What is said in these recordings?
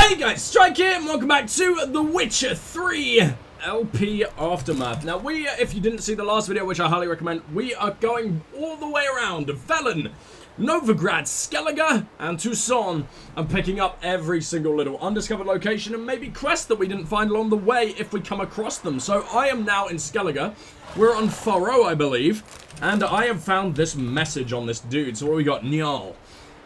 Hey guys, Strike here, and welcome back to The Witcher 3 LP Aftermath. Now if you didn't see the last video, which I highly recommend, we are going all the way around Velen, Novigrad, Skellige, and Toussaint, and picking up every single little undiscovered location and maybe quest that we didn't find along the way if we come across them. So I am now in Skellige. We're on Faro, I believe, and I have found this message on this dude. So what we got? Njal.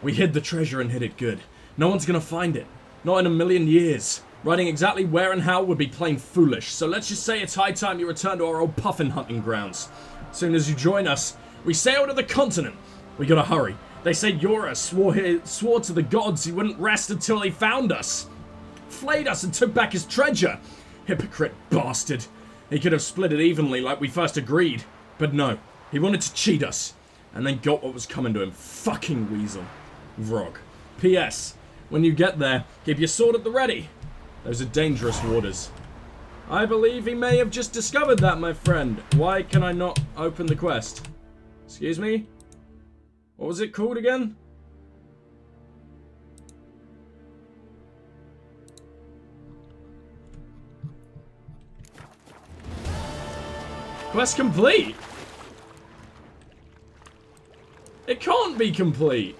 We hid the treasure and hid it good. No one's gonna find it. Not in a million years. Writing exactly where and how would be plain foolish. So let's just say it's high time you return to our old puffin hunting grounds. As soon as you join us, we sail to the continent. We gotta hurry. They say Yora swore to the gods he wouldn't rest until he found us. Flayed us and took back his treasure. Hypocrite bastard. He could have split it evenly like we first agreed. But no, he wanted to cheat us. And then got what was coming to him. Fucking weasel. Vrog. P.S. When you get there, keep your sword at the ready. Those are dangerous waters. I believe he may have just discovered that, my friend. Why can I not open the quest? Excuse me? What was it called again? Quest complete? It can't be complete.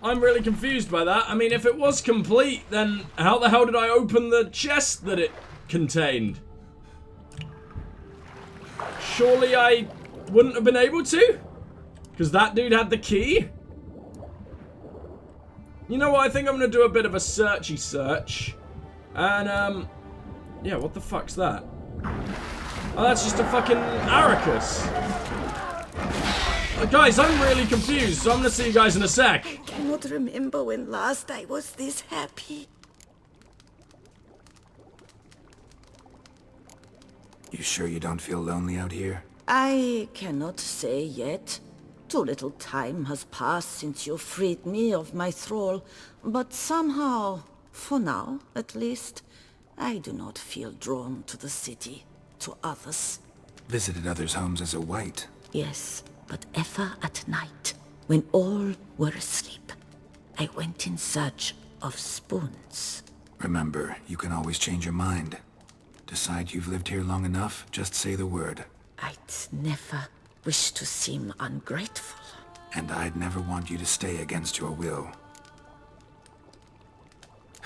I'm really confused by that. I mean, if it was complete, then how the hell did I open the chest that it contained? Surely I wouldn't have been able to? Because that dude had the key? You know what? I think I'm going to do a bit of a searchy search. And, yeah, what the fuck's that? Oh, that's just a fucking Aracus. Guys, I'm really confused, so I'm gonna see you guys in a sec. I cannot remember when last I was this happy. You sure you don't feel lonely out here? I cannot say yet. Too little time has passed since you freed me of my thrall, but somehow, for now at least, I do not feel drawn to the city, to others. Visited others' homes as a white? Yes. But ever at night, when all were asleep, I went in search of spoons. Remember, you can always change your mind. Decide you've lived here long enough, just say the word. I'd never wish to seem ungrateful. And I'd never want you to stay against your will.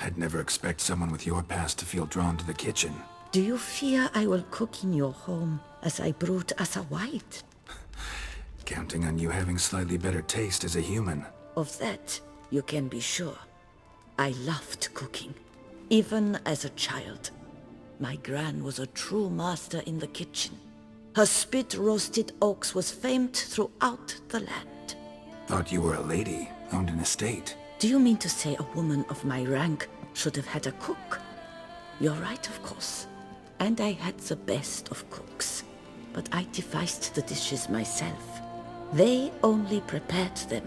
I'd never expect someone with your past to feel drawn to the kitchen. Do you fear I will cook in your home as I brewed as a white? Counting on you having slightly better taste as a human. Of that, you can be sure. I loved cooking, even as a child. My gran was a true master in the kitchen. Her spit-roasted oaks was famed throughout the land. Thought you were a lady, owned an estate. Do you mean to say a woman of my rank should have had a cook? You're right, of course. And I had the best of cooks. But I devised the dishes myself. They only prepared them.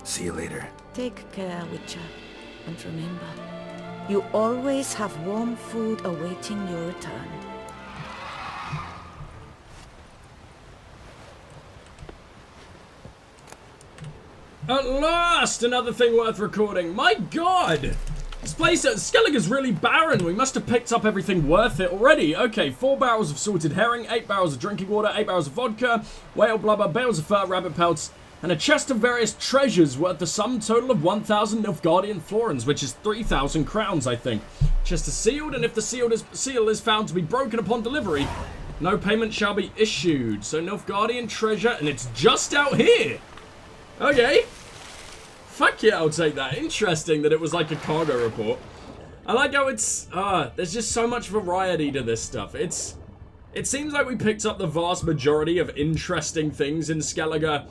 See you later. Take care, Witcher. And remember, you always have warm food awaiting your return. At last! Another thing worth recording. My god! This place at Skellige is really barren. We must have picked up everything worth it already. Okay, 4 barrels of salted herring, 8 barrels of drinking water, 8 barrels of vodka, whale blubber, bales of fur, rabbit pelts, and a chest of various treasures worth the sum total of 1,000 Nilfgaardian florins, which is 3,000 crowns, I think. Chest is sealed, and if the seal is found to be broken upon delivery, no payment shall be issued. So Nilfgaardian treasure, and it's just out here. Okay. Fuck yeah, I'll take that. Interesting that it was like a cargo report. I like how it's, there's just so much variety to this stuff. It seems like we picked up the vast majority of interesting things in Skellige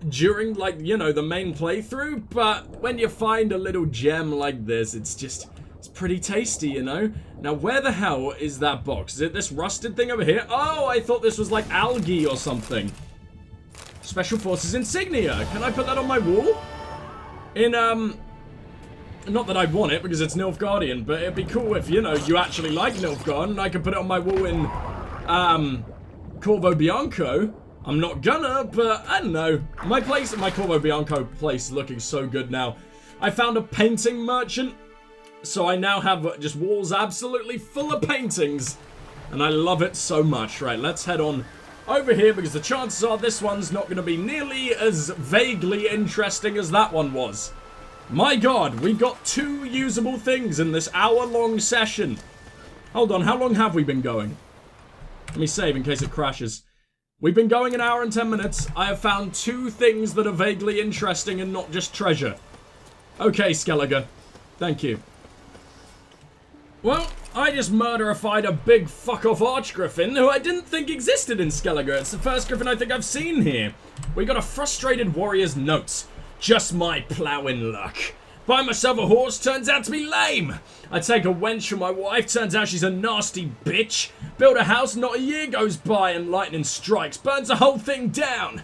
during, like, you know, the main playthrough, but when you find a little gem like this, it's pretty tasty, you know? Now, where the hell is that box? Is it this rusted thing over here? Oh, I thought this was like algae or something. Special Forces insignia. Can I put that on my wall? In, not that I'd want it because it's Nilfgaardian, but it'd be cool if, you know, you actually like Nilfgaard and I could put it on my wall in, Corvo Bianco. I'm not gonna, but I don't know. My Corvo Bianco place is looking so good now. I found a painting merchant, so I now have just walls absolutely full of paintings. And I love it so much. Right, let's head on over here because the chances are this one's not going to be nearly as vaguely interesting as that one was. My god, we've got 2 usable things in this hour-long session. Hold on, how long have we been going? Let me save in case it crashes. We've been going an hour and 10 minutes. I have found 2 things that are vaguely interesting and not just treasure. Okay, Skellige. Thank you. Well, I just murderified a big fuck-off archgriffin who I didn't think existed in Skellige. It's the first griffin I think I've seen here. We got a frustrated warrior's notes. Just my ploughing luck. Buy myself a horse, turns out to be lame. I take a wench for my wife, turns out she's a nasty bitch. Build a house, not a year goes by and lightning strikes, burns the whole thing down.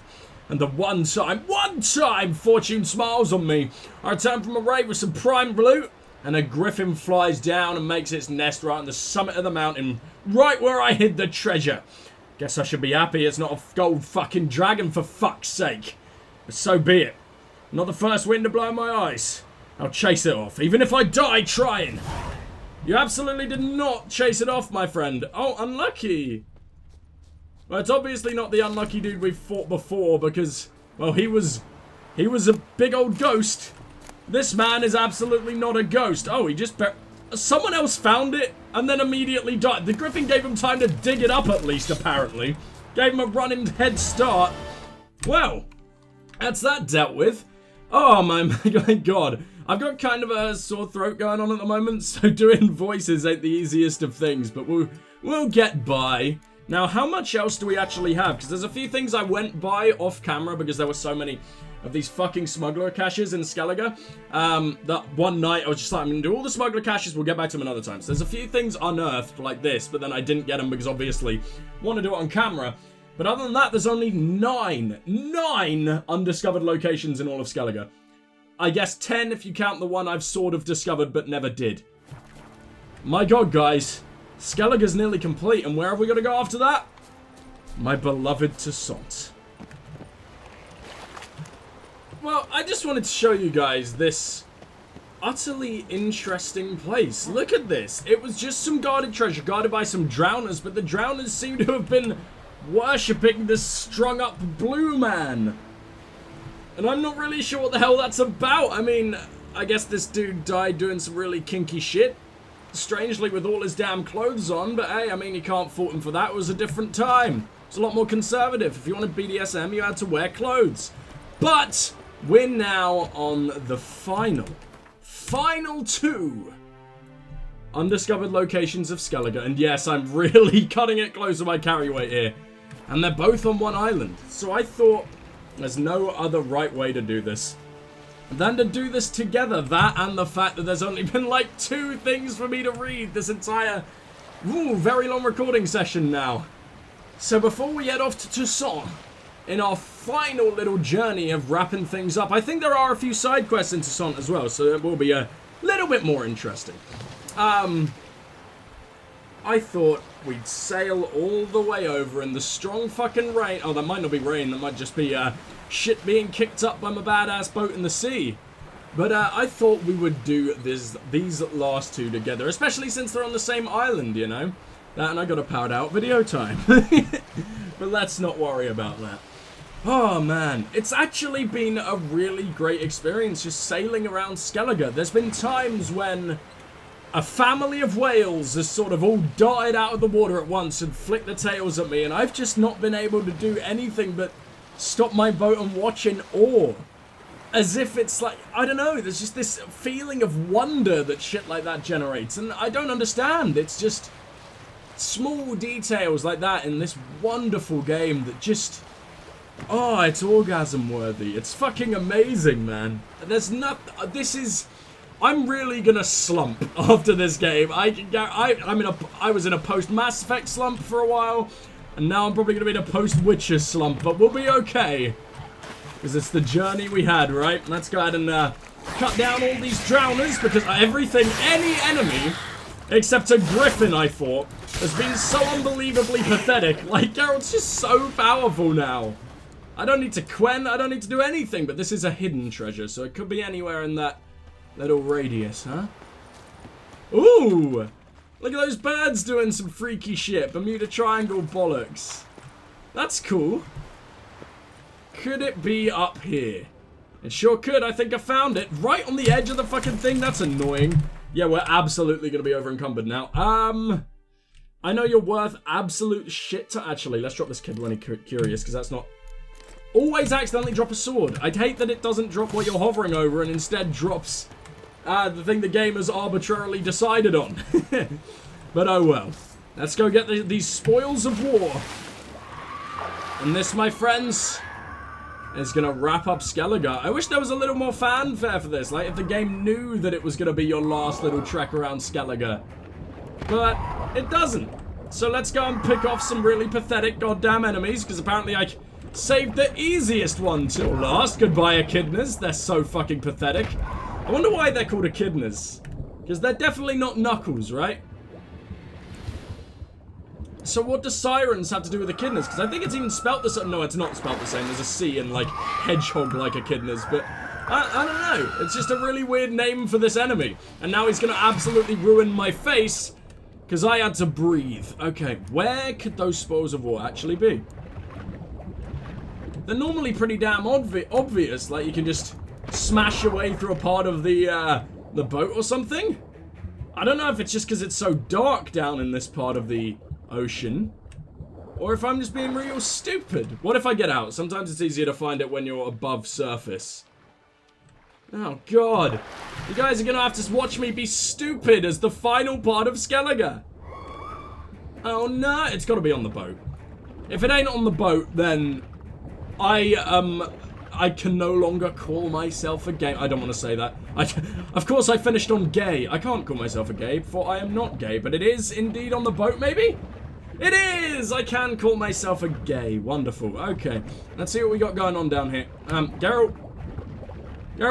And the one time, fortune smiles on me. I return from a raid with some prime loot, and a griffin flies down and makes its nest right on the summit of the mountain, right where I hid the treasure. Guess I should be happy it's not a gold fucking dragon for fuck's sake. But so be it. Not the first wind to blow in my eyes. I'll chase it off, even if I die trying. You absolutely did not chase it off, my friend. Oh, unlucky. Well, it's obviously not the unlucky dude we've fought before because, well, he was a big old ghost. This man is absolutely not a ghost. Oh, he just... Someone else found it and then immediately died. The griffin gave him time to dig it up at least, apparently. Gave him a running head start. Well, that's that dealt with. Oh, my god. I've got kind of a sore throat going on at the moment, so doing voices ain't the easiest of things, but we'll get by. Now, how much else do we actually have? Because there's a few things I went by off camera because there were so many of these fucking smuggler caches in Skellige. That one night I was just like, I'm going to do all the smuggler caches, we'll get back to them another time. So there's a few things unearthed like this, but then I didn't get them because obviously I want to do it on camera. But other than that, there's only 9 undiscovered locations in all of Skellige. I guess 10 if you count the one I've sort of discovered but never did. My god, guys. Skellige's nearly complete, and where have we got to go after that? My beloved Toussaint. Well, I just wanted to show you guys this utterly interesting place. Look at this. It was just some guarded treasure, guarded by some drowners, but the drowners seem to have been worshipping this strung-up blue man. And I'm not really sure what the hell that's about. I mean, I guess this dude died doing some really kinky shit. Strangely, with all his damn clothes on, but hey, I mean, you can't fault him for that. It was a different time. It's a lot more conservative. If you wanted BDSM, you had to wear clothes. But we're now on the final 2 undiscovered locations of Skellige. And yes, I'm really cutting it close to my carry weight here. And they're both on one island. So I thought there's no other right way to do this than to do this together. That and the fact that there's only been like 2 things for me to read this entire very long recording session now. So before we head off to Toussaint in our final little journey of wrapping things up, I think there are a few side quests in Toussaint as well, so it will be a little bit more interesting. I thought we'd sail all the way over in the strong fucking rain. Oh, that might not be rain, that might just be shit being kicked up by my badass boat in the sea. But I thought we would do these last 2 together, especially since they're on the same island, you know. That and I got a powered out video time. But let's not worry about that. Oh man, it's actually been a really great experience just sailing around Skellige. There's been times when a family of whales has sort of all darted out of the water at once and flicked their tails at me, and I've just not been able to do anything but stop my boat and watch in awe. As if it's like, I don't know, there's just this feeling of wonder that shit like that generates, and I don't understand. It's just small details like that in this wonderful game that just, oh, it's orgasm worthy. It's fucking amazing, man. There's nothing, I'm really gonna slump after this game. I was in a post-Mass Effect slump for a while, and now I'm probably gonna be in a post-Witcher slump, but we'll be okay. Because it's the journey we had, right? Let's go ahead and cut down all these drowners, because any enemy, except a griffin I fought, has been so unbelievably pathetic. Like, Geralt's just so powerful now. I don't need to Quen, I don't need to do anything, but this is a hidden treasure, so it could be anywhere in that little radius, huh? Ooh! Look at those birds doing some freaky shit. Bermuda Triangle bollocks. That's cool. Could it be up here? It sure could. I think I found it. Right on the edge of the fucking thing. That's annoying. Yeah, we're absolutely going to be over encumbered now. I know you're worth absolute shit to... Actually, let's drop this kid when he's curious, because that's not... Always accidentally drop a sword. I'd hate that it doesn't drop what you're hovering over and instead drops the thing the game has arbitrarily decided on. But oh well. Let's go get these spoils of war. And this, my friends, is going to wrap up Skellige. I wish there was a little more fanfare for this. Like, if the game knew that it was going to be your last little trek around Skellige. But it doesn't. So let's go and pick off some really pathetic goddamn enemies, because apparently I saved the easiest one till last. Goodbye, echidnas. They're so fucking pathetic. I wonder why they're called echidnas. Because they're definitely not knuckles, right? So what do sirens have to do with echidnas? Because I think it's even spelt the same. No, it's not spelt the same. There's a C in, like, hedgehog-like echidnas. But I don't know. It's just a really weird name for this enemy. And now he's going to absolutely ruin my face because I had to breathe. Okay, where could those spoils of war actually be? They're normally pretty damn obvious. Like, you can just smash your way through a part of the boat or something. I don't know if it's just because it's so dark down in this part of the ocean, or if I'm just being real stupid. What if I get out? Sometimes it's easier to find it when you're above surface. Oh god. You guys are gonna have to watch me be stupid as the final part of Skellige. Oh no, it's gotta be on the boat. If it ain't on the boat, then I can no longer call myself a gay. I don't want to say that. Of course I finished on gay. I can't call myself a gay, for I am not gay, but it is indeed on the boat, maybe? It is! I can call myself a gay. Wonderful. Okay. Let's see what we got going on down here. Geralt,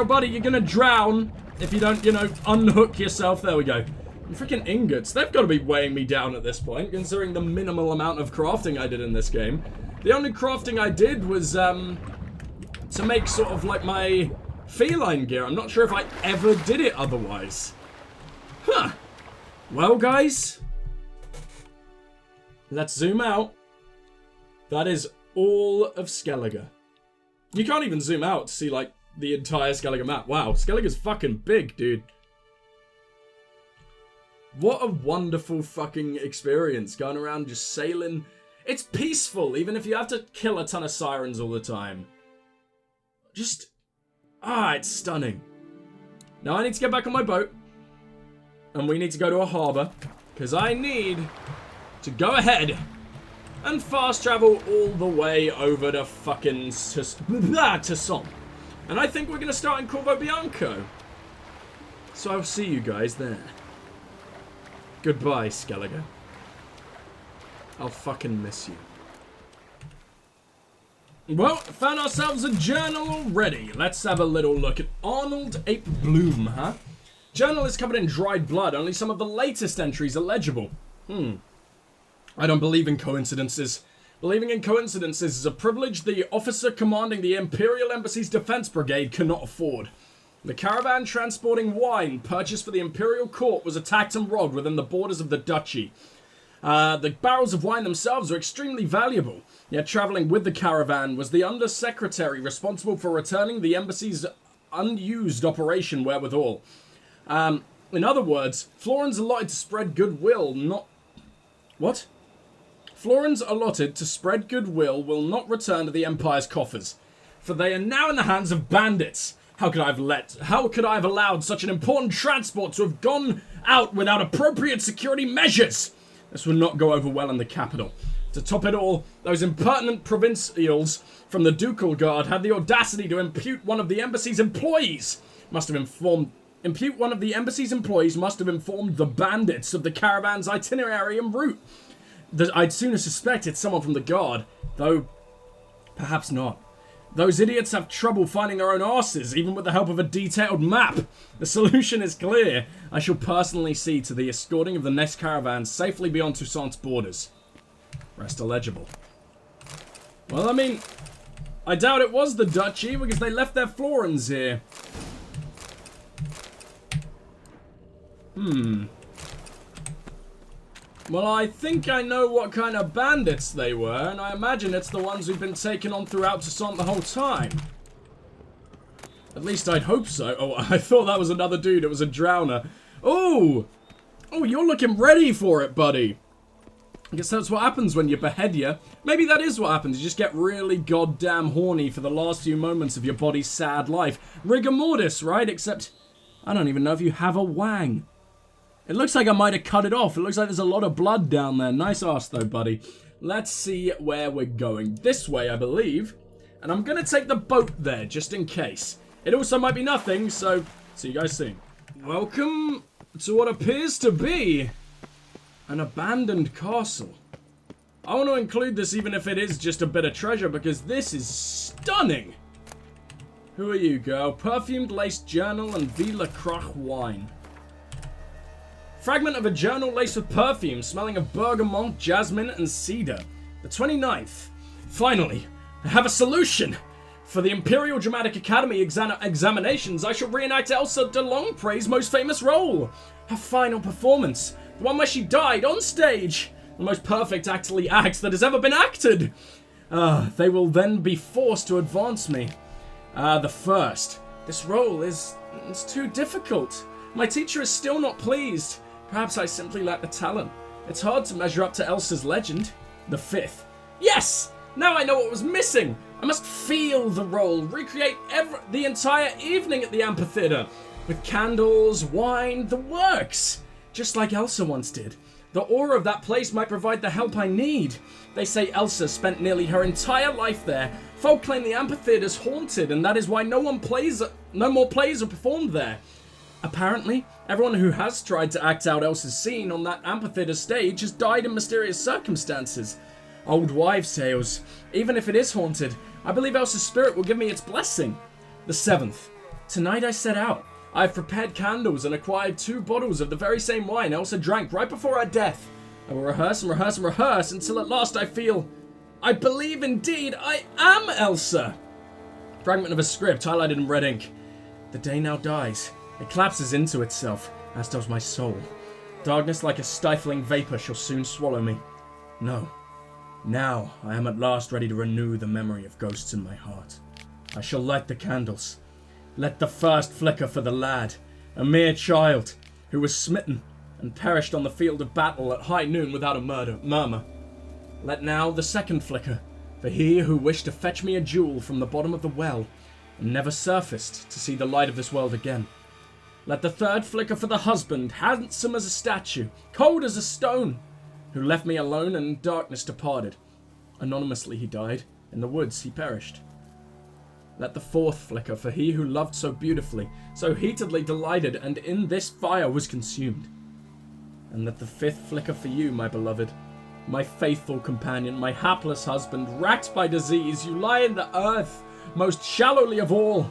buddy, you're gonna drown if you don't, you know, unhook yourself. There we go. Freaking ingots. They've got to be weighing me down at this point, considering the minimal amount of crafting I did in this game. The only crafting I did was, to make sort of like my feline gear. I'm not sure if I ever did it otherwise. Huh. Well, guys, let's zoom out. That is all of Skellige. You can't even zoom out to see, like, the entire Skellige map. Wow, Skellige's fucking big, dude. What a wonderful fucking experience, going around just sailing. It's peaceful, even if you have to kill a ton of sirens all the time. Just, it's stunning. Now I need to get back on my boat. And we need to go to a harbor. Because I need to go ahead and fast travel all the way over to fucking Tesson. And I think we're going to start in Corvo Bianco. So I'll see you guys there. Goodbye, Skellige. I'll fucking miss you. Well, found ourselves a journal already. Let's have a little look at Arnold Ape Bloom, huh? Journal is covered in dried blood. Only some of the latest entries are legible. I don't believe in coincidences. Believing in coincidences is a privilege the officer commanding the Imperial Embassy's Defense Brigade cannot afford. The caravan transporting wine purchased for the Imperial Court was attacked and robbed within the borders of the Duchy. The barrels of wine themselves are extremely valuable, yet travelling with the caravan was the Undersecretary responsible for returning the embassy's unused operation wherewithal. In other words, florins allotted to spread goodwill not... What? Florins allotted to spread goodwill will not return to the Empire's coffers, for they are now in the hands of bandits. How could I have allowed such an important transport to have gone out without appropriate security measures? This would not go over well in the capital. To top it all, those impertinent provincials from the Ducal Guard had the audacity to impute one of the embassy's employees must have informed the bandits of the caravan's itinerary and route. I'd sooner suspect it's someone from the Guard, though perhaps not. Those idiots have trouble finding their own arses, even with the help of a detailed map. The solution is clear. I shall personally see to the escorting of the next caravan safely beyond Toussaint's borders. Rest illegible. Well, I mean, I doubt it was the duchy, because they left their florins here. Well, I think I know what kind of bandits they were, and I imagine it's the ones who've been taken on throughout Toussaint the whole time. At least I'd hope so. Oh, I thought that was another dude. It was a drowner. Oh! Oh, you're looking ready for it, buddy. I guess that's what happens when you behead you. Maybe that is what happens. You just get really goddamn horny for the last few moments of your body's sad life. Rigor mortis, right? Except, I don't even know if you have a wang. It looks like I might have cut it off. It looks like there's a lot of blood down there. Nice ass though, buddy. Let's see where we're going. This way, I believe. And I'm going to take the boat there, just in case. It also might be nothing, so see you guys soon. Welcome to what appears to be an abandoned castle. I want to include this even if it is just a bit of treasure, because this is stunning. Who are you, girl? Perfumed lace journal and Villa Croix wine. Fragment of a journal laced with perfume, smelling of bergamot, jasmine, and cedar. The 29th. Finally, I have a solution. For the Imperial Dramatic Academy examinations, I shall reenact Elsa de Longpre's most famous role. Her final performance. The one where she died on stage. The most perfect actually act that has ever been acted. They will then be forced to advance me. The first. This role is too difficult. My teacher is still not pleased. Perhaps I simply lack the talent. It's hard to measure up to Elsa's legend. The 5th. Yes! Now I know what was missing. I must feel the role, recreate the entire evening at the amphitheater. With candles, wine, the works. Just like Elsa once did. The aura of that place might provide the help I need. They say Elsa spent nearly her entire life there. Folk claim the amphitheater's haunted, and that is why no more plays are performed there. Apparently, everyone who has tried to act out Elsa's scene on that amphitheater stage has died in mysterious circumstances. Old wives' tales. Even if it is haunted, I believe Elsa's spirit will give me its blessing. The 7th. Tonight I set out. I have prepared candles and acquired 2 bottles of the very same wine Elsa drank right before her death. I will rehearse and rehearse and rehearse until at last I believe indeed I am Elsa. Fragment of a script highlighted in red ink. The day now dies. It collapses into itself, as does my soul. Darkness like a stifling vapor shall soon swallow me. No. Now I am at last ready to renew the memory of ghosts in my heart. I shall light the candles. Let the first flicker for the lad, a mere child, who was smitten and perished on the field of battle at high noon without a murmur. Let now the second flicker, for he who wished to fetch me a jewel from the bottom of the well, and never surfaced to see the light of this world again. Let the third flicker for the husband, handsome as a statue, cold as a stone, who left me alone and in darkness departed. Anonymously he died, in the woods he perished. Let the fourth flicker for he who loved so beautifully, so heatedly delighted, and in this fire was consumed. And let the 5th flicker for you, my beloved, my faithful companion, my hapless husband, racked by disease, you lie in the earth, most shallowly of all.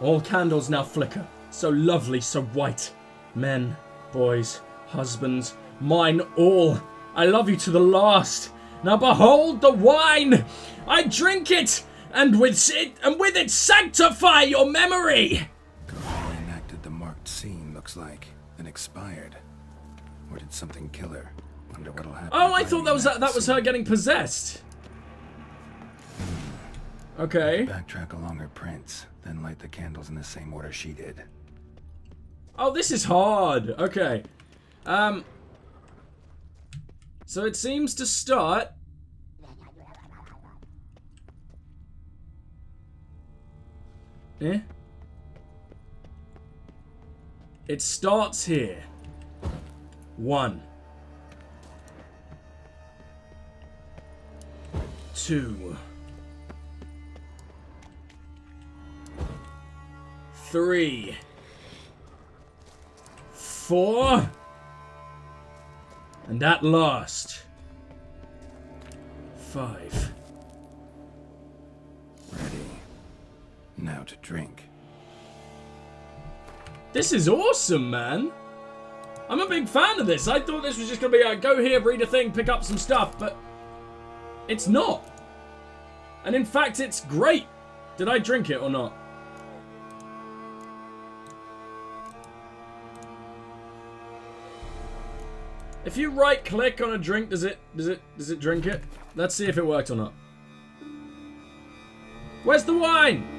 All candles now flicker, so lovely, so white. Men, boys, husbands, mine all. I love you to the last. Now behold the wine! I drink it, and with it sanctify your memory! Enacted the marked scene, looks like, and expired. Or did something kill her? Wonder what'll happen. Oh, I thought that was her getting possessed. Okay. Backtrack along her prints, then light the candles in the same order she did. Oh, this is hard. Okay. So it seems to start. It starts here. 1. 2. 3. 4. And at last, 5. Ready. Now to drink. This is awesome, man. I'm a big fan of this. I thought this was just going to be a go here, read a thing, pick up some stuff, but it's not. And in fact, it's great. Did I drink it or not? If you right click on a drink, does it drink it? Let's see if it worked or not. Where's the wine?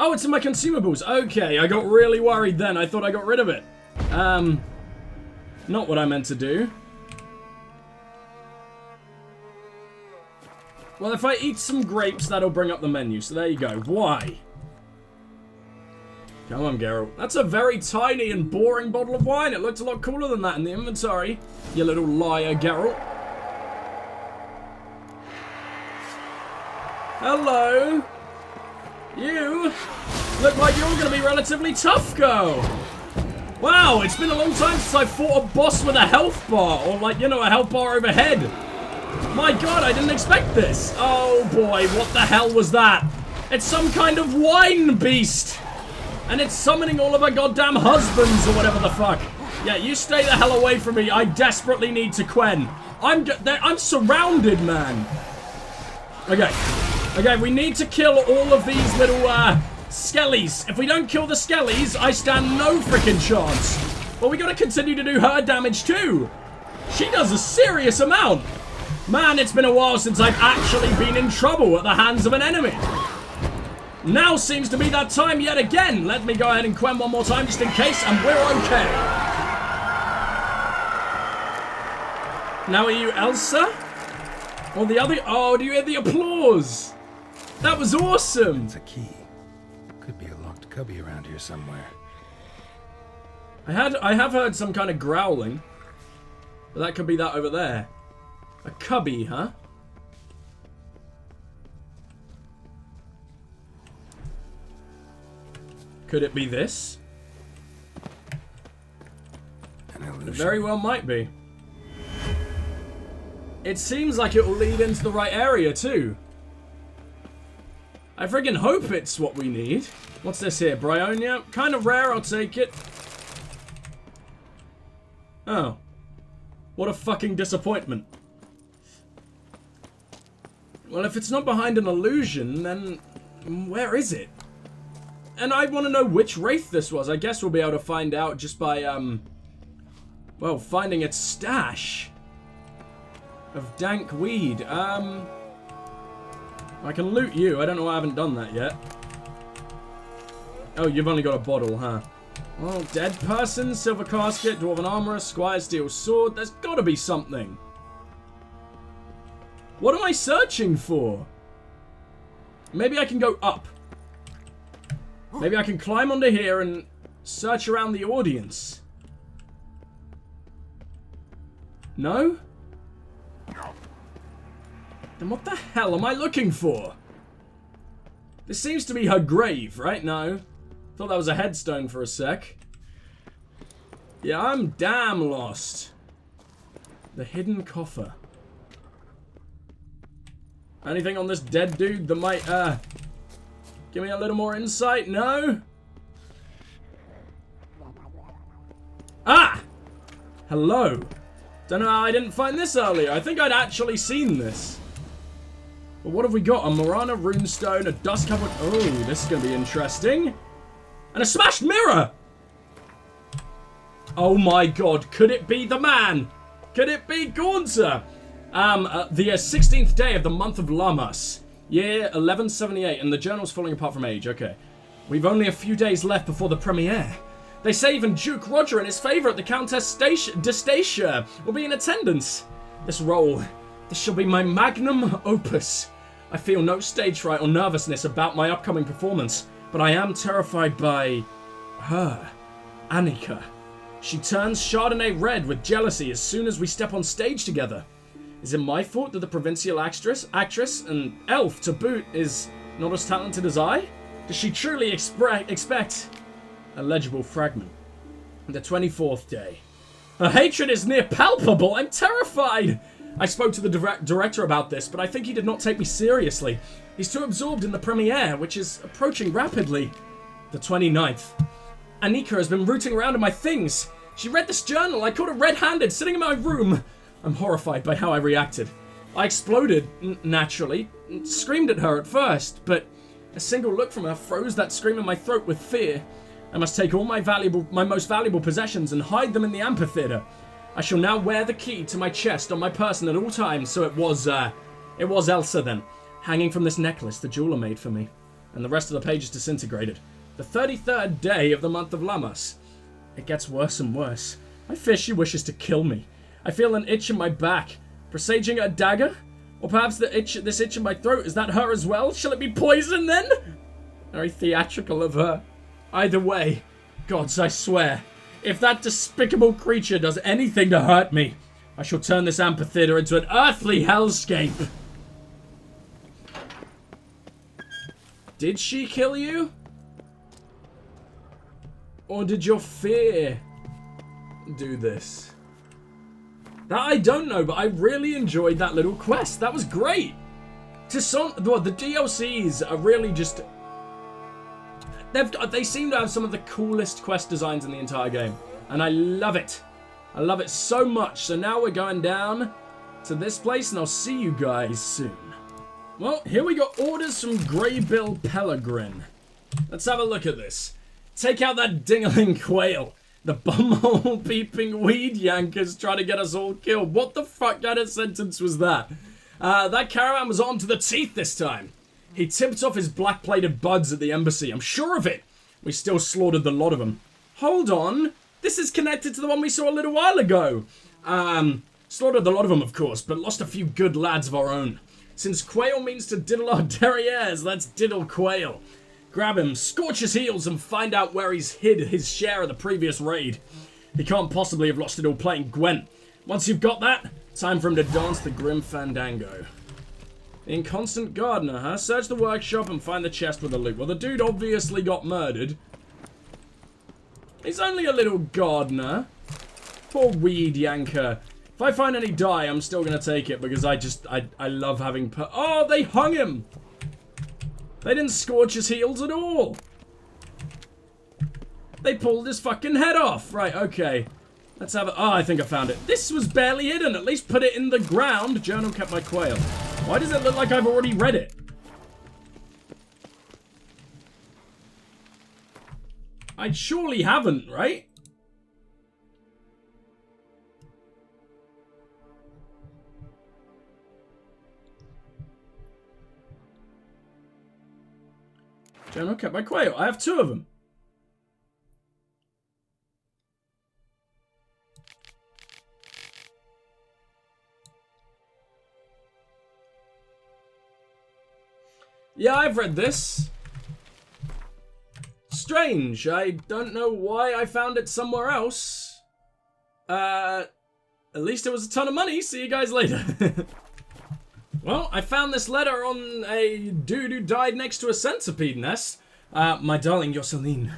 Oh, it's in my consumables. Okay, I got really worried then. I thought I got rid of it. Not what I meant to do. Well, if I eat some grapes, that'll bring up the menu. So there you go. Why? Come on, Geralt. That's a very tiny and boring bottle of wine. It looked a lot cooler than that in the inventory. You little liar, Geralt. Hello. You look like you're going to be relatively tough, girl. Wow, it's been a long time since I fought a boss with a health bar. Or, like, you know, a health bar overhead. My god, I didn't expect this. Oh boy, what the hell was that? It's some kind of wine beast. And it's summoning all of her goddamn husbands or whatever the fuck. Yeah, you stay the hell away from me. I desperately need to Quen. I'm surrounded, man. Okay, we need to kill all of these little skellies. If we don't kill the skellies, I stand no freaking chance. But we gotta continue to do her damage too. She does a serious amount. Man, it's been a while since I've actually been in trouble at the hands of an enemy. Now seems to be that time yet again. Let me go ahead and Quen one more time just in case, and we're okay. Now are you Elsa? Or the other? Oh, do you hear the applause? That was awesome. It's a key. Could be a locked cubby around here somewhere. I have heard some kind of growling. But that could be that over there. A cubby, huh? Could it be this? An illusion. It very well might be. It seems like it will lead into the right area too. I friggin' hope it's what we need. What's this here? Bryonia? Kind of rare, I'll take it. Oh. What a fucking disappointment. Well, if it's not behind an illusion, then where is it? And I want to know which wraith this was. I guess we'll be able to find out just by, well, finding its stash of dank weed. I can loot you. I don't know why I haven't done that yet. Oh, you've only got a bottle, huh? Well, dead person, silver casket, dwarven armour, squire steel sword. There's got to be something. What am I searching for? Maybe I can go up. Maybe I can climb onto here and search around the audience. No? Then what the hell am I looking for? This seems to be her grave, right? No. Thought that was a headstone for a sec. Yeah, I'm damn lost. The hidden coffer. Anything on this dead dude that might, give me a little more insight? No? Ah! Hello. Don't know how I didn't find this earlier. I think I'd actually seen this. But what have we got? A Morana runestone, a dust-covered... Oh, this is going to be interesting. And a smashed mirror! Oh my god, could it be the man? Could it be Gaunter? The 16th day of the month of Lammas. Year 1178, and the journal's falling apart from age. Okay. We've only a few days left before the premiere. They say even Duke Roger and his favourite, the Countess D'Estacia, will be in attendance. This shall be my magnum opus. I feel no stage fright or nervousness about my upcoming performance, but I am terrified by her, Annika. She turns Chardonnay red with jealousy as soon as we step on stage together. Is it my fault that the provincial actress and elf to boot is not as talented as I? Does she truly expect a legible fragment? The 24th day. Her hatred is near palpable. I'm terrified. I spoke to the director about this, but I think he did not take me seriously. He's too absorbed in the premiere, which is approaching rapidly. The 29th. Anika has been rooting around in my things. She read this journal. I caught her red-handed sitting in my room. I'm horrified by how I reacted. I exploded, naturally, screamed at her at first, but a single look from her froze that scream in my throat with fear. I must take all my most valuable possessions and hide them in the amphitheater. I shall now wear the key to my chest on my person at all times. So it was Elsa then, hanging from this necklace the jeweler made for me. And the rest of the page is disintegrated. The 33rd day of the month of Lammas. It gets worse and worse. I fear she wishes to kill me. I feel an itch in my back, presaging a dagger? Or perhaps this itch in my throat, is that her as well? Shall it be poison then? Very theatrical of her. Either way, gods, I swear, if that despicable creature does anything to hurt me, I shall turn this amphitheater into an earthly hellscape. Did she kill you? Or did your fear do this? That I don't know, but I really enjoyed that little quest. That was great. The DLCs are really just... They seem to have some of the coolest quest designs in the entire game. And I love it. I love it so much. So now we're going down to this place, and I'll see you guys soon. Well, here we got orders from Greybill Pellegrin. Let's have a look at this. Take out that dingling quail. The bumhole peeping weed yankers trying to get us all killed. What the fuck kind of sentence was that? That caravan was armed to the teeth this time. He tipped off his black-plated buds at the embassy. I'm sure of it. We still slaughtered the lot of them. Hold on. This is connected to the one we saw a little while ago. Slaughtered the lot of them, of course, but lost a few good lads of our own. Since quail means to diddle our derrieres, let's diddle quail. Grab him, scorch his heels, and find out where he's hid his share of the previous raid. He can't possibly have lost it all playing Gwen. Once you've got that, time for him to dance the grim fandango. The inconstant gardener, huh? Search the workshop and find the chest with the loot. Well, the dude obviously got murdered. He's only a little gardener. Poor weed yanker. If I find any dye, I'm still going to take it because I love having... Oh, they hung him! They didn't scorch his heels at all. They pulled his fucking head off. Right, okay. Let's have it. Oh, I think I found it. This was barely hidden. At least put it in the ground. Journal kept my quail. Why does it look like I've already read it? I surely haven't, right? Journal kept my quail. I have 2 of them. Yeah, I've read this. Strange. I don't know why I found it somewhere else. At least it was a ton of money. See you guys later. Well, I found this letter on a dude who died next to a centipede nest. My darling Yoselin,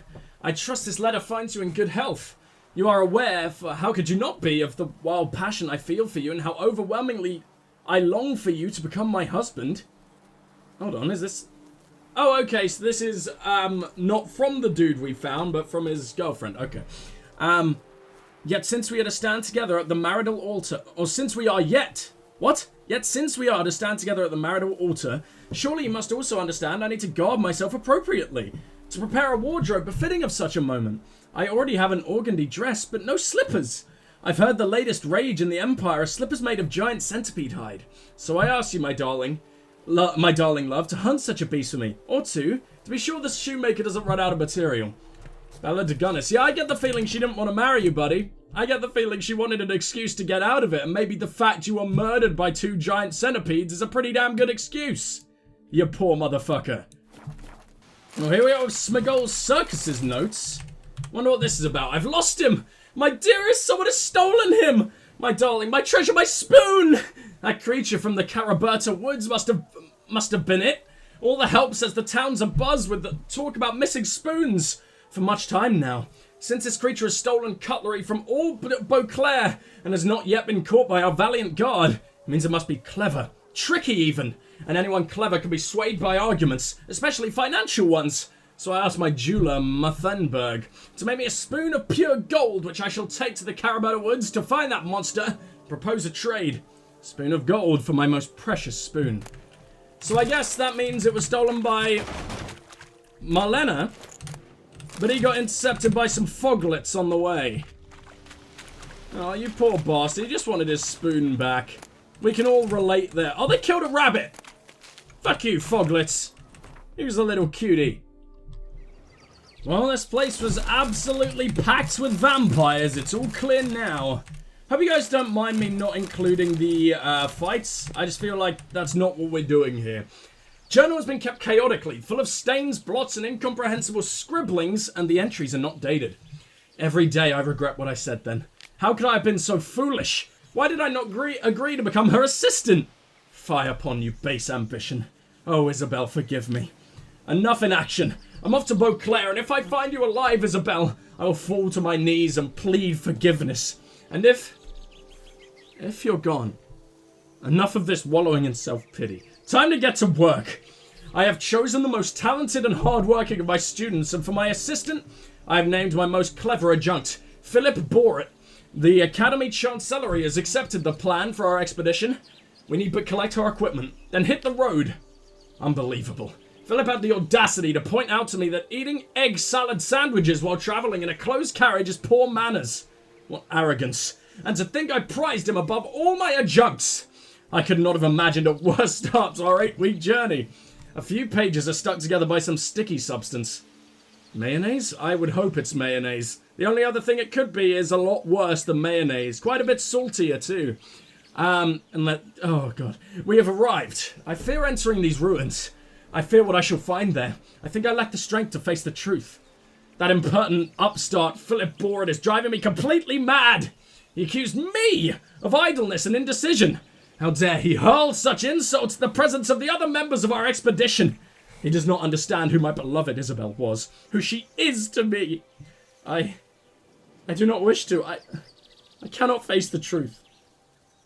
I trust this letter finds you in good health. You are aware, for how could you not be, of the wild passion I feel for you and how overwhelmingly I long for you to become my husband. Hold on, is this... Oh, okay, so this is, not from the dude we found, but from his girlfriend. Okay. Yet since we are to stand together at the marital altar... Or since we are yet... What? Yet since we are to stand together at the marital altar, surely you must also understand I need to garb myself appropriately, to prepare a wardrobe befitting of such a moment. I already have an organdy dress, but no slippers. I've heard the latest rage in the Empire are slippers made of giant centipede hide. So I ask you, my darling love, to hunt such a beast for me, or 2, to be sure the shoemaker doesn't run out of material. Bella de Gunnis. Yeah, I get the feeling she didn't want to marry you, buddy. I get the feeling she wanted an excuse to get out of it, and maybe the fact you were murdered by 2 giant centipedes is a pretty damn good excuse. You poor motherfucker. Well, here we are with Smigol's Circus's notes. Wonder what this is about. I've lost him! My dearest, someone has stolen him! My darling, my treasure, my spoon! That creature from the Caraberta Woods must have been it. All the help says the town's abuzz with the talk about missing spoons. For much time now. Since this creature has stolen cutlery from all but Beauclair and has not yet been caught by our valiant guard, it means it must be clever, tricky even, and anyone clever can be swayed by arguments, especially financial ones. So I asked my jeweler, Mathenberg, to make me a spoon of pure gold, which I shall take to the Carabetta Woods to find that monster, propose a trade. Spoon of gold for my most precious spoon. So I guess that means it was stolen by Marlena, but he got intercepted by some foglets on the way. Oh, you poor bastard. He just wanted his spoon back. We can all relate there. Oh, they killed a rabbit. Fuck you, foglets. He was a little cutie. Well, this place was absolutely packed with vampires. It's all clear now. Hope you guys don't mind me not including the fights. I just feel like that's not what we're doing here. Journal has been kept chaotically, full of stains, blots, and incomprehensible scribblings, and the entries are not dated. Every day I regret what I said then. How could I have been so foolish? Why did I not agree to become her assistant? Fie upon you, base ambition. Oh, Isabel, forgive me. Enough inaction. I'm off to Beauclair, and if I find you alive, Isabel, I will fall to my knees and plead forgiveness. And if you're gone, enough of this wallowing in self-pity. Time to get to work. I have chosen the most talented and hard-working of my students, and for my assistant, I have named my most clever adjunct, Philip Boret. The Academy Chancellery has accepted the plan for our expedition. We need but collect our equipment, then hit the road. Unbelievable. Philip had the audacity to point out to me that eating egg salad sandwiches while traveling in a closed carriage is poor manners. What arrogance. And to think I prized him above all my adjuncts. I could not have imagined a worse start to our 8-week journey. A few pages are stuck together by some sticky substance. Mayonnaise? I would hope it's mayonnaise. The only other thing it could be is a lot worse than mayonnaise. Quite a bit saltier too. Oh god. We have arrived. I fear entering these ruins. I fear what I shall find there. I think I lack the strength to face the truth. That impertinent upstart, Philip Boret, is driving me completely mad. He accused me of idleness and indecision. How dare he hurl such insults in the presence of the other members of our expedition? He does not understand who my beloved Isabel was, who she is to me. I do not wish to. I cannot face the truth.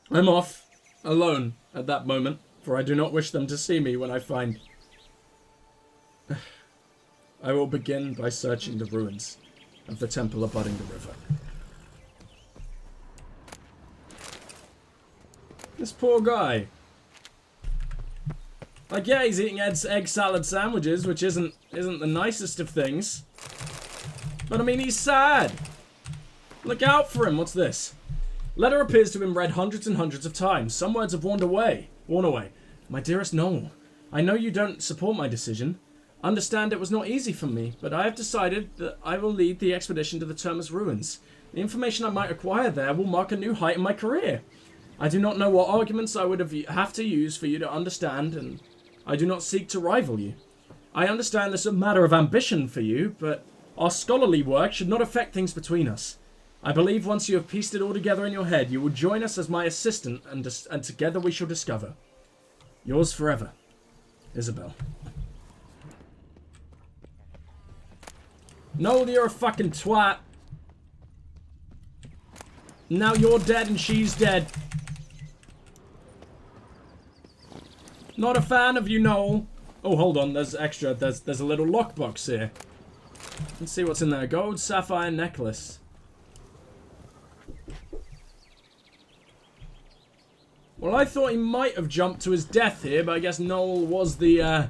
I'm off, alone, at that moment, for I do not wish them to see me when I find... I will begin by searching the ruins of the temple abutting the river. This poor guy. Like, yeah, he's eating egg salad sandwiches, which isn't the nicest of things. But I mean, he's sad. Look out for him. What's this? Letter appears to have been read hundreds and hundreds of times. Some words have worn away. My dearest Noel, I know you don't support my decision. Understand it was not easy for me, but I have decided that I will lead the expedition to the Termus ruins. The information I might acquire there will mark a new height in my career. I do not know what arguments I would have to use for you to understand, and I do not seek to rival you. I understand this is a matter of ambition for you, but our scholarly work should not affect things between us. I believe once you have pieced it all together in your head, you will join us as my assistant, and together we shall discover. Yours forever, Isabel. Noel, you're a fucking twat. Now you're dead and she's dead. Not a fan of you, Noel. Oh, hold on. There's extra. There's a little lockbox here. Let's see what's in there. Gold sapphire necklace. Well, I thought he might have jumped to his death here, but I guess Noel was the,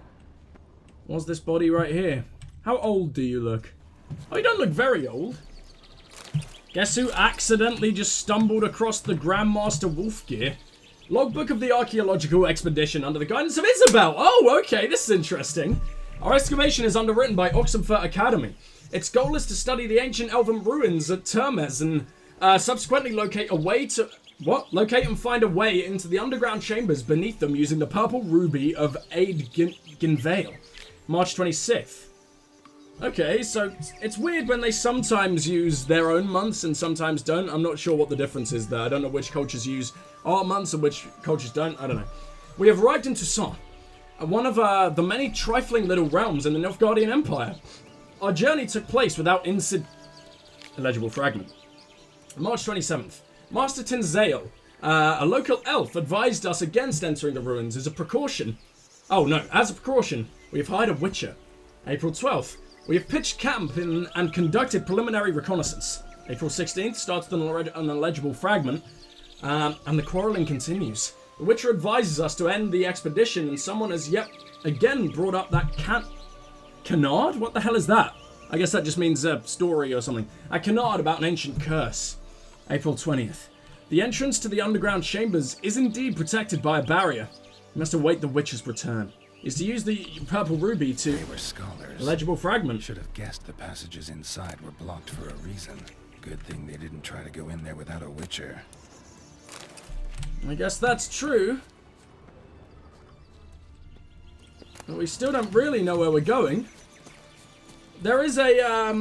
was this body right here. How old do you look? Oh, you don't look very old. Guess who accidentally just stumbled across the Grandmaster Wolfgear? Logbook of the Archaeological Expedition under the guidance of Isabel. Oh, okay, this is interesting. Our excavation is underwritten by Oxenfurt Academy. Its goal is to study the ancient elven ruins at Termes and subsequently locate and find a way into the underground chambers beneath them using the purple ruby of Aard March 26th. Okay, so it's weird when they sometimes use their own months and sometimes don't. I'm not sure what the difference is there. I don't know which cultures use our months and which cultures don't. I don't know. We have arrived in Toussaint, one of the many trifling little realms in the Nilfgaardian Empire. Our journey took place without incident. illegible fragment. March 27th. Master Tinzale, a local elf, advised us against entering the ruins as a precaution. Oh no, as a precaution, we have hired a witcher. April 12th. We have pitched camp and conducted preliminary reconnaissance. April 16th. Started an illegible fragment. And the quarrelling continues. The witcher advises us to end the expedition, and someone has yet again brought up that canard? What the hell is that? I guess that just means a story or something. A canard about an ancient curse. April 20th. The entrance to the underground chambers is indeed protected by a barrier. We must await the witcher's return. Is to use the purple ruby to... They were scholars. Illegible fragment. Should have guessed the passages inside were blocked for a reason. Good thing they didn't try to go in there without a witcher. I guess that's true. But we still don't really know where we're going. There is a,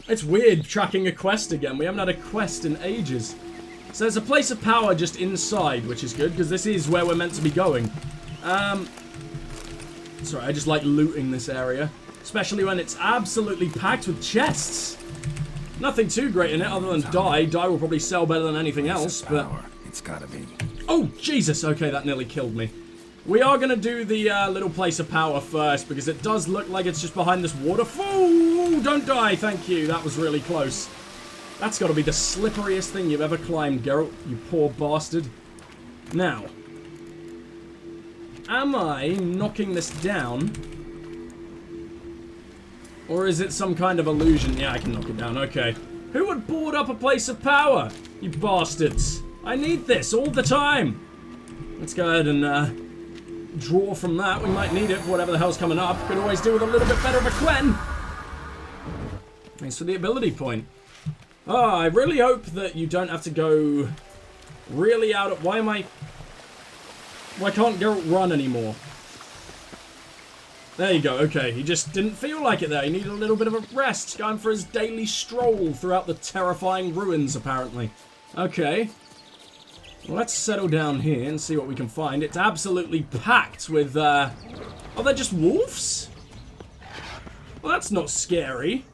It's weird tracking a quest again. We haven't had a quest in ages. So there's a place of power just inside, which is good, because this is where we're meant to be going. Sorry, I just like looting this area. Especially when it's absolutely packed with chests. Nothing too great in it other than dye. Dye will probably sell better than anything else, but... It's gotta be. Oh, Jesus! Okay, that nearly killed me. We are going to do the little place of power first, because it does look like it's just behind this waterfall. Don't die, thank you. That was really close. That's got to be the slipperiest thing you've ever climbed, Geralt, you poor bastard. Now, am I knocking this down? Or is it some kind of illusion? Yeah, I can knock it down, okay. Who would board up a place of power? You bastards. I need this all the time. Let's go ahead and draw from that. We might need it for whatever the hell's coming up. Could always do with a little bit better of a Quen. Thanks for the ability point. Oh, I really hope that you don't have to go really out of... Why can't Geralt run anymore? There you go, okay. He just didn't feel like it there. He needed a little bit of a rest. Going for his daily stroll throughout the terrifying ruins, apparently. Okay. Well, let's settle down here and see what we can find. It's absolutely packed with, Oh, they're just wolves? Well, that's not scary.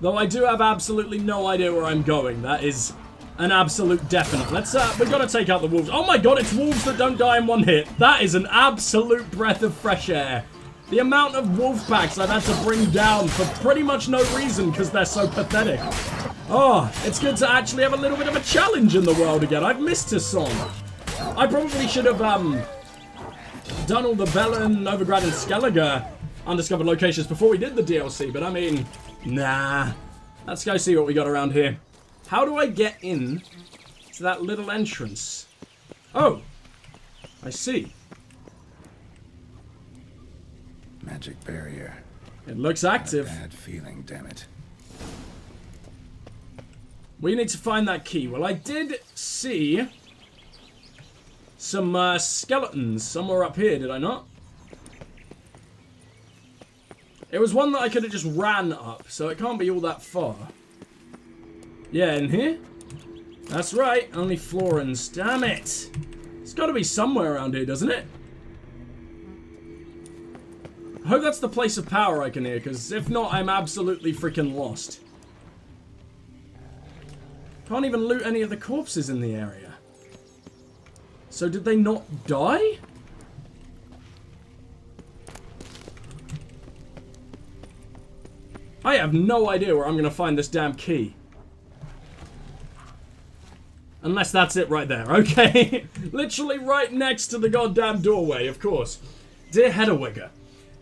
Though I do have absolutely no idea where I'm going. That is an absolute definite. Let's, we've got to take out the wolves. Oh my god, it's wolves that don't die in one hit. That is an absolute breath of fresh air. The amount of wolf packs I've had to bring down for pretty much no reason because they're so pathetic. Oh, it's good to actually have a little bit of a challenge in the world again. I've missed his song. I probably should have, done all the Velen, Novigrad, and Skellige undiscovered locations before we did the DLC, but I mean, nah. Let's go see what we got around here. How do I get in to that little entrance? Oh, I see. Magic barrier. It looks active. Bad feeling, damn it. We need to find that key. Well, I did see some skeletons somewhere up here, did I not? It was one that I could have just ran up, so it can't be all that far. Yeah, in here? That's right, only Florins. Damn it! It's got to be somewhere around here, doesn't it? I hope that's the place of power I can hear, because if not, I'm absolutely freaking lost. Can't even loot any of the corpses in the area. So did they not die? I have no idea where I'm going to find this damn key. Unless that's it right there, okay? Literally right next to the goddamn doorway, of course. Dear Hedewigger,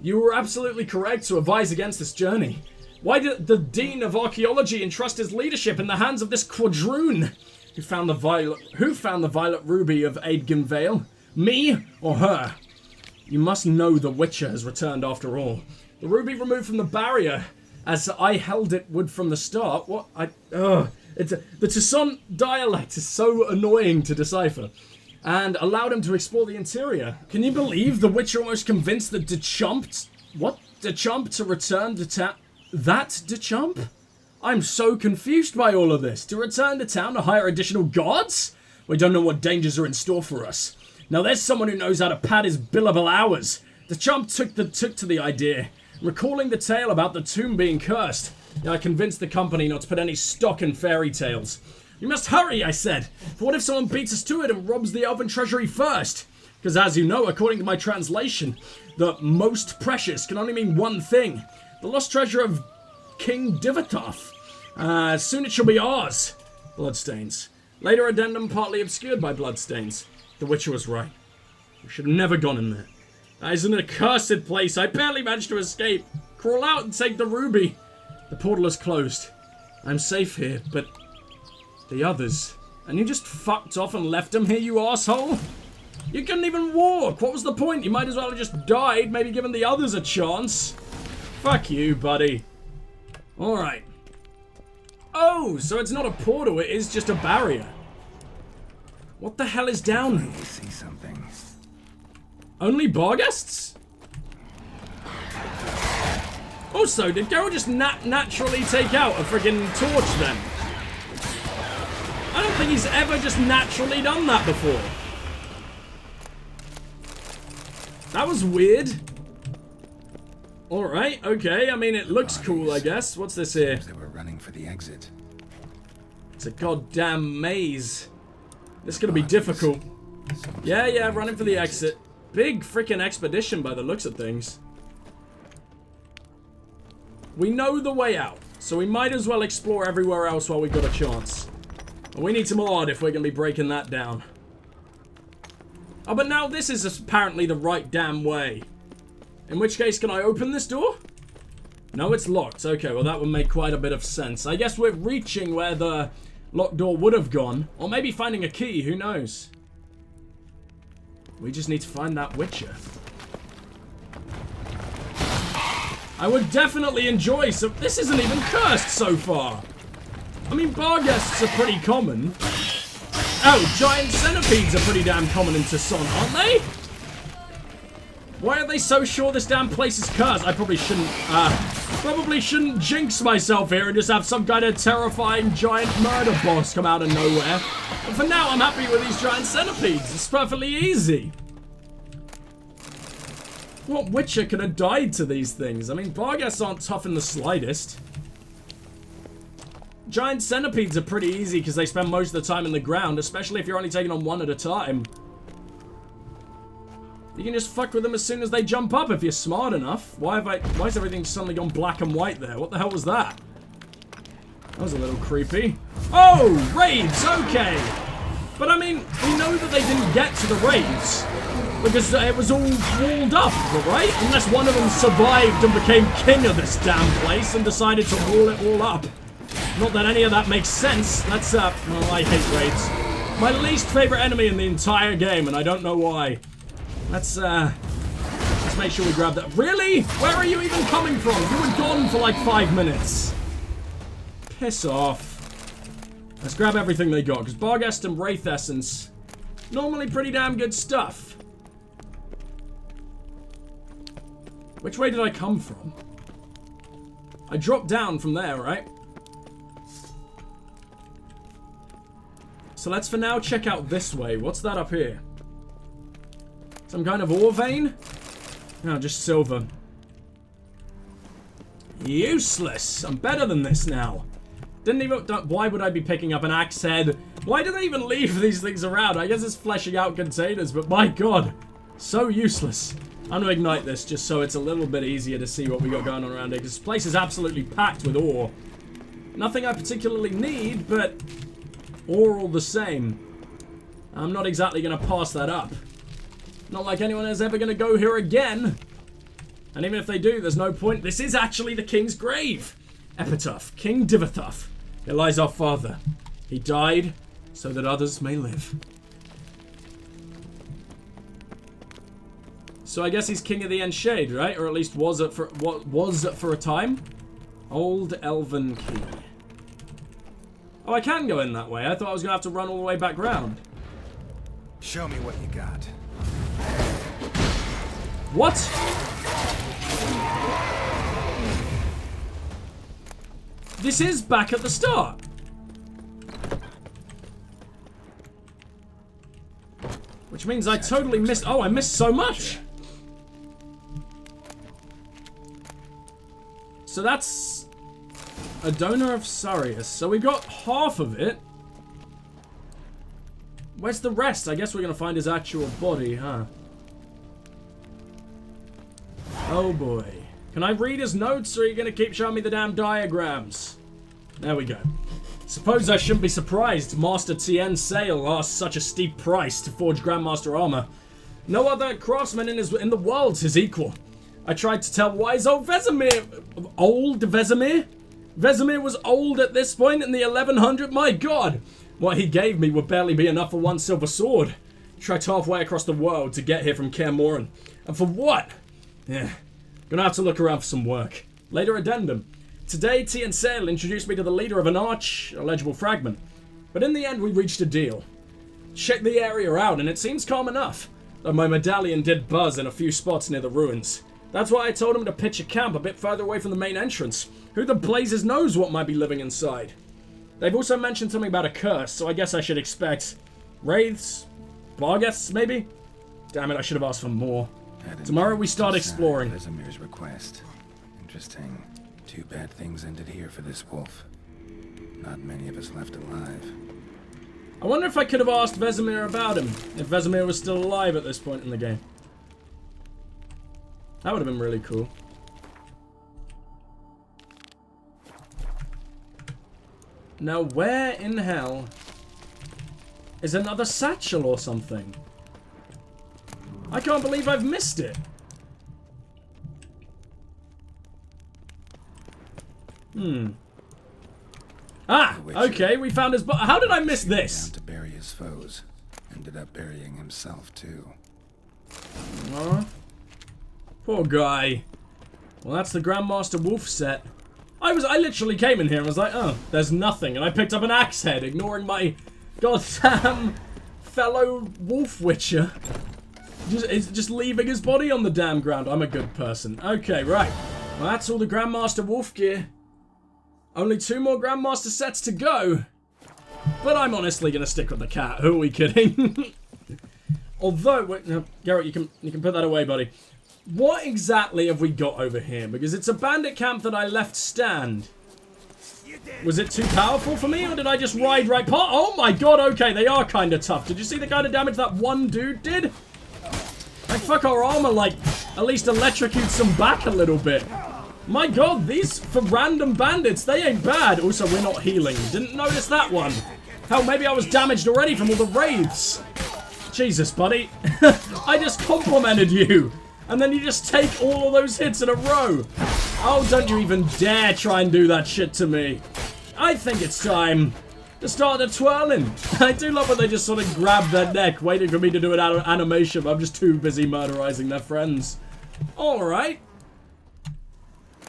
you were absolutely correct to advise against this journey. Why did the Dean of Archaeology entrust his leadership in the hands of this quadroon? Who found the violet ruby of Aard Vale? Me or her? You must know the Witcher has returned after all. The ruby removed from the barrier, as I held it would from the start. What? The Tisson dialect is so annoying to decipher. And allowed him to explore the interior. Can you believe the Witcher almost convinced the Dechump... What? Dechump to return to town... That Dechump? I'm so confused by all of this. To return to town to hire additional guards? We don't know what dangers are in store for us. Now there's someone who knows how to pad his billable hours. Dechump took to the idea, recalling the tale about the tomb being cursed. I convinced the company not to put any stock in fairy tales. You must hurry, I said. For what if someone beats us to it and robs the elven treasury first? Because as you know, according to my translation, the most precious can only mean one thing. The lost treasure of King Divatoth. Soon it shall be ours. Bloodstains. Later addendum partly obscured by bloodstains. The Witcher was right. We should have never gone in there. That is an accursed place. I barely managed to escape. Crawl out and take the ruby. The portal is closed. I'm safe here, but... the others. And you just fucked off and left them here, you asshole? You couldn't even walk. What was the point? You might as well have just died, maybe given the others a chance. Fuck you, buddy. Alright. Oh, so it's not a portal, it is just a barrier. What the hell is down here? I see something. Only Barghests? Also, did Geralt just naturally take out a friggin' torch then? I don't think he's ever just naturally done that before. That was weird. Alright, okay. I mean, it looks cool, I guess. What's this here? They were running for the exit. It's a goddamn maze. This is gonna be difficult. Yeah, running for the exit. Big freaking expedition by the looks of things. We know the way out, so we might as well explore everywhere else while we've got a chance. And we need some Aard if we're gonna be breaking that down. Oh, but now this is apparently the right damn way. In which case, can I open this door? No, it's locked. Okay, well that would make quite a bit of sense. I guess we're reaching where the locked door would have gone. Or maybe finding a key, who knows? We just need to find that Witcher. I would definitely enjoy some... This isn't even cursed so far. I mean, Barghests are pretty common. Oh, giant centipedes are pretty damn common in Tesson, aren't they? Why are they so sure this damn place is cursed? I probably shouldn't jinx myself here and just have some kind of terrifying giant murder boss come out of nowhere. But for now, I'm happy with these giant centipedes. It's perfectly easy. What Witcher could have died to these things? I mean, Barghests aren't tough in the slightest. Giant centipedes are pretty easy because they spend most of the time in the ground, especially if you're only taking on one at a time. You can just fuck with them as soon as they jump up if you're smart enough. Why is everything suddenly gone black and white there? What the hell was that? That was a little creepy. Oh, raids, okay. But I mean, we know that they didn't get to the raids because it was all walled up, right? Unless one of them survived and became king of this damn place and decided to wall it all up. Not that any of that makes sense. That's, well, I hate raids. My least favorite enemy in the entire game, and I don't know why. Let's make sure we grab that. Really? Where are you even coming from? You were gone for like 5 minutes. Piss off. Let's grab everything they got, because Barghest and Wraith Essence, normally pretty damn good stuff. Which way did I come from? I dropped down from there, right? So let's for now check out this way. What's that up here? Some kind of ore vein? No, just silver. Useless! I'm better than this now. Didn't even... Why would I be picking up an axe head? Why do they even leave these things around? I guess it's fleshing out containers, but my god. So useless. I'm gonna ignite this just so it's a little bit easier to see what we got going on around here, because this place is absolutely packed with ore. Nothing I particularly need, but ore all the same. I'm not exactly gonna pass that up. Not like anyone is ever gonna go here again. And even if they do, there's no point. This is actually the king's grave. Epitaph, King Divatoth. Here lies our father. He died so that others may live. So I guess he's king of the Enshade, right? Or at least was it for a time. Old Elven Key. Oh, I can go in that way. I thought I was gonna have to run all the way back round. Show me what you got. What? This is back at the start. Which means I totally missed... Oh, I missed so much. So that's... A donor of Sarius. So we got half of it. Where's the rest? I guess we're going to find his actual body, huh? Oh boy. Can I read his notes, or are you going to keep showing me the damn diagrams? There we go. Suppose I shouldn't be surprised Master Tien Sale asked such a steep price to forge Grandmaster armor. No other craftsman in the world's his equal. I tried to tell wise old Vesemir... Old Vesemir? Vesemir was old at this point in the 1100? My god! What he gave me would barely be enough for one silver sword. Trekked halfway across the world to get here from Kaer Morhen. And for what? Yeah, gonna have to look around for some work. Later addendum. Today, Tien Sale introduced me to the leader of an illegible fragment. But in the end, we reached a deal. Checked the area out, and it seems calm enough. Though my medallion did buzz in a few spots near the ruins. That's why I told him to pitch a camp a bit further away from the main entrance. Who the blazes knows what might be living inside? They've also mentioned something about a curse, so I guess I should expect... wraiths? Bargheths, maybe? Damn it, I should have asked for more. Tomorrow we start exploring. Vesemir's request. Interesting. Too bad things ended here for this wolf. Not many of us left alive. I wonder if I could have asked Vesemir about him, if Vesemir was still alive at this point in the game. That would have been really cool. Now, where in hell is another satchel or something? I can't believe I've missed it. Ah, okay, we found his how did I miss this? Down to bury his foes. Ended up burying himself too. Poor guy. Well, that's the Grandmaster Wolf set. I literally came in here and was like, oh, there's nothing, and I picked up an axe head, ignoring my goddamn fellow wolf witcher. Just leaving his body on the damn ground. I'm a good person. Okay, right. Well, that's all the Grandmaster Wolf gear. Only 2 more Grandmaster sets to go. But I'm honestly going to stick with the cat. Who are we kidding? Although, wait, no, Geralt, you can put that away, buddy. What exactly have we got over here? Because it's a bandit camp that I left stand. Was it too powerful for me, or did I just ride right past? Oh my god, okay, they are kind of tough. Did you see the kind of damage that one dude did? Like, fuck, our armor, like, at least electrocutes them back a little bit. My god, these, for random bandits, they ain't bad. Also, we're not healing. Didn't notice that one. Hell, maybe I was damaged already from all the wraiths. Jesus, buddy. I just complimented you. And then you just take all of those hits in a row. Oh, don't you even dare try and do that shit to me. I think it's time to start the twirling. I do love when they just sort of grab their neck, waiting for me to do an animation, but I'm just too busy murderizing their friends. Alright.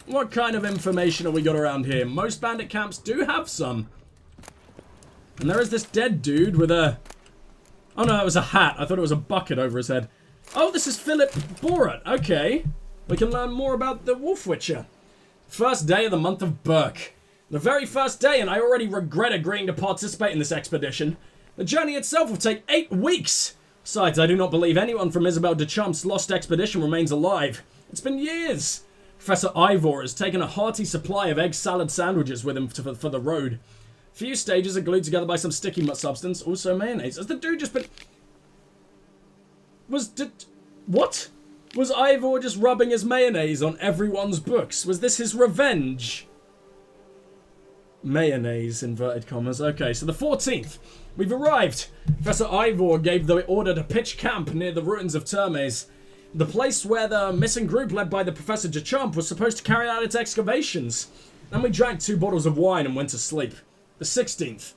What kind of information have we got around here? Most bandit camps do have some. And there is this dead dude with a... Oh no, that was a hat. I thought it was a bucket over his head. Oh, this is Philip Borat. Okay. We can learn more about the Wolf Witcher. First day of the month of Burke. The very first day, and I already regret agreeing to participate in this expedition. The journey itself will take 8 weeks. Besides, I do not believe anyone from Isabel Duchamp's lost expedition remains alive. It's been years. Professor Ivor has taken a hearty supply of egg salad sandwiches with him for the road. Few stages are glued together by some sticky substance, also mayonnaise. Has the dude just been... What? Was Ivor just rubbing his mayonnaise on everyone's books? Was this his revenge? Mayonnaise, inverted commas. Okay, so the 14th. We've arrived. Professor Ivor gave the order to pitch camp near the ruins of Termes. The place where the missing group led by the Professor Duchamp was supposed to carry out its excavations. Then we drank 2 bottles of wine and went to sleep. The 16th.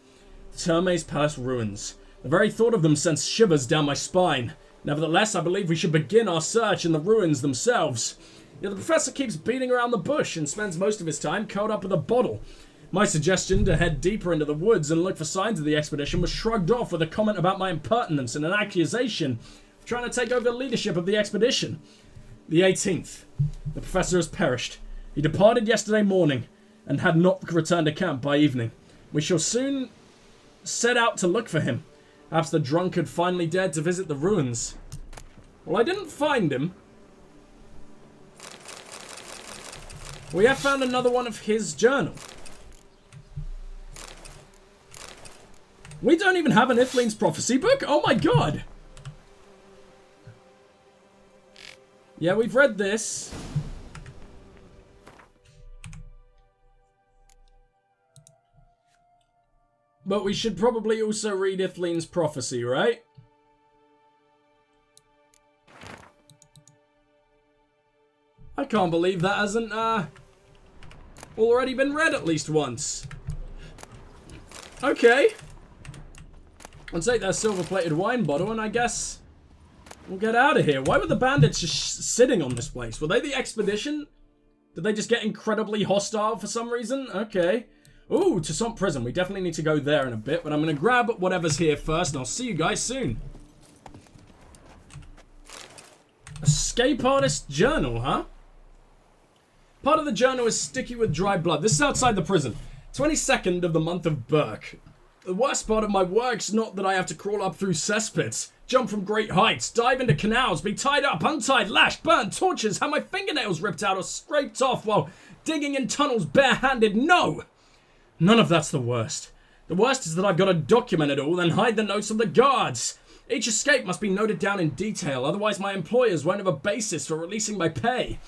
The Termes Palace ruins. The very thought of them sends shivers down my spine. Nevertheless, I believe we should begin our search in the ruins themselves. Yet the professor keeps beating around the bush and spends most of his time curled up with a bottle. My suggestion to head deeper into the woods and look for signs of the expedition was shrugged off with a comment about my impertinence and an accusation of trying to take over the leadership of the expedition. The 18th. The professor has perished. He departed yesterday morning and had not returned to camp by evening. We shall soon set out to look for him. Perhaps the drunkard finally dared to visit the ruins. Well, I didn't find him. We have found another one of his journal. We don't even have an Ithleen's Prophecy book? Oh my god! Yeah, we've read this. But we should probably also read Ithleen's Prophecy, right? I can't believe that hasn't, already been read at least once. Okay. I'll take that silver-plated wine bottle, and I guess we'll get out of here. Why were the bandits just sitting on this place? Were they the expedition? Did they just get incredibly hostile for some reason? Okay. Ooh, Toussaint Prison. We definitely need to go there in a bit, but I'm going to grab whatever's here first, and I'll see you guys soon. Escape Artist Journal, huh? Part of the journal is sticky with dry blood. This is outside the prison. 22nd of the month of Burke. The worst part of my work's not that I have to crawl up through cesspits, jump from great heights, dive into canals, be tied up, untied, lashed, burned, tortures, have my fingernails ripped out or scraped off while digging in tunnels barehanded. No! None of that's the worst. The worst is that I've got to document it all and hide the notes of the guards. Each escape must be noted down in detail, otherwise my employers won't have a basis for releasing my pay.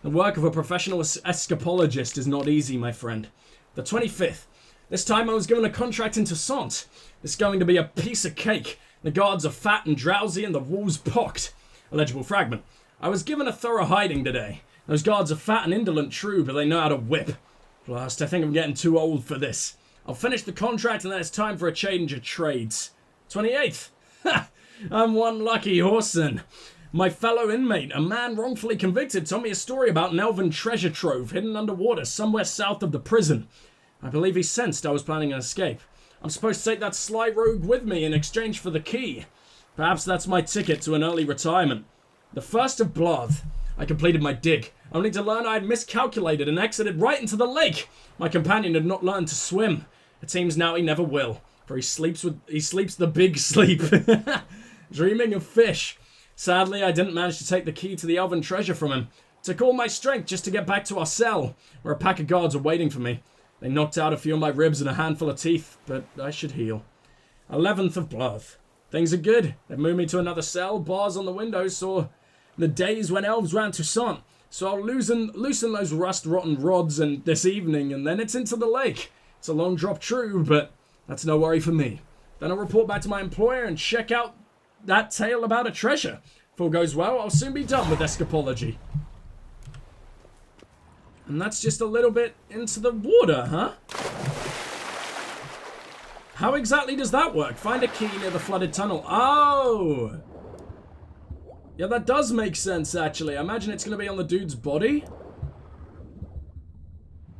The work of a professional escapologist is not easy, my friend. The 25th. This time I was given a contract in Toussaint. It's going to be a piece of cake. The guards are fat and drowsy and the walls pocked. Illegible fragment. I was given a thorough hiding today. Those guards are fat and indolent, true, but they know how to whip. Blast, I think I'm getting too old for this. I'll finish the contract and then it's time for a change of trades. 28th. Ha! I'm one lucky horseman. My fellow inmate, a man wrongfully convicted, told me a story about an elven treasure trove hidden underwater somewhere south of the prison. I believe he sensed I was planning an escape. I'm supposed to take that sly rogue with me in exchange for the key. Perhaps that's my ticket to an early retirement. The 1st of Blood. I completed my dig, only to learn I had miscalculated and exited right into the lake. My companion had not learned to swim. It seems now he never will, for he sleeps the big sleep, dreaming of fish. Sadly, I didn't manage to take the key to the elven treasure from him. It took all my strength just to get back to our cell, where a pack of guards were waiting for me. They knocked out a few of my ribs and a handful of teeth, but I should heal. 11th of Blood. Things are good. They've moved me to another cell, bars on the windows saw the days when elves ran Toussaint, so I'll loosen those rust-rotten rods and this evening, and then it's into the lake. It's a long drop, true, but that's no worry for me. Then I'll report back to my employer and check out that tale about a treasure. If all goes well, I'll soon be done with escapology. And that's just a little bit into the water, huh? How exactly does that work? Find a key near the flooded tunnel. Oh! Yeah, that does make sense, actually. I imagine it's going to be on the dude's body.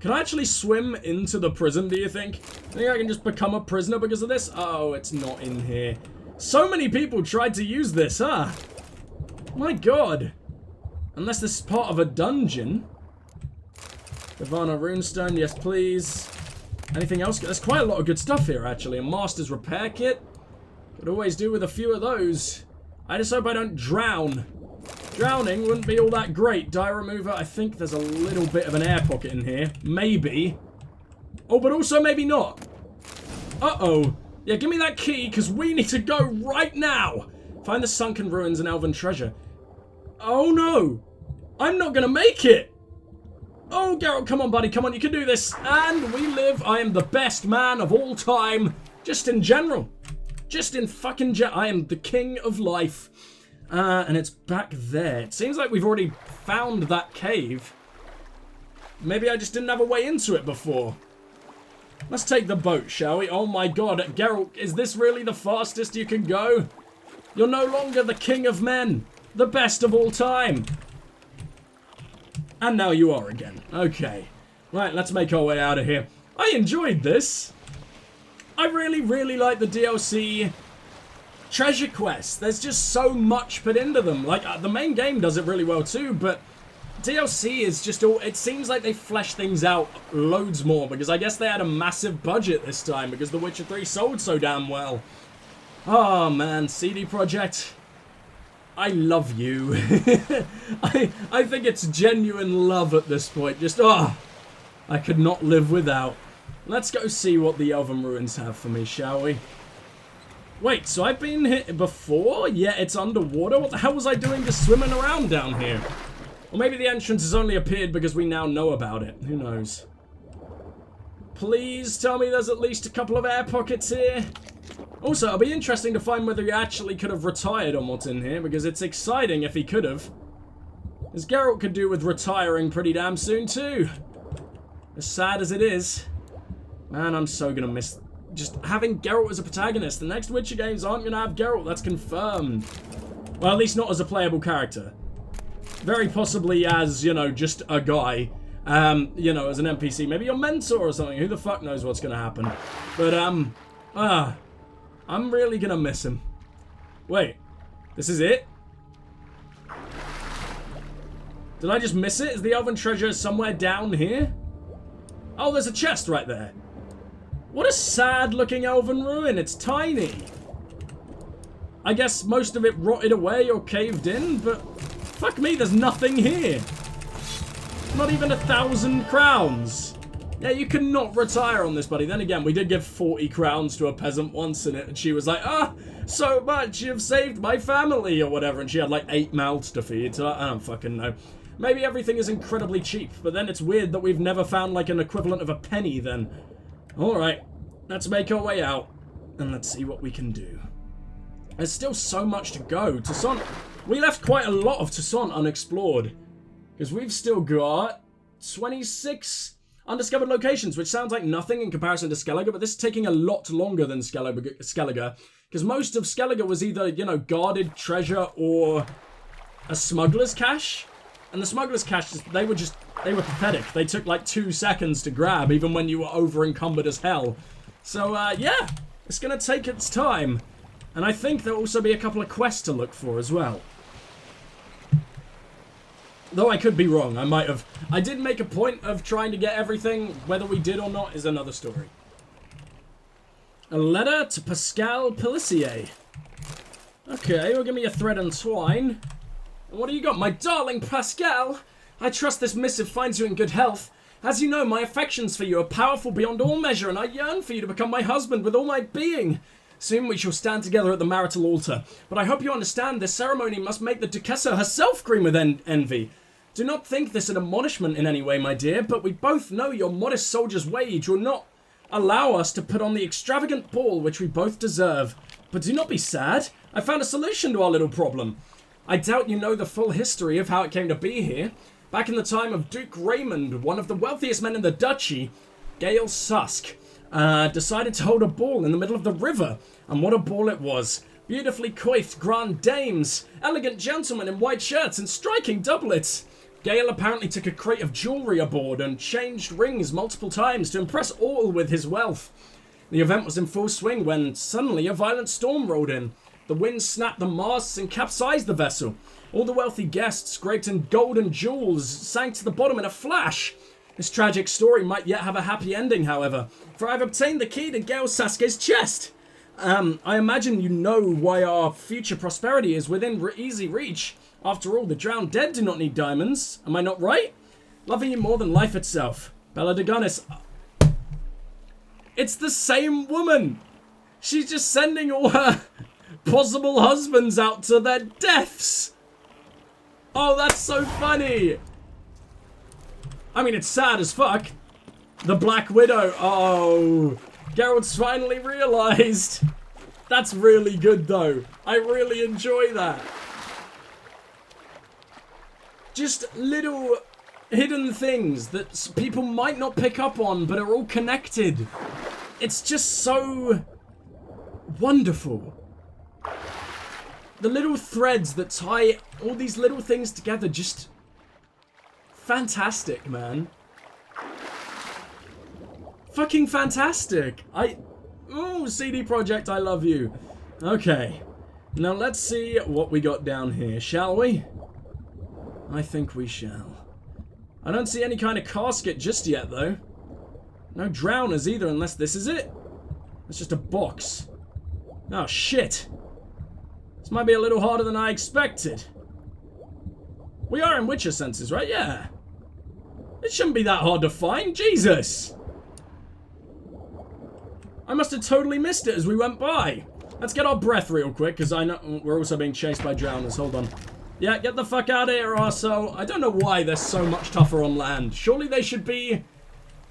Can I actually swim into the prison, do you think? Think I can just become a prisoner because of this? Oh, it's not in here. So many people tried to use this, huh? My god. Unless this is part of a dungeon. Ivana Runestone, yes please. Anything else? There's quite a lot of good stuff here, actually. A master's repair kit. Could always do with a few of those. I just hope I don't drown. Drowning wouldn't be all that great. Dye remover, I think there's a little bit of an air pocket in here. Maybe. Oh, but also maybe not. Uh-oh. Yeah, give me that key, because we need to go right now. Find the sunken ruins and elven treasure. Oh, no. I'm not going to make it. Oh, Geralt, come on, buddy. Come on, you can do this. And we live. I am the best man of all time. Just in general. Just in fucking I am the king of life. And it's back there. It seems like we've already found that cave. Maybe I just didn't have a way into it before. Let's take the boat, shall we? Oh my god, Geralt, is this really the fastest you can go? You're no longer the king of men. The best of all time. And now you are again. Okay. Right, let's make our way out of here. I enjoyed this. I really, really like the DLC treasure quests. There's just so much put into them. Like, the main game does it really well too, but DLC is just all... It seems like they flesh things out loads more, because I guess they had a massive budget this time, because The Witcher 3 sold so damn well. Oh, man. CD Projekt, I love you. I think it's genuine love at this point. Just, oh, I could not live without. Let's go see what the Elven Ruins have for me, shall we? Wait, so I've been here before? Yeah, it's underwater? What the hell was I doing just swimming around down here? Or maybe the entrance has only appeared because we now know about it. Who knows? Please tell me there's at least a couple of air pockets here. Also, it'll be interesting to find whether he actually could have retired on what's in here, because it's exciting if he could have. As Geralt could do with retiring pretty damn soon too. As sad as it is. Man, I'm so gonna miss just having Geralt as a protagonist. The next Witcher games aren't gonna have Geralt, that's confirmed. Well, at least not as a playable character. Very possibly as, you know, just a guy. You know, as an NPC. Maybe your mentor or something. Who the fuck knows what's gonna happen. But, I'm really gonna miss him. Wait. This is it? Did I just miss it? Is the elven treasure somewhere down here? Oh, there's a chest right there. What a sad-looking elven ruin. It's tiny. I guess most of it rotted away or caved in, but fuck me, there's nothing here. Not even 1,000 crowns. Yeah, you cannot retire on this, buddy. Then again, we did give 40 crowns to a peasant once in it, and she was like, ah, so much, you've saved my family, or whatever, and she had like 8 mouths to feed, so I don't fucking know. Maybe everything is incredibly cheap, but then it's weird that we've never found like an equivalent of a penny then. Alright, let's make our way out, and let's see what we can do. There's still so much to go. Toussaint, we left quite a lot of Toussaint unexplored, because we've still got 26 undiscovered locations, which sounds like nothing in comparison to Skellige, but this is taking a lot longer than Skellige, because most of Skellige was either, you know, guarded treasure or a smuggler's cache. And the smuggler's caches, they were pathetic. They took like 2 seconds to grab, even when you were over-encumbered as hell. So, yeah, it's gonna take its time. And I think there'll also be a couple of quests to look for as well. Though I could be wrong, I did make a point of trying to get everything. Whether we did or not is another story. A letter to Pascal Pellissier. Okay, well, give me a thread and twine. What do you got? My darling Pascal, I trust this missive finds you in good health. As you know, my affections for you are powerful beyond all measure, and I yearn for you to become my husband with all my being. Soon we shall stand together at the marital altar, but I hope you understand this ceremony must make the Duchessa herself green with envy. Do not think this an admonishment in any way, my dear, but we both know your modest soldier's wage will not allow us to put on the extravagant ball which we both deserve. But do not be sad. I found a solution to our little problem. I doubt you know the full history of how it came to be here. Back in the time of Duke Raymond, one of the wealthiest men in the duchy, Gale Susk, decided to hold a ball in the middle of the river. And what a ball it was. Beautifully coiffed grand dames, elegant gentlemen in white shirts and striking doublets. Gale apparently took a crate of jewellery aboard and changed rings multiple times to impress all with his wealth. The event was in full swing when suddenly a violent storm rolled in. The wind snapped the masts and capsized the vessel. All the wealthy guests, scraped in gold and jewels, sank to the bottom in a flash. This tragic story might yet have a happy ending, however, for I've obtained the key to Gale Saske's chest. I imagine you know why our future prosperity is within easy reach. After all, the drowned dead do not need diamonds. Am I not right? Loving you more than life itself. Bella Dugunis. It's the same woman. She's just sending all her possible husbands out to their deaths. Oh, that's so funny. I mean, it's sad as fuck. The Black Widow. Oh, Geralt's finally realized. That's really good, though. I really enjoy that. Just little hidden things that people might not pick up on, but are all connected. It's just so wonderful. The little threads that tie all these little things together, just fantastic, man. Fucking fantastic. Oh, CD Projekt, I love you. Okay. Now let's see what we got down here, shall we? I think we shall. I don't see any kind of casket just yet, though. No drowners either, unless this is it. It's just a box. Oh, shit. This might be a little harder than I expected. We are in Witcher senses, right? Yeah. It shouldn't be that hard to find. Jesus. I must have totally missed it as we went by. Let's get our breath real quick, because I know we're also being chased by drowners. Hold on. Yeah, get the fuck out of here, arsehole. I don't know why they're so much tougher on land. Surely they should be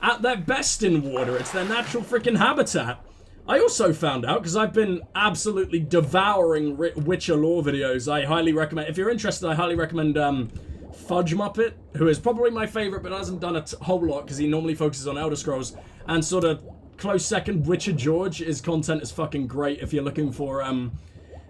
at their best in water. It's their natural freaking habitat. I also found out, because I've been absolutely devouring Witcher lore videos, I highly recommend, if you're interested, I highly recommend Fudge Muppet, who is probably my favorite, but hasn't done a whole lot, because he normally focuses on Elder Scrolls, and sort of close second, Witcher George. His content is fucking great if you're looking for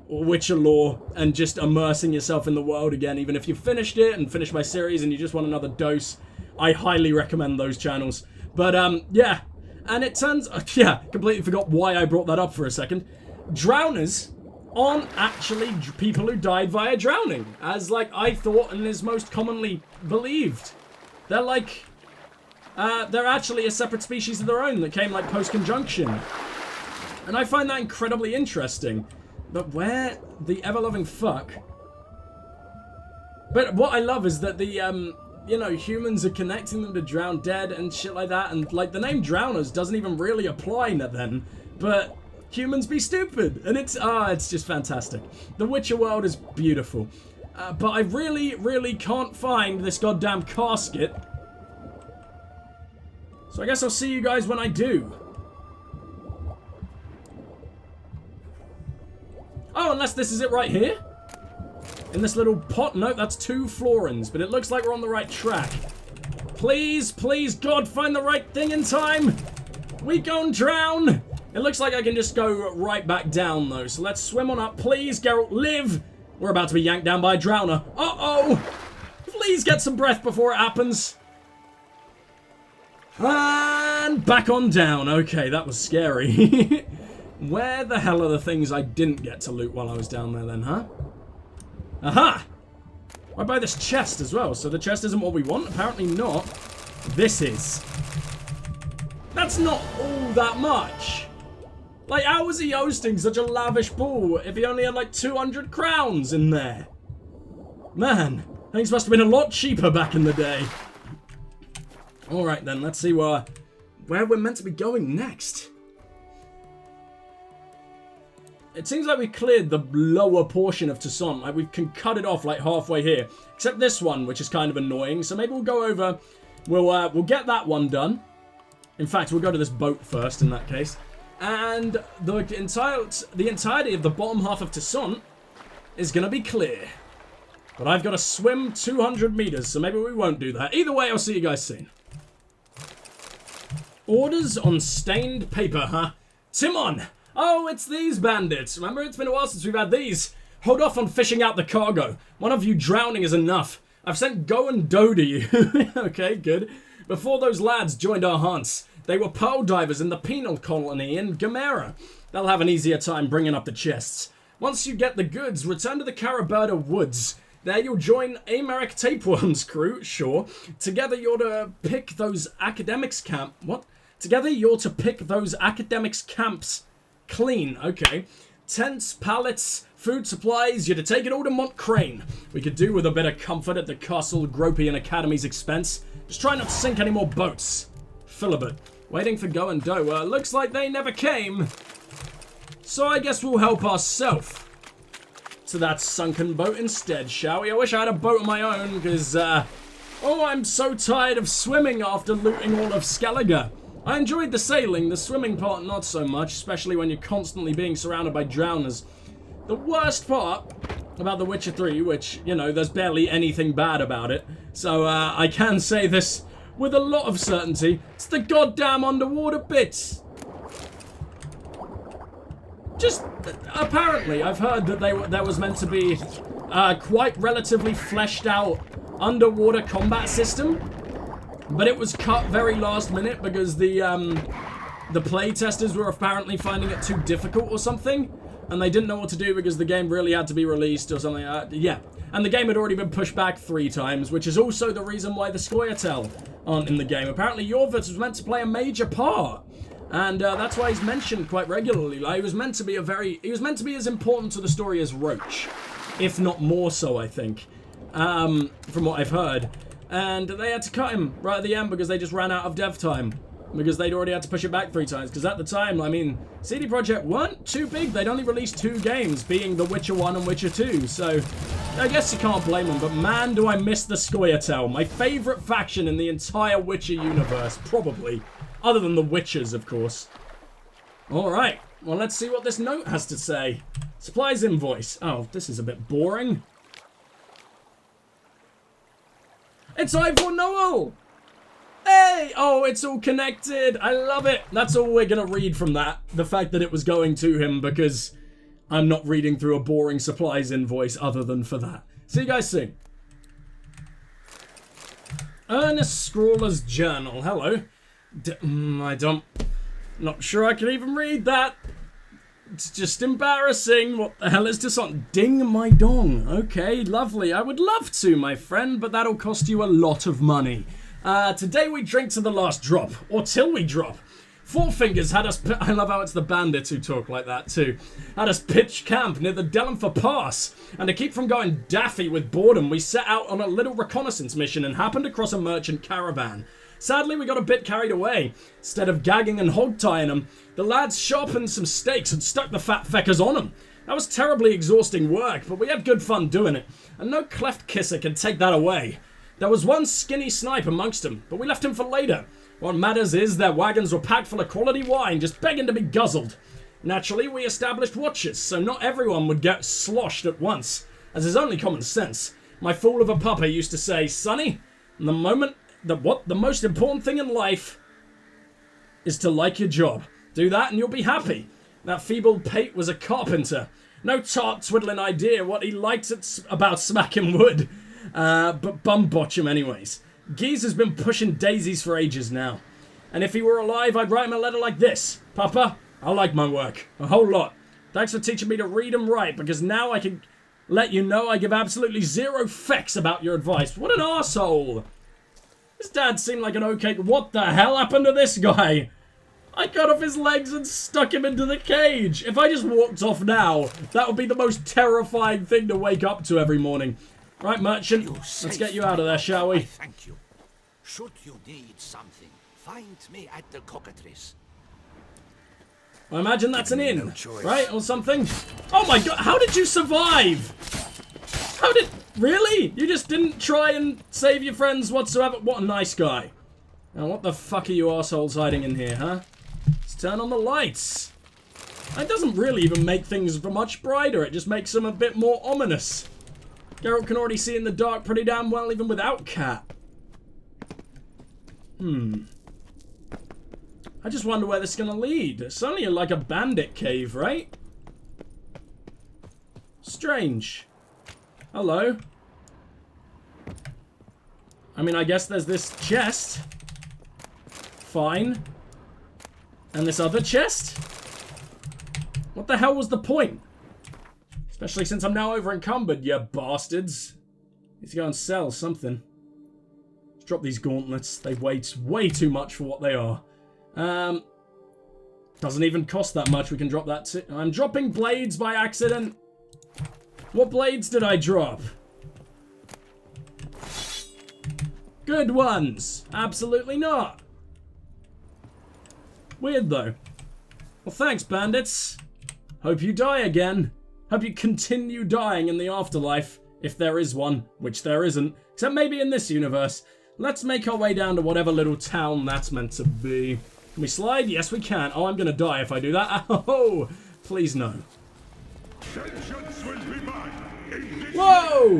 Witcher lore and just immersing yourself in the world again, even if you've finished it and finished my series and you just want another dose. I highly recommend those channels. But yeah, and it turns, yeah, completely forgot why I brought that up for a second. Drowners aren't actually people who died via drowning, as like I thought and is most commonly believed. They're like, they're actually a separate species of their own that came like post-conjunction. And I find that incredibly interesting. But where the ever-loving fuck? But what I love is that the, you know, humans are connecting them to drowned dead and shit like that. And like the name drowners doesn't even really apply then. But humans be stupid. And it's just fantastic. The Witcher world is beautiful. But I really can't find this goddamn casket. So I guess I'll see you guys when I do. Oh, unless this is it right here? In this little pot? No, that's 2 florins, but it looks like we're on the right track. Please, please, God, find the right thing in time! We gon' drown! It looks like I can just go right back down, though, so let's swim on up. Please, Geralt, live! We're about to be yanked down by a drowner. Uh-oh! Please get some breath before it happens. And back on down. Okay, that was scary. Where the hell are the things I didn't get to loot while I was down there then, huh? Aha! I buy this chest as well, so the chest isn't what we want? Apparently not. This is. That's not all that much. Like, how was he hosting such a lavish ball if he only had like 200 crowns in there? Man, things must have been a lot cheaper back in the day. Alright then, let's see where we're meant to be going next. It seems like we cleared the lower portion of Toussaint. Like, we can cut it off, like, halfway here. Except this one, which is kind of annoying. So maybe we'll go over... We'll get that one done. In fact, we'll go to this boat first, in that case. And the entirety of the bottom half of Toussaint is going to be clear. But I've got to swim 200 meters, so maybe we won't do that. Either way, I'll see you guys soon. Orders on stained paper, huh? Timon! Oh, it's these bandits. Remember, it's been a while since we've had these. Hold off on fishing out the cargo. One of you drowning is enough. I've sent Go and Doe to you. Okay, good. Before those lads joined our hunts, they were pearl divers in the penal colony in Gamera. They'll have an easier time bringing up the chests. Once you get the goods, return to the Caraberta Woods. There you'll join Americ Tapeworm's crew, sure. Together you're to pick those academics Together you're to pick those academics camps clean, okay. Tents, pallets, food supplies, you're to take it all to Montcrane. We could do with a bit of comfort at the Castle Gropian Academy's expense. Just try not to sink any more boats. Philibert, waiting for Go and Doe. Looks like they never came. So I guess we'll help ourselves to that sunken boat instead, shall we? I wish I had a boat of my own, because, oh, I'm so tired of swimming after looting all of Skellige. I enjoyed the sailing, the swimming part not so much, especially when you're constantly being surrounded by drowners. The worst part about The Witcher 3, which, you know, there's barely anything bad about it, so I can say this with a lot of certainty, it's the goddamn underwater bits. Just, apparently, I've heard that there was meant to be quite relatively fleshed out underwater combat system. But it was cut very last minute because the play testers were apparently finding it too difficult or something, and they didn't know what to do because the game really had to be released or something. Yeah, and the game had already been pushed back 3 times, which is also the reason why the Scoia'tael aren't in the game. Apparently, Yrden was meant to play a major part, and that's why he's mentioned quite regularly. Like, he was meant to be as important to the story as Roach, if not more so, I think, from what I've heard. And they had to cut him right at the end because they just ran out of dev time. because they'd already had to push it back 3 times. Because at the time, I mean, CD Projekt weren't too big. They'd only released 2 games, being The Witcher 1 and Witcher 2. So I guess you can't blame them. But man, do I miss the Scoia'tael. My favourite faction in the entire Witcher universe, probably. Other than the Witchers, of course. Alright, well, let's see what this note has to say. Supplies invoice. Oh, this is a bit boring. It's Ivor Noel! Hey! Oh, it's all connected. I love it. That's all we're going to read from that. The fact that it was going to him, because I'm not reading through a boring supplies invoice other than for that. See you guys soon. Ernest Scrawler's Journal. Hello. Not sure I can even read that. It's just embarrassing. What the hell is this on? Ding my dong. Okay, lovely. I would love to, my friend, but that'll cost you a lot of money. Today we drink to the last drop, or till we drop. Four Fingers had us... I love how it's the bandits who talk like that, too. Had us pitch camp near the Delenfer Pass. And to keep from going daffy with boredom, we set out on a little reconnaissance mission and happened across a merchant caravan. Sadly, we got a bit carried away. Instead of gagging and hog-tying them, the lads sharpened some stakes and stuck the fat feckers on them. That was terribly exhausting work, but we had good fun doing it. And no cleft kisser can take that away. There was one skinny snipe amongst them, but we left him for later. What matters is their wagons were packed full of quality wine, just begging to be guzzled. Naturally, we established watches, so not everyone would get sloshed at once, as is only common sense. My fool of a papa used to say, Sonny, the most important thing in life is to like your job. Do that and you'll be happy. That feeble pate was a carpenter. No tart twiddling idea what he liked about smacking wood. But bum botch him anyways. Geese has been pushing daisies for ages now. And if he were alive, I'd write him a letter like this. Papa, I like my work. A whole lot. Thanks for teaching me to read and write, because now I can let you know I give absolutely zero fecks about your advice. What an arsehole. His dad seemed like an okay... What the hell happened to this guy? I cut off his legs and stuck him into the cage. If I just walked off now, that would be the most terrifying thing to wake up to every morning. Right, merchant, let's get you out of there, shall we? Thank you. Should you need something, find me at the cockatrice. I imagine that's an inn, right? Or something? Oh my god, how did you survive? How did... Really? You just didn't try and save your friends whatsoever? What a nice guy. Now, what the fuck are you assholes hiding in here, huh? Let's turn on the lights. That doesn't really even make things much brighter. It just makes them a bit more ominous. Geralt can already see in the dark pretty damn well, even without Cat. I just wonder where this is going to lead. It's only like a bandit cave, right? Strange. Hello. I mean, I guess there's this chest. Fine. And this other chest? What the hell was the point? Especially since I'm now over encumbered, you bastards. Need to go and sell something. Let's drop these gauntlets. They weigh way too much for what they are. Doesn't even cost that much. We can drop that too. I'm dropping blades by accident. What blades did I drop? Good ones. Absolutely not. Weird though. Well, thanks, bandits. Hope you die again. Hope you continue dying in the afterlife, if there is one, which there isn't, except maybe in this universe. Let's make our way down to whatever little town that's meant to be. Can we slide? Yes, we can. Oh, I'm gonna die if I do that. Oh, please no. Whoa!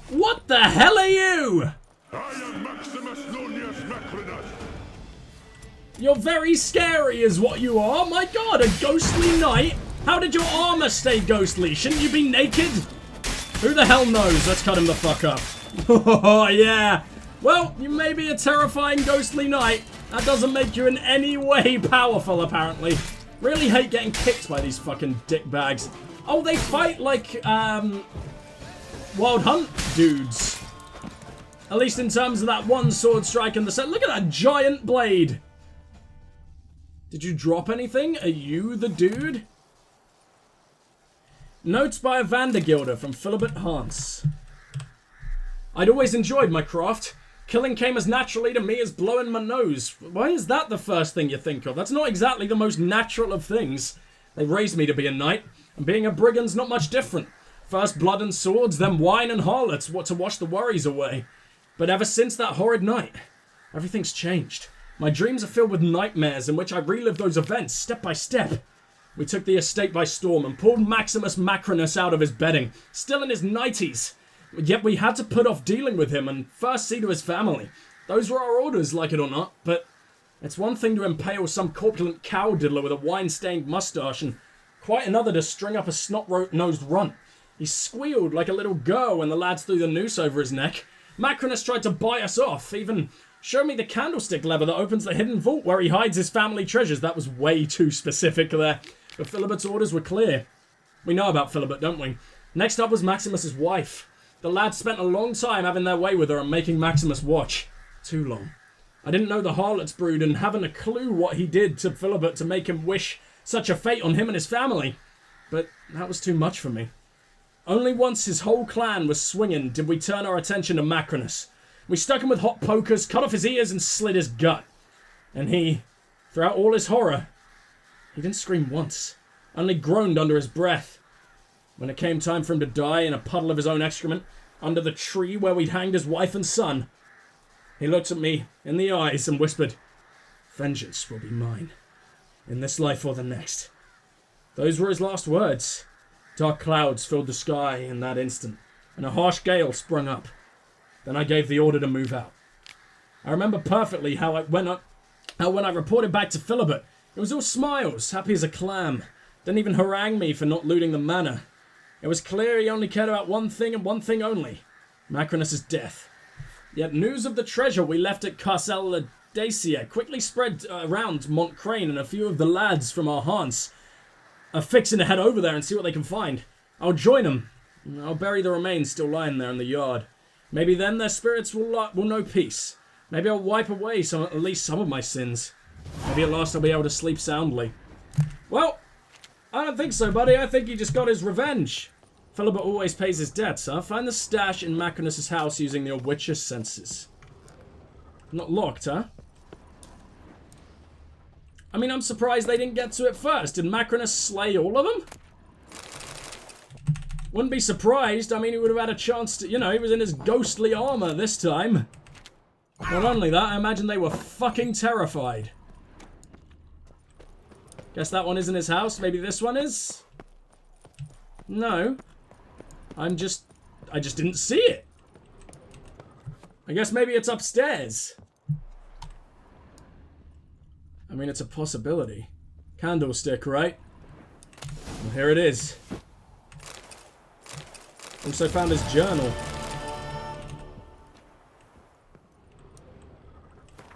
What the hell are you? You're very scary is what you are. My god, a ghostly knight? How did your armor stay ghostly? Shouldn't you be naked? Who the hell knows? Let's cut him the fuck up. Oh, yeah. Well, you may be a terrifying ghostly knight. That doesn't make you in any way powerful, apparently. Really hate getting kicked by these fucking dickbags. Oh, they fight like, Wild Hunt dudes. At least in terms of that one sword strike and the set. Look at that giant blade. Did you drop anything? Are you the dude? Notes by a Vandergilder from Philibert Hans. I'd always enjoyed my craft. Killing came as naturally to me as blowing my nose. Why is that the first thing you think of? That's not exactly the most natural of things. They raised me to be a knight, and being a brigand's not much different. First blood and swords, then wine and harlots, what to wash the worries away. But ever since that horrid night, everything's changed. My dreams are filled with nightmares in which I relive those events, step by step. We took the estate by storm and pulled Maximus Macrinus out of his bedding, still in his 90s. Yet we had to put off dealing with him and first see to his family. Those were our orders, like it or not, but it's one thing to impale some corpulent cow diddler with a wine-stained moustache, and quite another to string up a snot-nosed runt. He squealed like a little girl when the lads threw the noose over his neck. Macrinus tried to buy us off, even showed me the candlestick lever that opens the hidden vault where he hides his family treasures. That was way too specific there, but Philibert's orders were clear. We know about Philibert, don't we? Next up was Maximus's wife. The lads spent a long time having their way with her and making Maximus watch. Too long. I didn't know the harlot's brood and haven't a clue what he did to Philibert to make him wish such a fate on him and his family. But that was too much for me. Only once his whole clan was swinging did we turn our attention to Macrinus. We stuck him with hot pokers, cut off his ears and slit his gut. And he, throughout all his horror, he didn't scream once, only groaned under his breath. When it came time for him to die in a puddle of his own excrement, under the tree where we'd hanged his wife and son, he looked at me in the eyes and whispered, "Vengeance will be mine, in this life or the next." Those were his last words. Dark clouds filled the sky in that instant, and a harsh gale sprung up. Then I gave the order to move out. I remember perfectly how when I reported back to Philibert, it was all smiles, happy as a clam. Didn't even harangue me for not looting the manor. It was clear he only cared about one thing and one thing only, Macrinus' death. Yet news of the treasure we left at Carcel Dacia quickly spread around Montcrain, and a few of the lads from our haunts are fixing to head over there and see what they can find. I'll join them. I'll bury the remains still lying there in the yard. Maybe then their spirits will know peace. Maybe I'll wipe away at least some of my sins. Maybe at last I'll be able to sleep soundly. Well, I don't think so, buddy. I think he just got his revenge. Philibert always pays his debts, huh? Find the stash in Macrinus' house using the Witcher senses. Not locked, huh? I mean, I'm surprised they didn't get to it first. Did Macrinus slay all of them? Wouldn't be surprised. I mean, he would have had a chance to... You know, he was in his ghostly armour this time. Not only that, I imagine they were fucking terrified. Guess that one isn't his house. Maybe this one is? No. I just didn't see it. I guess maybe it's upstairs. I mean, it's a possibility. Candlestick, right? Well, here it is. Also found his journal.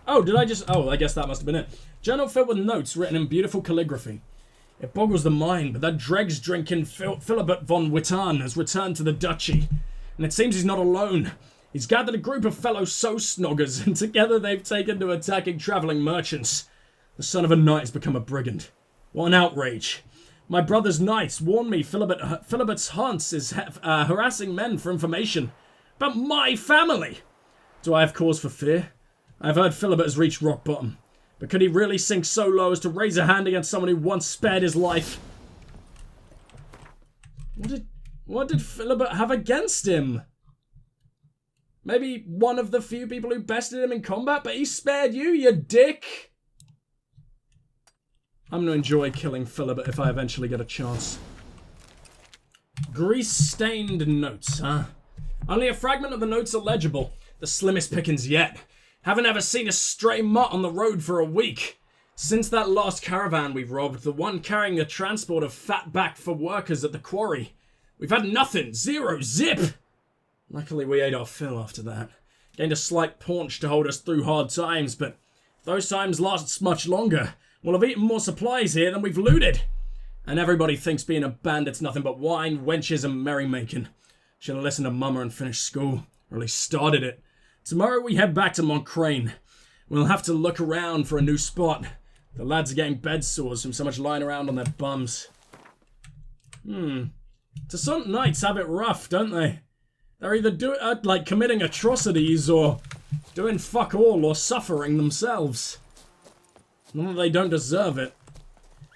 Oh, did I just... Oh, I guess that must have been it. Journal filled with notes written in beautiful calligraphy. It boggles the mind, but that dregs-drinking Philibert von Wittan has returned to the duchy. And it seems he's not alone. He's gathered a group of fellow so-snoggers, and together they've taken to attacking travelling merchants. The son of a knight has become a brigand. What an outrage. My brother's knights warned me Philibert's haunts is harassing men for information about my family. Do I have cause for fear? I've heard Philibert has reached rock bottom. But could he really sink so low as to raise a hand against someone who once spared his life? What did Philibert have against him? Maybe one of the few people who bested him in combat, but he spared you, you dick! I'm going to enjoy killing Philibert if I eventually get a chance. Grease-stained notes, huh? Only a fragment of the notes are legible. The slimmest pickings yet. Haven't ever seen a stray mutt on the road for a week. Since that last caravan we robbed, the one carrying the transport of fat back for workers at the quarry. We've had nothing. Zero. Zip. Luckily we ate our fill after that. Gained a slight paunch to hold us through hard times, but if those times last much longer, we'll have eaten more supplies here than we've looted. And everybody thinks being a bandit's nothing but wine, wenches and merrymaking. Should have listened to Mama and finished school. Or at least started it. Tomorrow we head back to Montcrain. We'll have to look around for a new spot. The lads are getting bed sores from so much lying around on their bums. Some knights have it rough, don't they? They're either like committing atrocities or doing fuck all or suffering themselves. Not that they don't deserve it.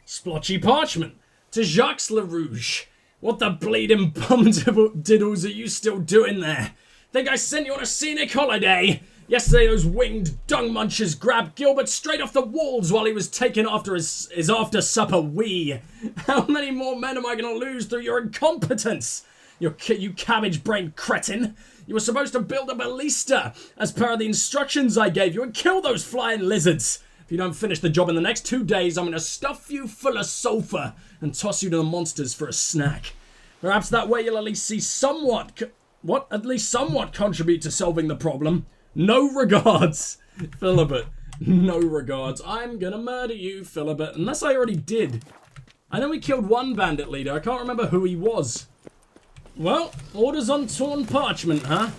Splotchy parchment to Jacques LaRouge. What the bleeding bum diddles are you still doing there? Think I sent you on a scenic holiday? Yesterday those winged dung munchers grabbed Gilbert straight off the walls while he was taking after his after-supper wee. How many more men am I going to lose through your incompetence? You cabbage-brained cretin. You were supposed to build a ballista as per the instructions I gave you and kill those flying lizards. If you don't finish the job in the next 2 days, I'm going to stuff you full of sulfur and toss you to the monsters for a snack. Perhaps that way you'll at least see at least somewhat contribute to solving the problem. No regards, Philibert. No regards. I'm gonna murder you, Philibert, unless I already did. I know we killed one bandit leader. I can't remember who he was. Well, orders on torn parchment, huh?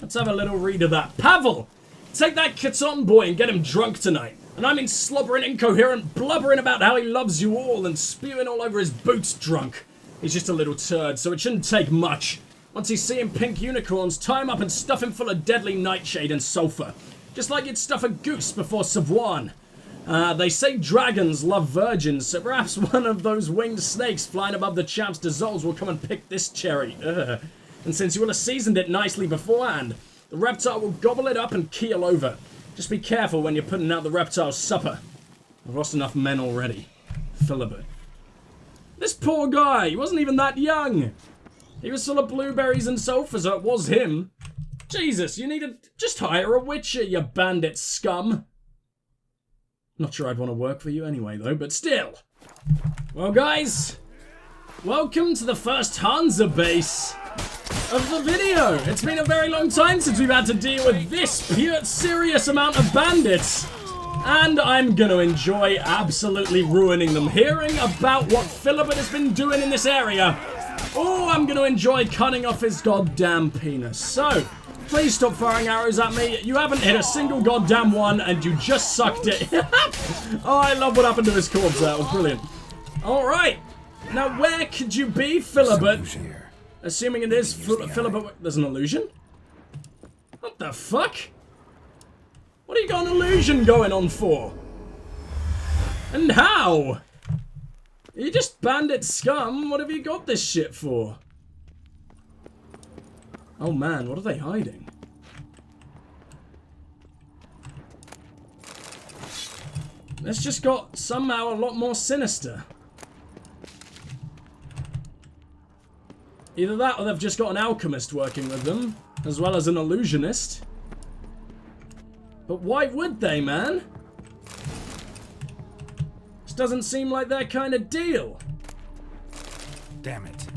Let's have a little read of that. Pavel! Take that Kiton boy and get him drunk tonight. And I mean slobbering, incoherent, blubbering about how he loves you all and spewing all over his boots drunk. He's just a little turd, so it shouldn't take much. Once he's seeing pink unicorns, tie him up and stuff him full of deadly nightshade and sulfur. Just like you'd stuff a goose before Savoine. They say dragons love virgins, so perhaps one of those winged snakes flying above the champ's dissolves will come and pick this cherry. And since you will have seasoned it nicely beforehand, the reptile will gobble it up and keel over. Just be careful when you're putting out the reptile's supper. I've lost enough men already. Philibert. This poor guy, he wasn't even that young. He was full of blueberries and sulfur, so it was him. Jesus, you need to just hire a witcher, you bandit scum. Not sure I'd want to work for you anyway, though, but still. Well, guys, welcome to the first Hansa base of the video. It's been a very long time since we've had to deal with this pure serious amount of bandits. And I'm going to enjoy absolutely ruining them. Hearing about what Philibert has been doing in this area. Oh, I'm going to enjoy cutting off his goddamn penis. So, please stop firing arrows at me. You haven't hit a single goddamn one, and you just sucked it. Oh, I love what happened to his corpse. That was brilliant. Alright. Now, where could you be, Philibert? Assuming it is Philibert. There's an illusion? What the fuck? What have you got an illusion going on for? And how? Are you just bandit scum? What have you got this shit for? Oh man, what are they hiding? This just got somehow a lot more sinister. Either that or they've just got an alchemist working with them, as well as an illusionist. But why would they, man? This doesn't seem like their kind of deal. Damn it.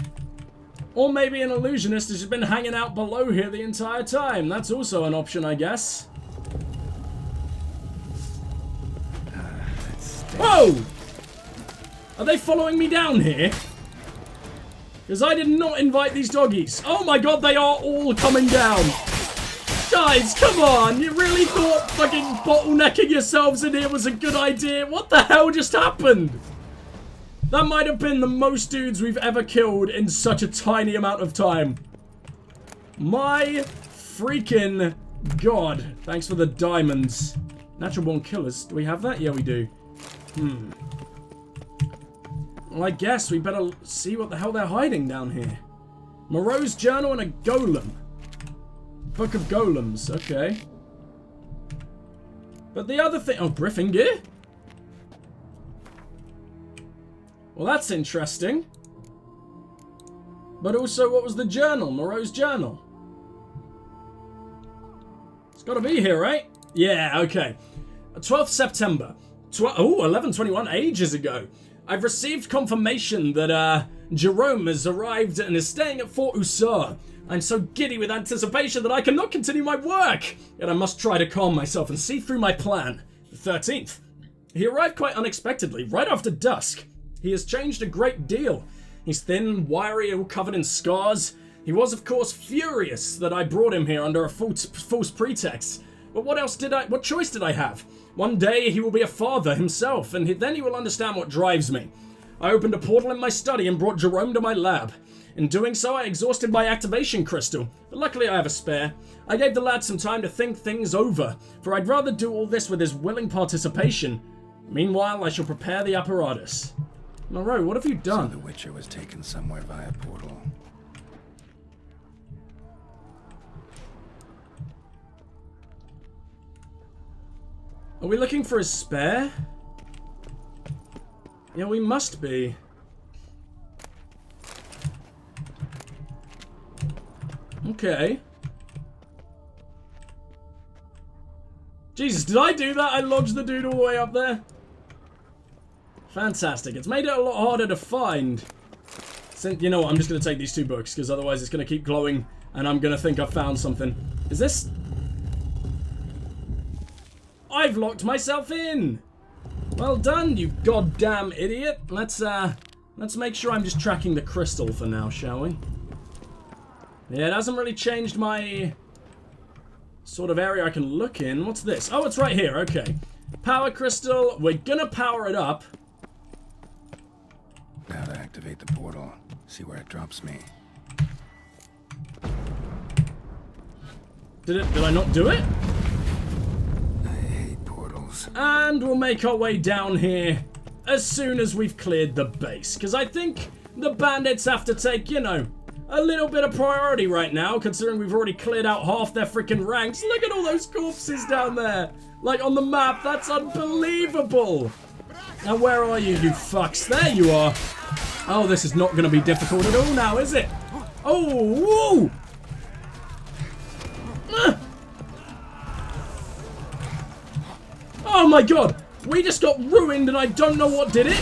Or maybe an illusionist has just been hanging out below here the entire time. That's also an option, I guess. Whoa! Are they following me down here? Because I did not invite these doggies. Oh my god, they are all coming down. Guys, come on. You really thought fucking bottlenecking yourselves in here was a good idea? What the hell just happened? That might have been the most dudes we've ever killed in such a tiny amount of time. My freaking god. Thanks for the diamonds. Natural born killers. Do we have that? Yeah, we do. Well, I guess we better see what the hell they're hiding down here. Moreau's journal and a golem. Book of golems. Okay. But the other thing... Oh, Griffin gear? Well, that's interesting. But also, what was the journal? Moreau's journal. It's got to be here, right? Yeah, okay. 12th September. 11:21, ages ago. I've received confirmation that, Jerome has arrived and is staying at Fort Usar. I'm so giddy with anticipation that I cannot continue my work. Yet I must try to calm myself and see through my plan. The 13th. He arrived quite unexpectedly, right after dusk. He has changed a great deal. He's thin, wiry, all covered in scars. He was, of course, furious that I brought him here under a false pretext. But what choice did I have? One day he will be a father himself, and then he will understand what drives me. I opened a portal in my study and brought Jerome to my lab. In doing so, I exhausted my activation crystal, but luckily I have a spare. I gave the lad some time to think things over, for I'd rather do all this with his willing participation. Meanwhile, I shall prepare the apparatus. Moreau, what have you done? So the Witcher was taken somewhere via portal. Are we looking for a spare? Yeah, we must be. Okay. Jesus, did I do that? I lodged the dude all the way up there. Fantastic. It's made it a lot harder to find. Since, you know what, I'm just going to take these 2 books, because otherwise it's going to keep glowing, and I'm going to think I've found something. Is this... I've locked myself in! Well done, you goddamn idiot. Let's make sure I'm just tracking the crystal for now, shall we? Yeah, it hasn't really changed my sort of area I can look in. What's this? Oh, it's right here, okay. Power crystal, we're gonna power it up. Now to activate the portal, see where it drops me. Did I not do it? And we'll make our way down here as soon as we've cleared the base. Because I think the bandits have to take, you know, a little bit of priority right now, considering we've already cleared out half their freaking ranks. Look at all those corpses down there. Like on the map, that's unbelievable. Now where are you, you fucks? There you are. Oh, this is not going to be difficult at all now, is it? Oh, whoa. Oh my god, we just got ruined and I don't know what did it.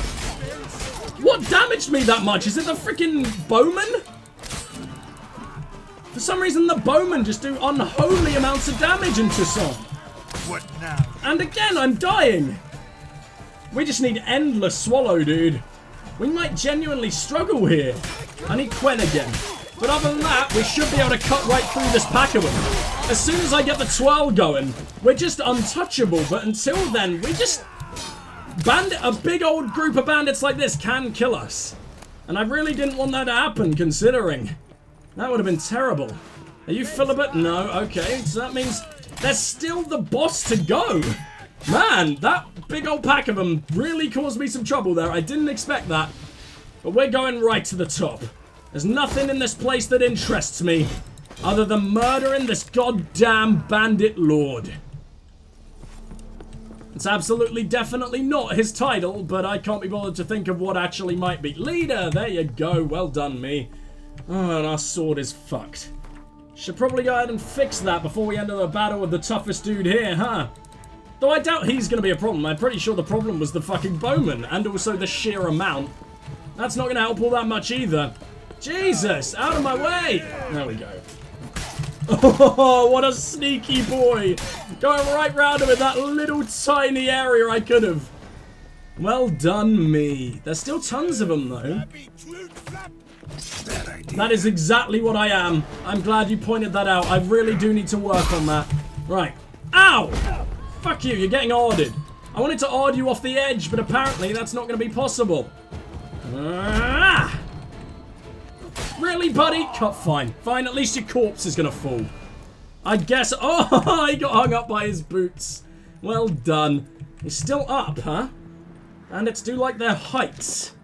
What damaged me that much? Is it the freaking bowman? For some reason the bowmen just do unholy amounts of damage into Toussaint. What now? And again, I'm dying. We just need endless swallow, dude. We might genuinely struggle here. I need Quen again. But other than that, we should be able to cut right through this pack of them. As soon as I get the twirl going, we're just untouchable. But until then, we just... a big old group of bandits like this can kill us. And I really didn't want that to happen, considering. That would have been terrible. Are you Philibert? No, okay. So that means there's still the boss to go. Man, that big old pack of them really caused me some trouble there. I didn't expect that. But we're going right to the top. There's nothing in this place that interests me other than murdering this goddamn bandit lord. It's absolutely definitely not his title, but I can't be bothered to think of what actually might be. Leader, there you go. Well done, me. Oh, and our sword is fucked. Should probably go ahead and fix that before we enter the battle with the toughest dude here, huh? Though I doubt he's going to be a problem. I'm pretty sure the problem was the fucking bowman and also the sheer amount. That's not going to help all that much either. Jesus, out of my way. There we go. Oh, what a sneaky boy. Going right round him in that little tiny area I could have. Well done, me. There's still tons of them, though. That is exactly what I am. I'm glad you pointed that out. I really do need to work on that. Right. Ow! Fuck you, you're getting Aarded. I wanted to Aard you off the edge, but apparently that's not going to be possible. Really, buddy? Cut, fine. Fine, at least your corpse is going to fall. I guess... Oh, he got hung up by his boots. Well done. He's still up, huh? And it's do like their heights.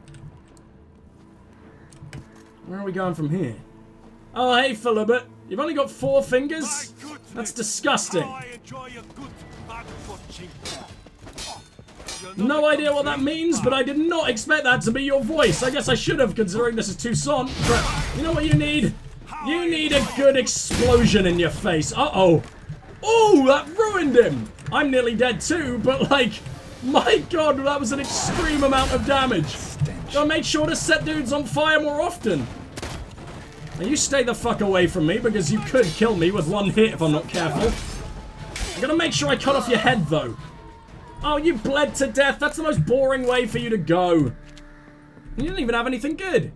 Where are we going from here? Oh, hey, Philibert. You've only got 4 fingers? That's disgusting. No idea what that means, but I did not expect that to be your voice. I guess I should have, considering this is Toussaint. But you know what you need? You need a good explosion in your face. Uh-oh. Oh, that ruined him. I'm nearly dead too, but like, my god, that was an extreme amount of damage. Gotta make sure to set dudes on fire more often. Now you stay the fuck away from me, because you could kill me with 1 hit if I'm not careful. I gotta make sure I cut off your head, though. Oh, you bled to death. That's the most boring way for you to go. You didn't even have anything good.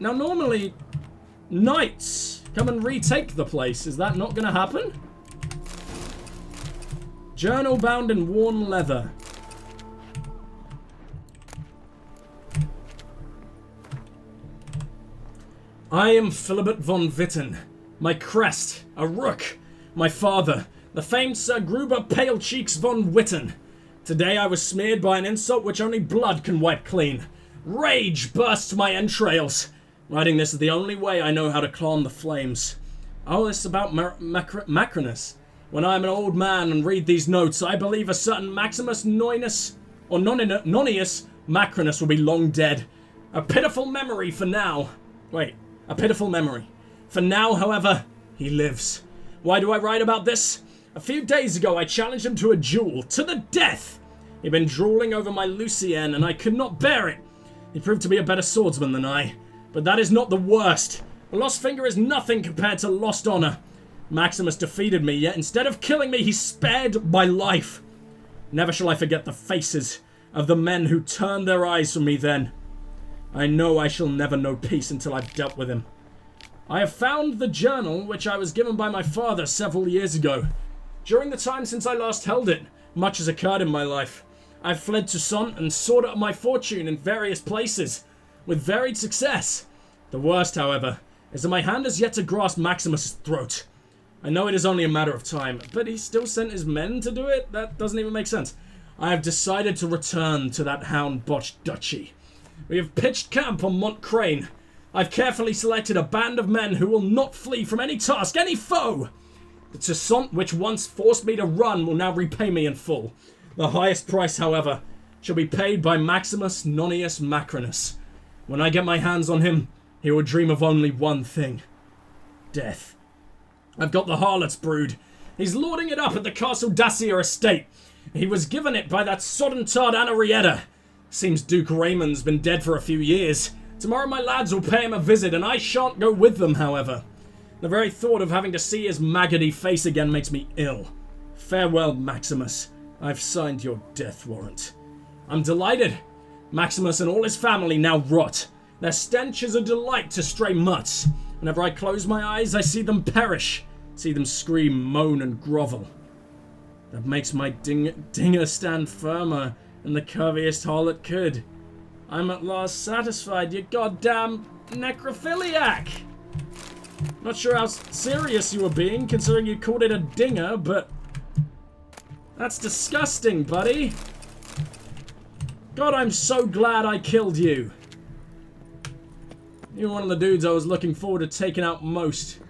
Now, normally, knights come and retake the place. Is that not going to happen? Journal bound in worn leather. I am Philibert von Witten. My crest, a rook. My father, the famed Sir Gruber Palecheeks von Witten. Today I was smeared by an insult which only blood can wipe clean. Rage bursts my entrails. Writing this is the only way I know how to calm the flames. Oh, this is about Macrinus. When I am an old man and read these notes, I believe a certain Maximus Nonius, or Nonius Macrinus will be long dead. A pitiful memory for now. Wait, a pitiful memory. For now, however, he lives. Why do I write about this? A few days ago, I challenged him to a duel, to the death. He'd been drooling over my Lucienne, and I could not bear it. He proved to be a better swordsman than I. But that is not the worst. A lost finger is nothing compared to lost honor. Maximus defeated me, yet instead of killing me, he spared my life. Never shall I forget the faces of the men who turned their eyes from me then. I know I shall never know peace until I've dealt with him. I have found the journal which I was given by my father several years ago. During the time since I last held it, much has occurred in my life. I've fled to Sont and sought out my fortune in various places, with varied success. The worst, however, is that my hand has yet to grasp Maximus's throat. I know it is only a matter of time, but he still sent his men to do it? That doesn't even make sense. I have decided to return to that hound-botched duchy. We have pitched camp on Mont Crane. I've carefully selected a band of men who will not flee from any task, any foe. The Toussaint which once forced me to run will now repay me in full. The highest price, however, shall be paid by Maximus Nonius Macrinus. When I get my hands on him, he will dream of only one thing. Death. I've got the harlot's brood. He's lording it up at the Castle Dacier estate. He was given it by that sodden tard Anarietta. Seems Duke Raymond's been dead for a few years. Tomorrow my lads will pay him a visit, and I shan't go with them, however. The very thought of having to see his maggoty face again makes me ill. Farewell, Maximus. I've signed your death warrant. I'm delighted. Maximus and all his family now rot. Their stench is a delight to stray mutts. Whenever I close my eyes, I see them perish. See them scream, moan, and grovel. That makes my dinger stand firmer than the curviest harlot could. I'm at last satisfied, you goddamn necrophiliac! Not sure how serious you were being, considering you called it a dinger, but... that's disgusting, buddy. God, I'm so glad I killed you. You're one of the dudes I was looking forward to taking out most.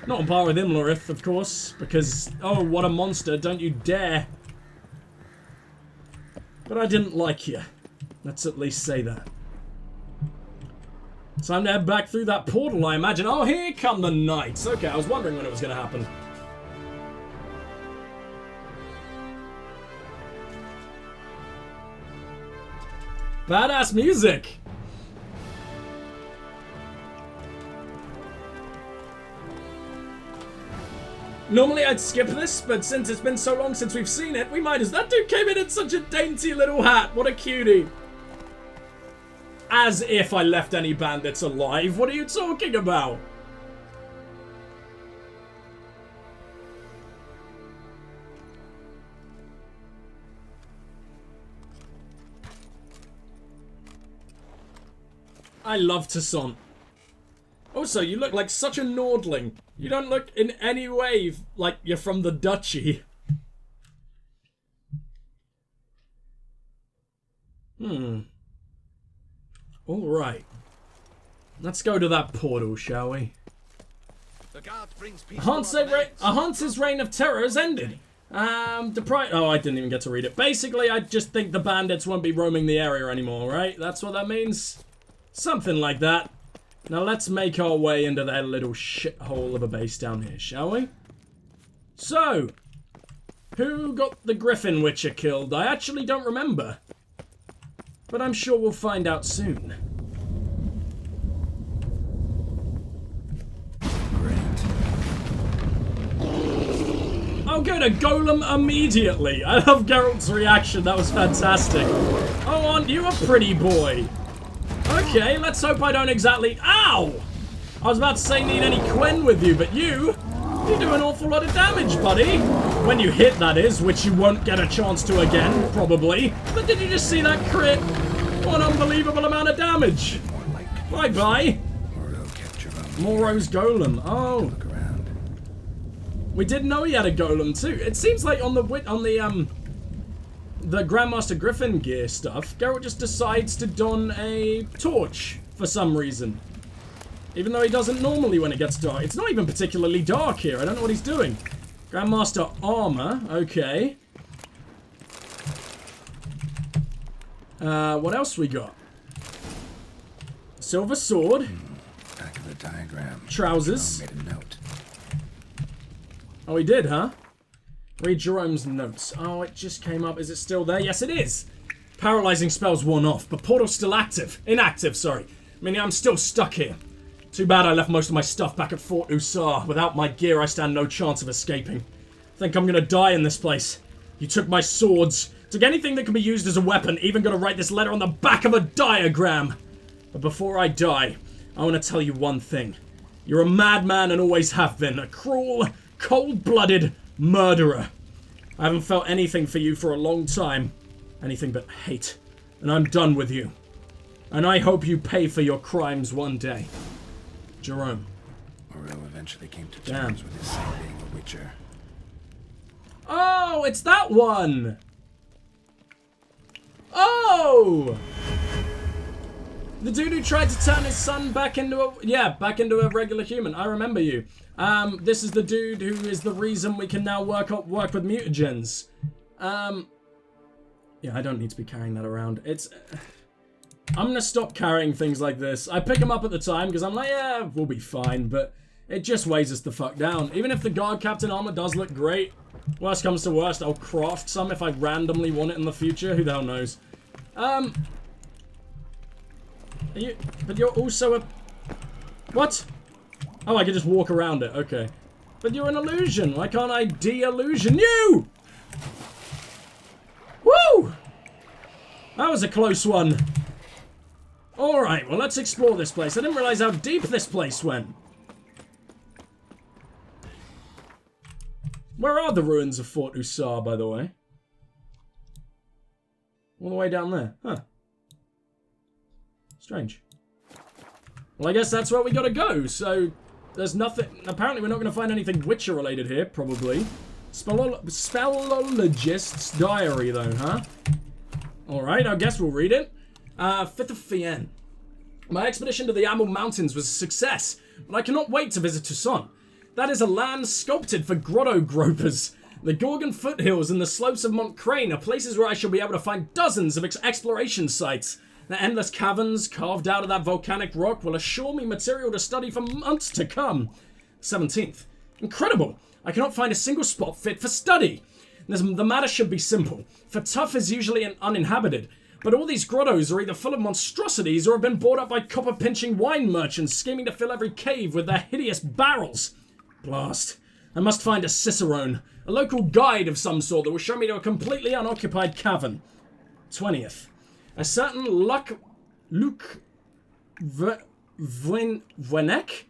Not on par with Imlerith, of course, because, oh, what a monster, don't you dare. But I didn't like you. Let's at least say that. Time to head back through that portal, I imagine. Oh, here come the knights. Okay, I was wondering when it was going to happen. Badass music. Normally I'd skip this, but since it's been so long since we've seen it, we might as... That dude came in such a dainty little hat. What a cutie. As if I left any bandits alive. What are you talking about? I love Toussaint. Also, you look like such a Nordling. You don't look in any way like you're from the duchy. Alright. Let's go to that portal, shall we? Hans's reign of terror has ended. Oh, I didn't even get to read it. Basically, I just think the bandits won't be roaming the area anymore, right? That's what that means? Something like that. Now let's make our way into that little shithole of a base down here, shall we? So, who got the Griffin Witcher killed? I actually don't remember. But I'm sure we'll find out soon. I'll go to Golem immediately. I love Geralt's reaction. That was fantastic. Oh, aren't you a pretty boy? Okay, let's hope I don't exactly... Ow! I was about to say need any Quen with you, but you do an awful lot of damage, buddy. When you hit, that is, which you won't get a chance to again, probably. But did you just see that crit? What an unbelievable amount of damage. Bye-bye. Moro's golem. Oh. Look around. We didn't know he had a golem too. It seems like on the Grandmaster Griffin gear stuff, Geralt just decides to don a torch for some reason. Even though he doesn't normally when it gets dark. It's not even particularly dark here. I don't know what he's doing. Grandmaster armor. Okay. What else we got? Silver sword. Back of the diagram. Trousers. Jerome made a note. Oh, he did, huh? Read Jerome's notes. Oh, it just came up. Is it still there? Yes, it is. Paralyzing spell's worn off, but portal's still active. Inactive, sorry. Meaning I'm still stuck here. Too bad I left most of my stuff back at Fort Usar. Without my gear, I stand no chance of escaping. Think I'm gonna die in this place. You took my swords. Took anything that can be used as a weapon. Even gonna write this letter on the back of a diagram. But before I die, I want to tell you one thing. You're a madman and always have been. A cruel, cold-blooded murderer. I haven't felt anything for you for a long time. Anything but hate. And I'm done with you. And I hope you pay for your crimes one day. Jerome. Morrow eventually came to terms with his son being a witcher. Oh, it's that one! Oh! The dude who tried to turn his son back into a regular human. I remember you. This is the dude who is the reason we can now work with mutagens. Yeah, I don't need to be carrying that around. I'm gonna stop carrying things like this. I pick them up at the time because I'm like, yeah, we'll be fine, but it just weighs us the fuck down. Even if the guard captain armor does look great, worst comes to worst, I'll craft some if I randomly want it in the future. Who the hell knows? But you're also a... What? Oh, I can just walk around it. Okay. But you're an illusion. Why can't I de-illusion you? Woo! That was a close one. Alright, well, let's explore this place. I didn't realize how deep this place went. Where are the ruins of Fort Usar, by the way? All the way down there. Huh. Strange. Well, I guess that's where we gotta go, so there's nothing... Apparently we're not gonna find anything Witcher related here, probably. Spellologist's diary, though, huh? Alright, I guess we'll read it. 5th of Fien. My expedition to the Amel Mountains was a success, but I cannot wait to visit Toussaint. That is a land sculpted for grotto gropers. The Gorgon foothills and the slopes of Mont Crane are places where I shall be able to find dozens of exploration sites. The endless caverns carved out of that volcanic rock will assure me material to study for months to come. 17th. Incredible! I cannot find a single spot fit for study. The matter should be simple, for Tough is usually uninhabited, but all these grottos are either full of monstrosities or have been bought up by copper-pinching wine merchants scheming to fill every cave with their hideous barrels. Blast. I must find a cicerone, a local guide of some sort that will show me to a completely unoccupied cavern. 20th. A certain Luc Vuenek,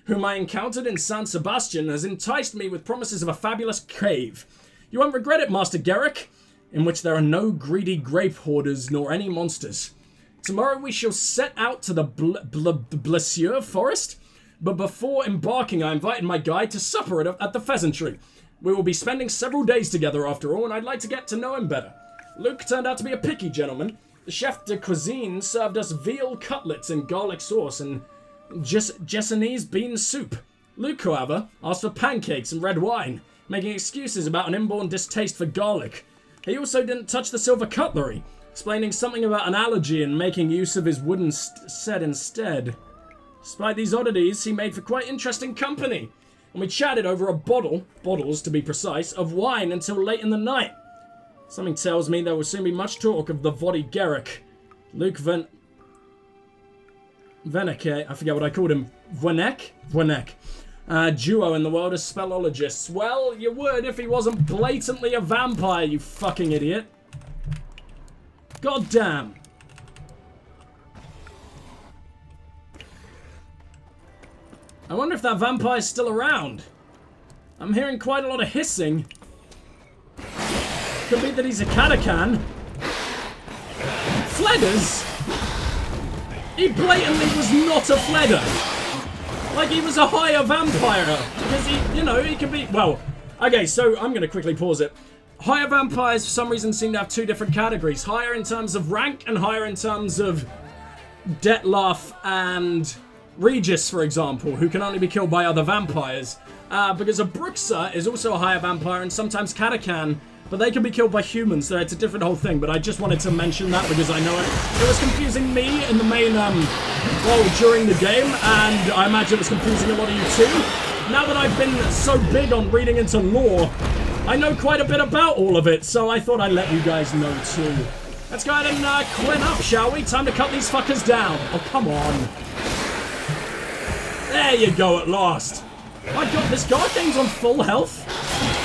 whom I encountered in San Sebastian, has enticed me with promises of a fabulous cave. You won't regret it, Master Garrick, in which there are no greedy grape hoarders nor any monsters. Tomorrow we shall set out to the Blessieur forest, but before embarking I invited my guide to supper at the Pheasantry. We will be spending several days together after all, and I'd like to get to know him better. Luke turned out to be a picky gentleman. The chef de cuisine served us veal cutlets in garlic sauce and Jessanese bean soup. Luke, however, asked for pancakes and red wine, making excuses about an inborn distaste for garlic. He also didn't touch the silver cutlery, explaining something about an allergy and making use of his wooden set instead. Despite these oddities, he made for quite interesting company, and we chatted over a bottles to be precise, of wine until late in the night. Something tells me there will soon be much talk of the Vody Garrick. Luke Veneke, I forget what I called him. Vuenek? Duo in the world of spellologists. Well, you would if he wasn't blatantly a vampire, you fucking idiot. God damn. I wonder if that vampire's still around. I'm hearing quite a lot of hissing. Could be that he's a Katakan. Fledders? He blatantly was not a Fledder. Like he was a higher vampire. Because he, you know, he can be... Well, okay, so I'm going to quickly pause it. Higher vampires, for some reason, seem to have two different categories. Higher in terms of rank and higher in terms of Dettlaff and Regis, for example, who can only be killed by other vampires. Because a Bruxa is also a higher vampire, and sometimes Katakan, but they can be killed by humans, so it's a different whole thing. But I just wanted to mention that because I know it was confusing me in the main, well, during the game, and I imagine it was confusing a lot of you too. Now that I've been so big on reading into lore, I know quite a bit about all of it, so I thought I'd let you guys know too. Let's go ahead and Quen up, shall we? Time to cut these fuckers down. Oh, come on. There you go, at last. My god, this Garcane's on full health?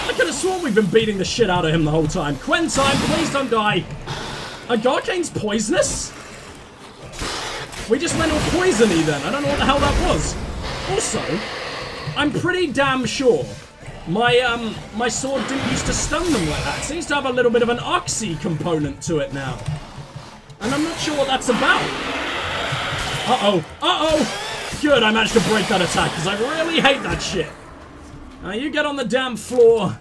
I could have sworn we've been beating the shit out of him the whole time. Quen time, please don't die. Garcane's poisonous? We just went all poisony then. I don't know what the hell that was. Also, I'm pretty damn sure my sword didn't used to stun them like that. It seems to have a little bit of an Axii component to it now. And I'm not sure what that's about. Uh-oh. Uh-oh. Good, I managed to break that attack, because I really hate that shit. Now you get on the damn floor,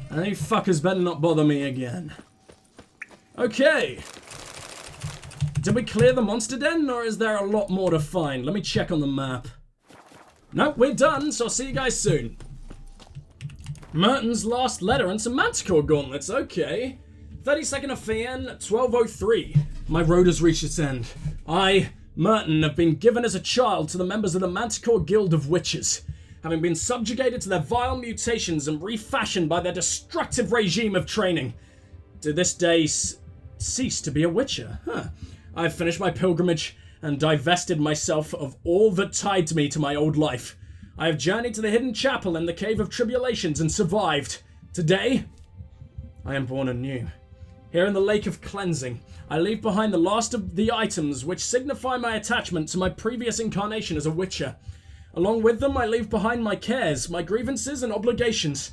and you fuckers better not bother me again. Okay. Did we clear the monster den, or is there a lot more to find? Let me check on the map. Nope, we're done, so I'll see you guys soon. Merton's last letter and some manticore gauntlets, okay. 32nd of Fian, 1203. My road has reached its end. I, Merton, have been given as a child to the members of the Manticore Guild of Witches, having been subjugated to their vile mutations and refashioned by their destructive regime of training. To this day, cease to be a witcher. I have finished my pilgrimage and divested myself of all that tied me to my old life. I have journeyed to the hidden chapel in the Cave of Tribulations and survived. Today, I am born anew. Here in the Lake of Cleansing, I leave behind the last of the items which signify my attachment to my previous incarnation as a witcher. Along with them, I leave behind my cares, my grievances, and obligations.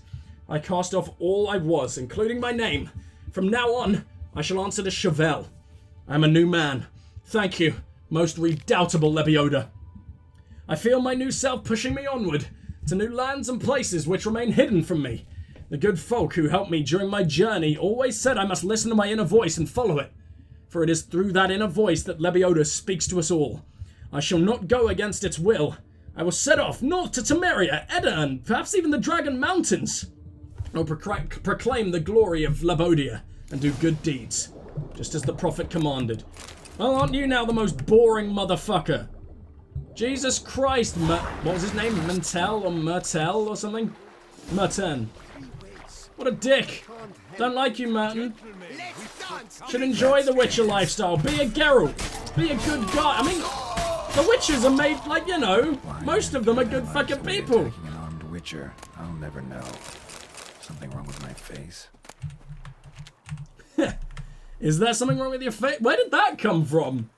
I cast off all I was, including my name. From now on, I shall answer to Chevelle. I am a new man. Thank you, most redoubtable Lebioda. I feel my new self pushing me onward, to new lands and places which remain hidden from me. The good folk who helped me during my journey always said I must listen to my inner voice and follow it, for it is through that inner voice that Lebioda speaks to us all. I shall not go against its will. I will set off north to Temeria, Edda, and perhaps even the Dragon Mountains. I will proclaim the glory of Labodia and do good deeds, just as the prophet commanded. Well, aren't you now the most boring motherfucker? Jesus Christ, what was his name? Mentel or Mertel or something? Merten. What a dick. Don't like you, Merton. Should enjoy the Witcher lifestyle. Be a Geralt. Be a good guy. I mean, the Witchers are made, like, you know, most of them are good fucking people. An armed Witcher. I'll never know. Something wrong with my face. Is there something wrong with your face? Where did that come from?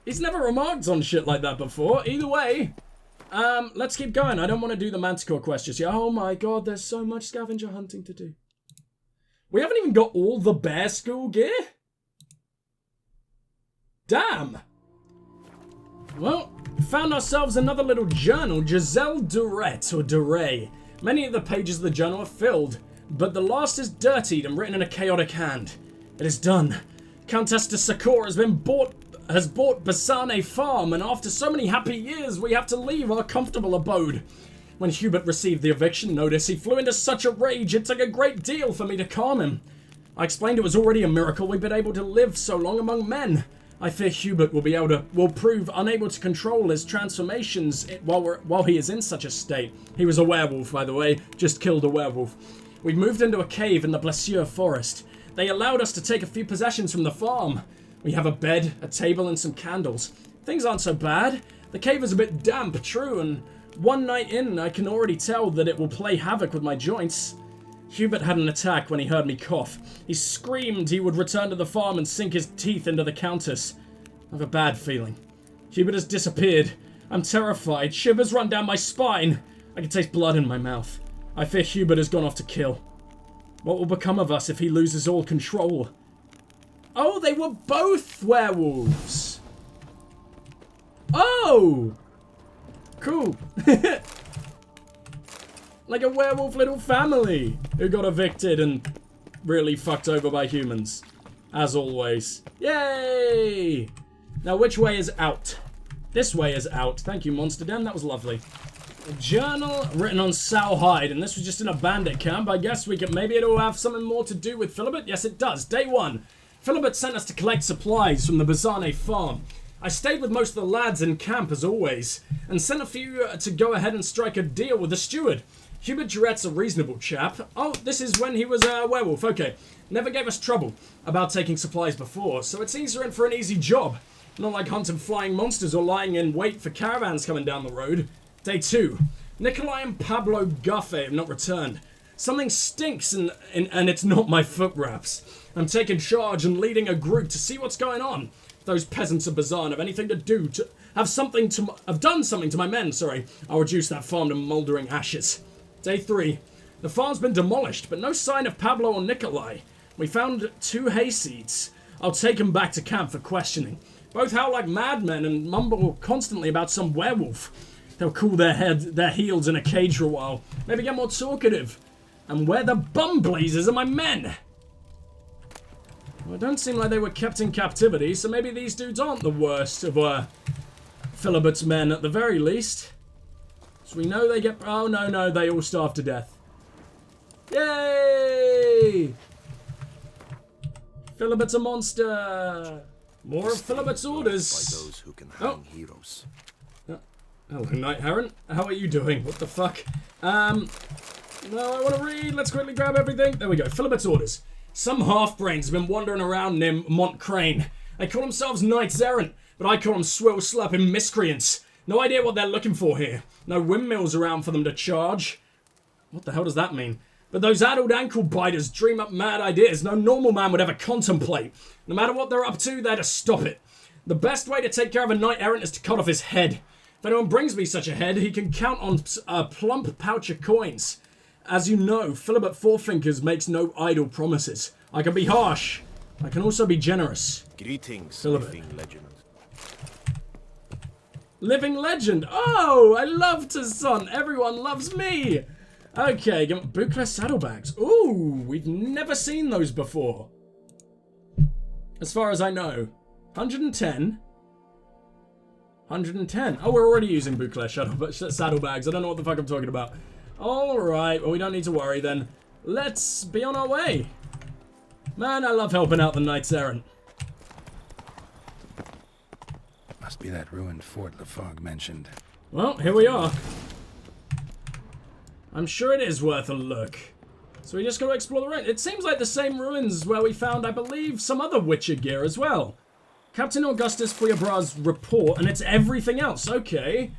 He's never remarked on shit like that before. Either way, let's keep going. I don't want to do the Manticore quest just yet. Oh my god, there's so much scavenger hunting to do. We haven't even got all the bear school gear? Damn. Well, found ourselves another little journal. Giselle Durette, or Duray. Many of the pages of the journal are filled, but the last is dirtied and written in a chaotic hand. It is done. Countess de Sakor has bought Bassane Farm, and after so many happy years, we have to leave our comfortable abode. When Hubert received the eviction notice, he flew into such a rage it took a great deal for me to calm him. I explained it was already a miracle we'd been able to live so long among men. I fear Hubert will prove unable to control his transformations while he is in such a state. He was a werewolf, by the way, just killed a werewolf. We moved into a cave in the Blessure forest. They allowed us to take a few possessions from the farm. We have a bed, a table, and some candles. Things aren't so bad. The cave is a bit damp, true, and one night in, I can already tell that it will play havoc with my joints. Hubert had an attack when he heard me cough. He screamed he would return to the farm and sink his teeth into the countess. I have a bad feeling. Hubert has disappeared. I'm terrified. Shivers run down my spine. I can taste blood in my mouth. I fear Hubert has gone off to kill. What will become of us if he loses all control? Oh, they were both werewolves. Oh! Cool. Like a werewolf little family who got evicted and really fucked over by humans. As always. Yay! Now, which way is out? This way is out. Thank you, Monster Den. That was lovely. A journal written on sow hide, and this was just in a bandit camp. I guess we could, maybe it'll have something more to do with Philibert. Yes, it does. Day 1. Philibert sent us to collect supplies from the Bazane farm. I stayed with most of the lads in camp, as always, and sent a few to go ahead and strike a deal with the steward. Hubert Duret's a reasonable chap. Oh, this is when he was a werewolf. Okay. Never gave us trouble about taking supplies before, so it seems we're in for an easy job. Not like hunting flying monsters or lying in wait for caravans coming down the road. Day 2. Nikolai and Pablo Guffe have not returned. Something stinks and it's not my foot wraps. I'm taking charge and leading a group to see what's going on. If those peasants of Bazan have anything to do to have done something to my men, sorry, I'll reduce that farm to mouldering ashes. Day 3. The farm's been demolished, but no sign of Pablo or Nikolai. We found 2 hayseeds. I'll take them back to camp for questioning. Both howl like madmen and mumble constantly about some werewolf. They'll cool their heels in a cage for a while. Maybe get more talkative. And where the bum blazes are my men? Well, it don't seem like they were kept in captivity, so maybe these dudes aren't the worst of Philibert's men at the very least. So we know they get... Oh, no, they all starve to death. Yay! Philibert's a monster! More of Philibert's orders! By those who can hang heroes. Hello, Knight Heron. How are you doing? What the fuck? No, I want to read. Let's quickly grab everything. There we go. Philibert's orders. Some half-brains have been wandering around near Mont Crane. They call themselves Knights Errant, but I call them swill-slapping miscreants. No idea what they're looking for here. No windmills around for them to charge. What the hell does that mean? But those addled ankle biters dream up mad ideas no normal man would ever contemplate. No matter what they're up to, they're to stop it. The best way to take care of a knight errant is to cut off his head. If anyone brings me such a head, he can count on a plump pouch of coins. As you know, Philibert Fourfingers makes no idle promises. I can be harsh. I can also be generous. Greetings, Philibert. living legend. Living legend. Oh, I love to son. Everyone loves me. Okay, boucle saddlebags. Ooh, we've never seen those before. As far as I know. 110. 110. Oh, we're already using boucle saddlebags. I don't know what the fuck I'm talking about. Alright, well, we don't need to worry then. Let's be on our way. Man, I love helping out the Knights Errant. Must be that ruined fort Lefog mentioned. Well, here we are. I'm sure it is worth a look. So we just gotta explore the ruins. It seems like the same ruins where we found, I believe, some other Witcher gear as well. Captain Augustus Fouillebras' report, and it's everything else. Okay.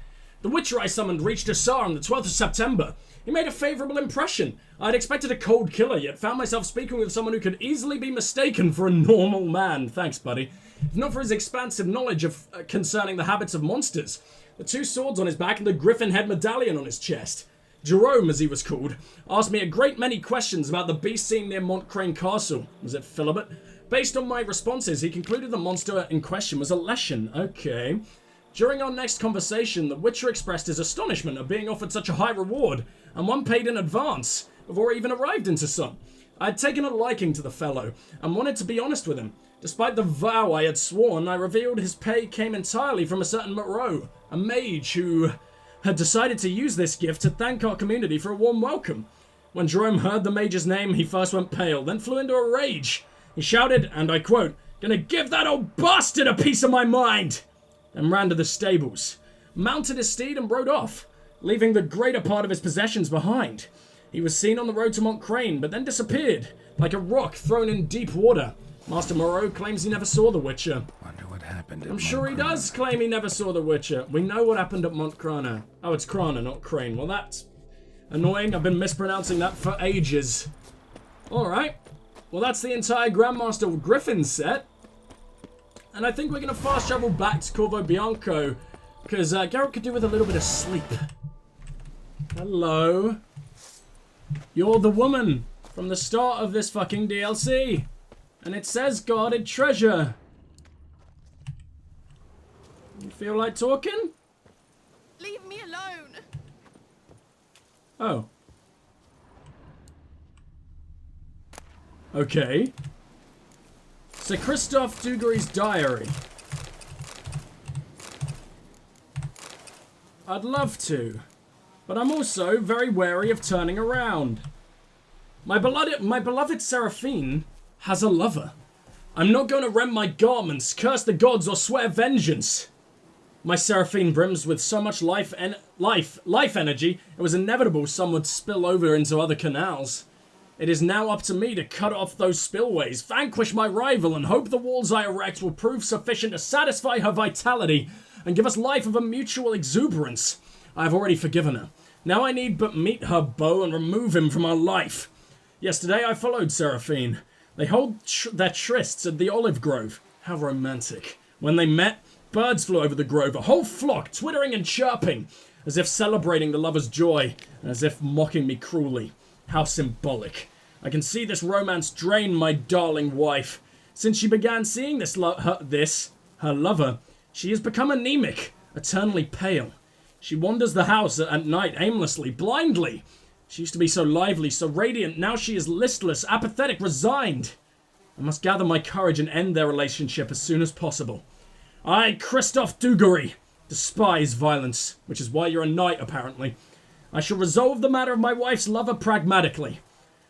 The Witcher I summoned reached Assar on the 12th of September. He made a favourable impression. I'd expected a cold killer, yet found myself speaking with someone who could easily be mistaken for a normal man. Thanks, buddy. If not for his expansive knowledge of concerning the habits of monsters. The 2 swords on his back and the griffin head medallion on his chest. Jerome, as he was called, asked me a great many questions about the beast seen near Montcrane Castle. Was it Philibert? Based on my responses, he concluded the monster in question was a Leshen. Okay. During our next conversation, the Witcher expressed his astonishment at being offered such a high reward, and one paid in advance, before he even arrived into Sun. I had taken a liking to the fellow, and wanted to be honest with him. Despite the vow I had sworn, I revealed his pay came entirely from a certain Moreau, a mage who had decided to use this gift to thank our community for a warm welcome. When Jerome heard the mage's name, he first went pale, then flew into a rage. He shouted, and I quote, "Gonna give that old bastard a piece of my mind!" Then ran to the stables, mounted his steed and rode off, leaving the greater part of his possessions behind. He was seen on the road to Montcrane, but then disappeared, like a rock thrown in deep water. Master Moreau claims he never saw the Witcher. Wonder what happened at I'm sure he does claim he never saw the Witcher. We know what happened at Montcrane. Oh, it's Crana, not Crane. Well, that's annoying. I've been mispronouncing that for ages. Alright. Well, that's the entire Grandmaster Griffin set. And I think we're going to fast travel back to Corvo Bianco, because Geralt could do with a little bit of sleep. Hello. You're the woman from the start of this fucking DLC. And it says guarded treasure. You feel like talking? Leave me alone. Oh. Okay. Sir Christophe Dugary's diary. I'd love to, but I'm also very wary of turning around. My beloved Seraphine has a lover. I'm not going to rend my garments, curse the gods, or swear vengeance. My Seraphine brims with so much life energy, it was inevitable some would spill over into other canals. It is now up to me to cut off those spillways, vanquish my rival, and hope the walls I erect will prove sufficient to satisfy her vitality and give us life of a mutual exuberance. I have already forgiven her. Now I need but meet her beau and remove him from our life. Yesterday I followed Seraphine. They hold their trysts at the olive grove. How romantic. When they met, birds flew over the grove, a whole flock, twittering and chirping, as if celebrating the lover's joy, and as if mocking me cruelly. How symbolic. I can see this romance drain my darling wife. Since she began seeing her lover, she has become anemic, eternally pale. She wanders the house at night aimlessly, blindly. She used to be so lively, so radiant. Now she is listless, apathetic, resigned. I must gather my courage and end their relationship as soon as possible. I, Christophe Dugary, despise violence, which is why you're a knight, apparently. I shall resolve the matter of my wife's lover pragmatically.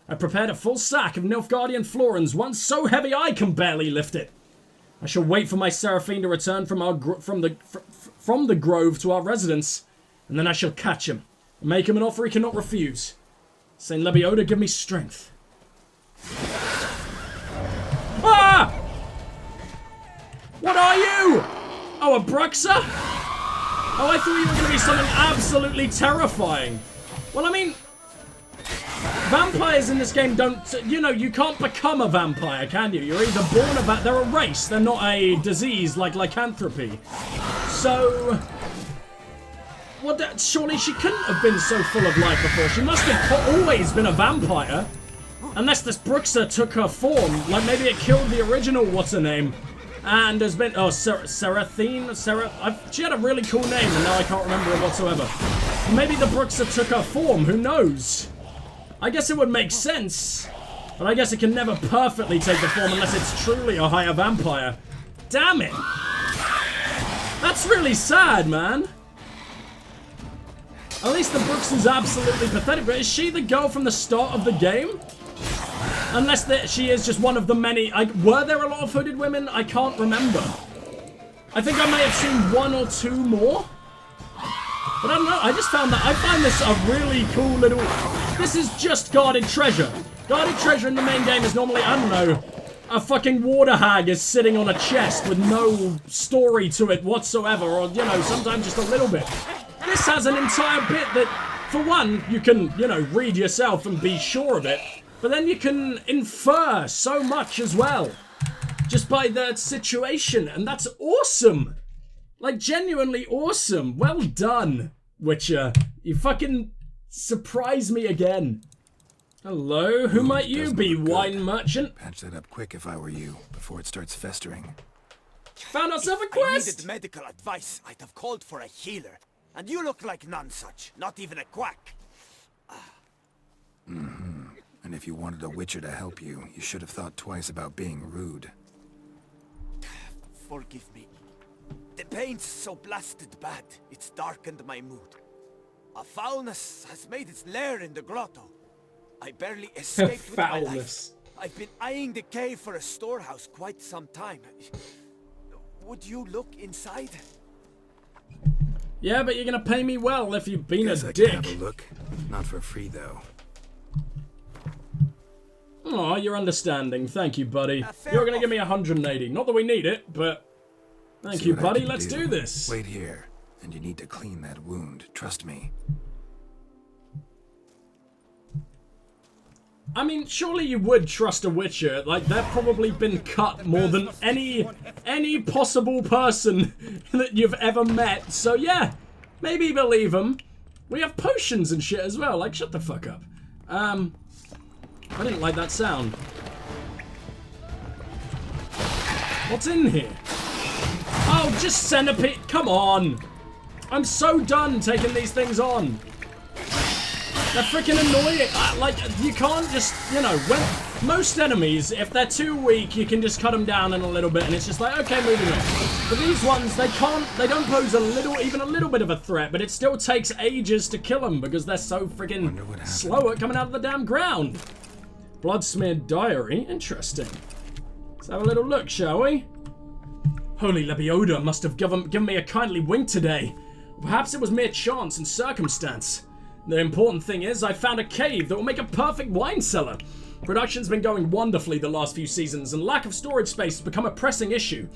I prepared a full sack of Nilfgaardian florins, one so heavy I can barely lift it. I shall wait for my Seraphine to return from the grove to our residence, and then I shall catch him. Make him an offer he cannot refuse. Saint Lebioda, give me strength. Ah! What are you? Oh, a Bruxa? Oh, I thought you were going to be something absolutely terrifying. Well, I mean, vampires in this game don't... You know, you can't become a vampire, can you? You're either born a vampire... They're a race. They're not a disease like lycanthropy. So... surely she couldn't have been so full of life before. She must have always been a vampire. Unless this Bruxa took her form. Like, maybe it killed the original what's-her-name. And there's been... Oh, Seraphine? She had a really cool name, and now I can't remember it whatsoever. Maybe the Bruxa took her form. Who knows? I guess it would make sense. But I guess it can never perfectly take the form unless it's truly a higher vampire. Damn it. That's really sad, man. At least the Brooks is absolutely pathetic, but is she the girl from the start of the game? Unless she is just one of the many... were there a lot of hooded women? I can't remember. I think I may have seen one or two more. But I don't know, I just found that... I find this a really cool little... This is just guarded treasure. Guarded treasure in the main game is normally, I don't know, a fucking water hag is sitting on a chest with no story to it whatsoever, or, you know, sometimes just a little bit. This has an entire bit that, for one, you can, you know, read yourself and be sure of it, but then you can infer so much as well, just by the situation, and that's awesome! Like, genuinely awesome! Well done, Witcher. You fucking surprise me again. Hello, who might you be, wine merchant? Patch that up quick if I were you, before it starts festering. Found ourselves a If I quest! needed medical advice, I'd have called for a healer. And you look like none such, not even a quack. And if you wanted a Witcher to help you, you should have thought twice about being rude. Forgive me. The pain's so blasted bad, it's darkened my mood. A foulness has made its lair in the grotto. I barely escaped with my life. Foulness. I've been eyeing the cave for a storehouse quite some time. Would you look inside? Yeah, but you're gonna pay me well if you've been Guess a I dick. can have a look. Not for free, though. Aw, you're understanding. Thank you, buddy. fair You're gonna give offer. me 180. Not that we need it, but... Thank See you, what I buddy. can Let's do this. Wait here, and you need to clean that wound. Trust me. I mean, surely you would trust a Witcher. Like, they've probably been cut more than any possible person that you've ever met. So, yeah, maybe believe them. We have potions and shit as well. Like, shut the fuck up. I didn't like that sound. What's in here? Oh, just centipede. Come on. I'm so done taking these things on. They're freaking annoying. Like, you can't just, you know, when most enemies, if they're too weak, you can just cut them down in a little bit, and it's just like, okay, moving on. But these ones, they don't pose even a little bit of a threat, but it still takes ages to kill them because they're so freaking slow at coming out of the damn ground. Blood-smeared diary, interesting. Let's have a little look, shall we? Holy Lebioda must have given me a kindly wink today. Perhaps it was mere chance and circumstance. The important thing is, I found a cave that will make a perfect wine cellar. Production's been going wonderfully the last few seasons, and lack of storage space has become a pressing issue.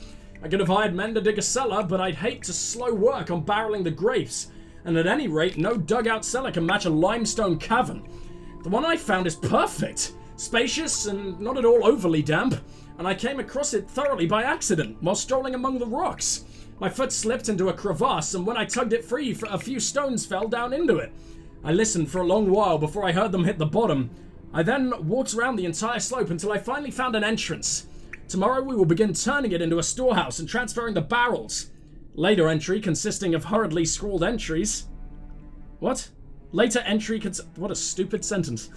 I could have hired men to dig a cellar, but I'd hate to slow work on barreling the grapes. And at any rate, no dugout cellar can match a limestone cavern. The one I found is perfect. Spacious and not at all overly damp. And I came across it thoroughly by accident, while strolling among the rocks. My foot slipped into a crevasse, and when I tugged it free, a few stones fell down into it. I listened for a long while before I heard them hit the bottom. I then walked around the entire slope until I finally found an entrance. Tomorrow we will begin turning it into a storehouse and transferring the barrels. Later entry consisting of hurriedly scrawled entries. What? Later entry what a stupid sentence.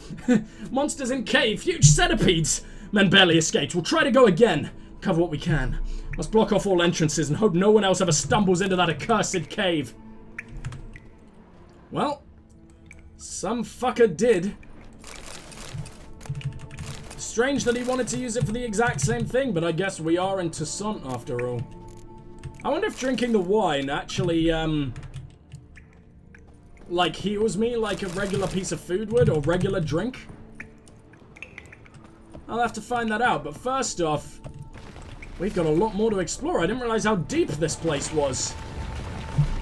Monsters in cave, huge centipedes! Men barely escaped. We'll try to go again. Cover what we can. Must block off all entrances and hope no one else ever stumbles into that accursed cave. Well, some fucker did. Strange that he wanted to use it for the exact same thing, but I guess we are in Toussaint after all. I wonder if drinking the wine actually, like heals me like a regular piece of food would, or regular drink. I'll have to find that out, but first off, we've got a lot more to explore. I didn't realize how deep this place was.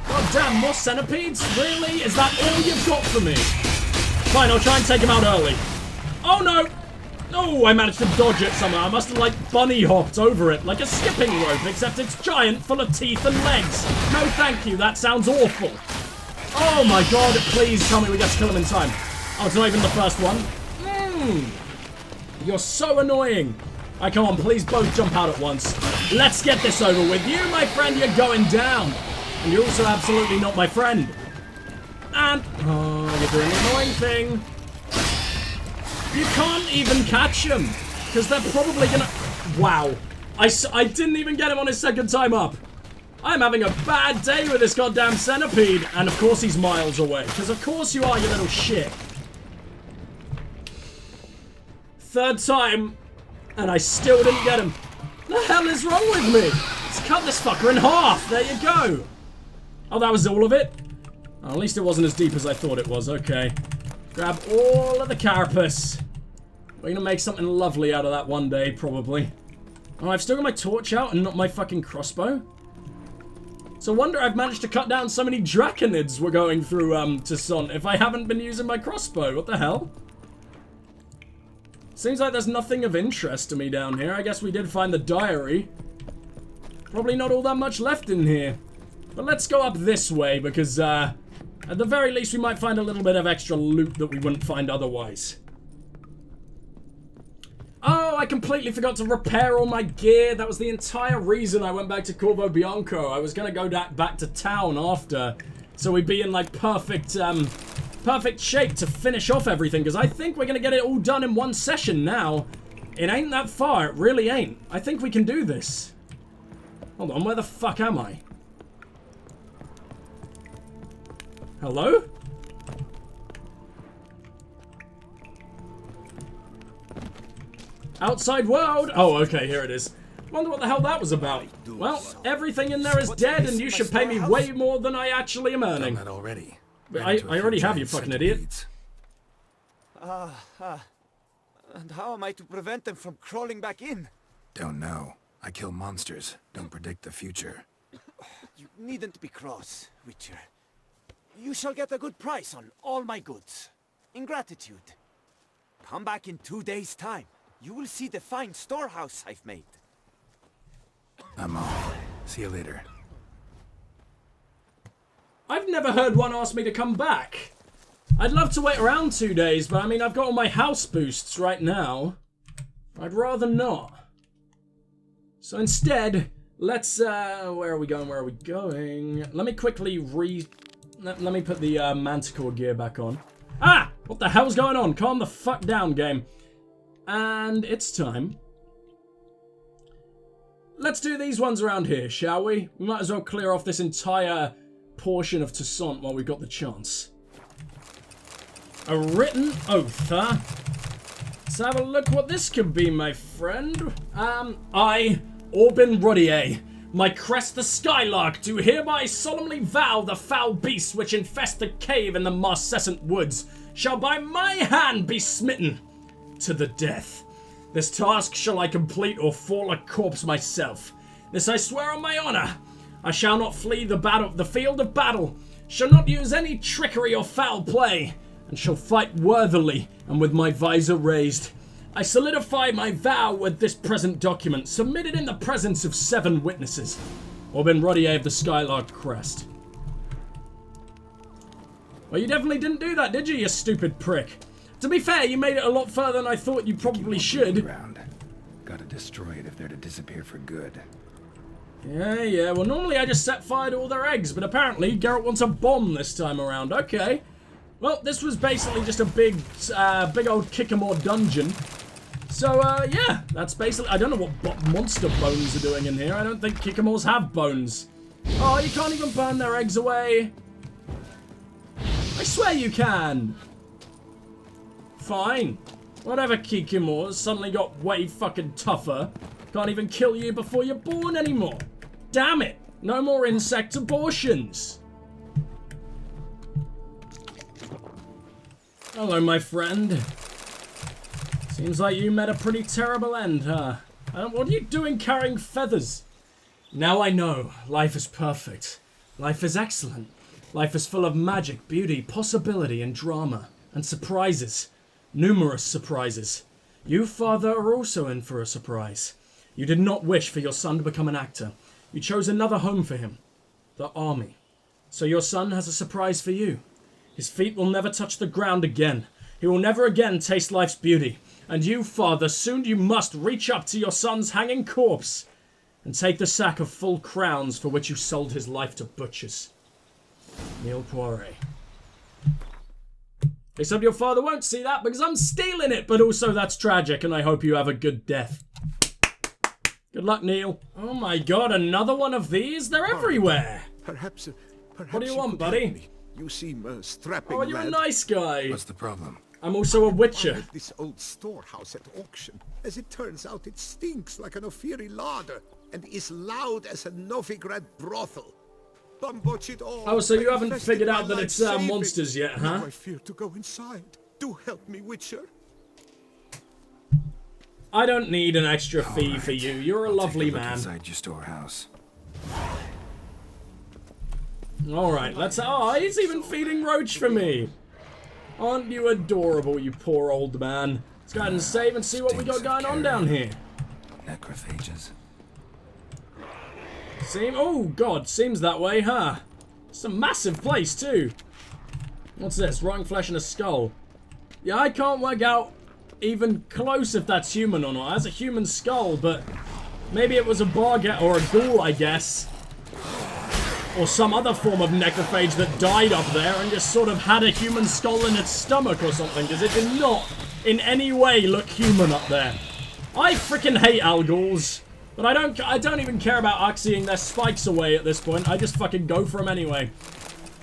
God damn, more centipedes? Really? Is that all you've got for me? Fine, I'll try and take him out early. Oh no! Oh, I managed to dodge it somehow. I must have, like, bunny hopped over it, like a skipping rope, except it's giant, full of teeth and legs. No thank you, that sounds awful. Oh my god, please tell me we get to kill him in time. Oh, it's not even the first one. You're so annoying. Alright, come on, please both jump out at once. Let's get this over with. You, my friend, you're going down. And you're also absolutely not my friend. And, oh, you're doing an annoying thing. You can't even catch him, because they're probably gonna... Wow. I didn't even get him on his second time up. I'm having a bad day with this goddamn centipede. And of course he's miles away, because of course you are, you little shit. Third time, and I still didn't get him. The hell is wrong with me? Let's cut this fucker in half. There you go. Oh, that was all of it? Oh, at least it wasn't as deep as I thought it was. Okay. Grab all of the carapace. We're gonna make something lovely out of that one day, probably. Oh, I've still got my torch out and not my fucking crossbow. So I wonder I've managed to cut down so many draconids we're going through, Toussaint if I haven't been using my crossbow. What the hell? Seems like there's nothing of interest to me down here. I guess we did find the diary. Probably not all that much left in here. But let's go up this way, because, at the very least, we might find a little bit of extra loot that we wouldn't find otherwise. Oh, I completely forgot to repair all my gear. That was the entire reason I went back to Corvo Bianco. I was going to go back to town after, so we'd be in, like, perfect shape to finish off everything, because I think we're going to get it all done in one session now. It ain't that far. It really ain't. I think we can do this. Hold on, where the fuck am I? Hello? Outside world! Oh, okay, here it is. Wonder what the hell that was about. Well, everything in there is dead, and you should pay me way more than I actually am earning. Done that already. I already have, you fucking idiot. And how am I to prevent them from crawling back in? Don't know. I kill monsters. Don't predict the future. You needn't be cross, Witcher. You shall get a good price on all my goods. In gratitude. Come back in 2 days' time. You will see the fine storehouse I've made. I'm off. See you later. I've never heard one ask me to come back. I'd love to wait around 2 days, but I mean, I've got all my house boosts right now. I'd rather not. So instead, Let's, where are we going? Where are we going? Let me quickly let me put the manticore gear back on. Ah! What the hell's going on? Calm the fuck down, game. And it's time. Let's do these ones around here, shall we? We might as well clear off this entire portion of Toussaint while we've got the chance. A written oath, huh? Let's have a look what this could be, my friend. I, Yrden and Rivia, my crest the Skylark, do hereby solemnly vow the foul beasts which infest the cave in the Marcescent woods shall by my hand be smitten to the death. This task shall I complete or fall a corpse myself. This I swear on my honor. I shall not flee the field of battle, shall not use any trickery or foul play, and shall fight worthily and with my visor raised. I solidify my vow with this present document, submitted in the presence of 7 witnesses. Yrden and Rivia of the Skylark crest. Well, you definitely didn't do that, did you, you stupid prick? To be fair, you made it a lot further than I thought you probably should. Gotta destroy it if they're to disappear for good. Yeah, well normally I just set fire to all their eggs, but apparently Geralt wants a bomb this time around. Okay. Well, this was basically just a big old kick-em-all dungeon. So, yeah, that's basically... I don't know what monster bones are doing in here. I don't think kick-em-alls have bones. Oh, you can't even burn their eggs away. I swear you can. Fine. Whatever, kick-em-alls suddenly got way fucking tougher. Can't even kill you before you're born anymore. Damn it. No more insect abortions. Hello, my friend. Seems like you met a pretty terrible end, huh? What are you doing carrying feathers? Now I know. Life is perfect. Life is excellent. Life is full of magic, beauty, possibility, and drama. And surprises. Numerous surprises. You, father, are also in for a surprise. You did not wish for your son to become an actor. You chose another home for him. The army. So your son has a surprise for you. His feet will never touch the ground again. He will never again taste life's beauty. And you, father, soon you must reach up to your son's hanging corpse and take the sack of full crowns for which you sold his life to butchers. Neil Poiré. Except your father won't see that because I'm stealing it, but also that's tragic and I hope you have a good death. Good luck, Neil. Oh my god, another one of these? They're everywhere. Perhaps what do you want, buddy? You seem strapping. Oh, you're a nice guy. What's the problem? I'm also a witcher. This old storehouse at auction. As it turns out, it stinks like an Ophiri larder and is loud as a Novigrad brothel. Butch it all. Oh, so you haven't figured out that it's monsters yet, huh? Now I fear to go inside. Do help me, Witcher. I don't need an extra fee for you. You're a lovely man. Inside your storehouse. Alright, let's... Oh, he's even feeding Roach for me. Aren't you adorable, you poor old man? Let's go ahead and save and see what we got going on down here. Necrophages. Oh, God, seems that way, huh? It's a massive place, too. What's this? Rotting flesh and a skull. Yeah, I can't work out even close if that's human or not. It has a human skull, but maybe it was a barget or a ghoul, I guess. Or some other form of necrophage that died up there and just sort of had a human skull in its stomach or something, because it did not in any way look human up there. I freaking hate alghouls. But I don't even care about Axii their spikes away at this point. I just fucking go for them anyway.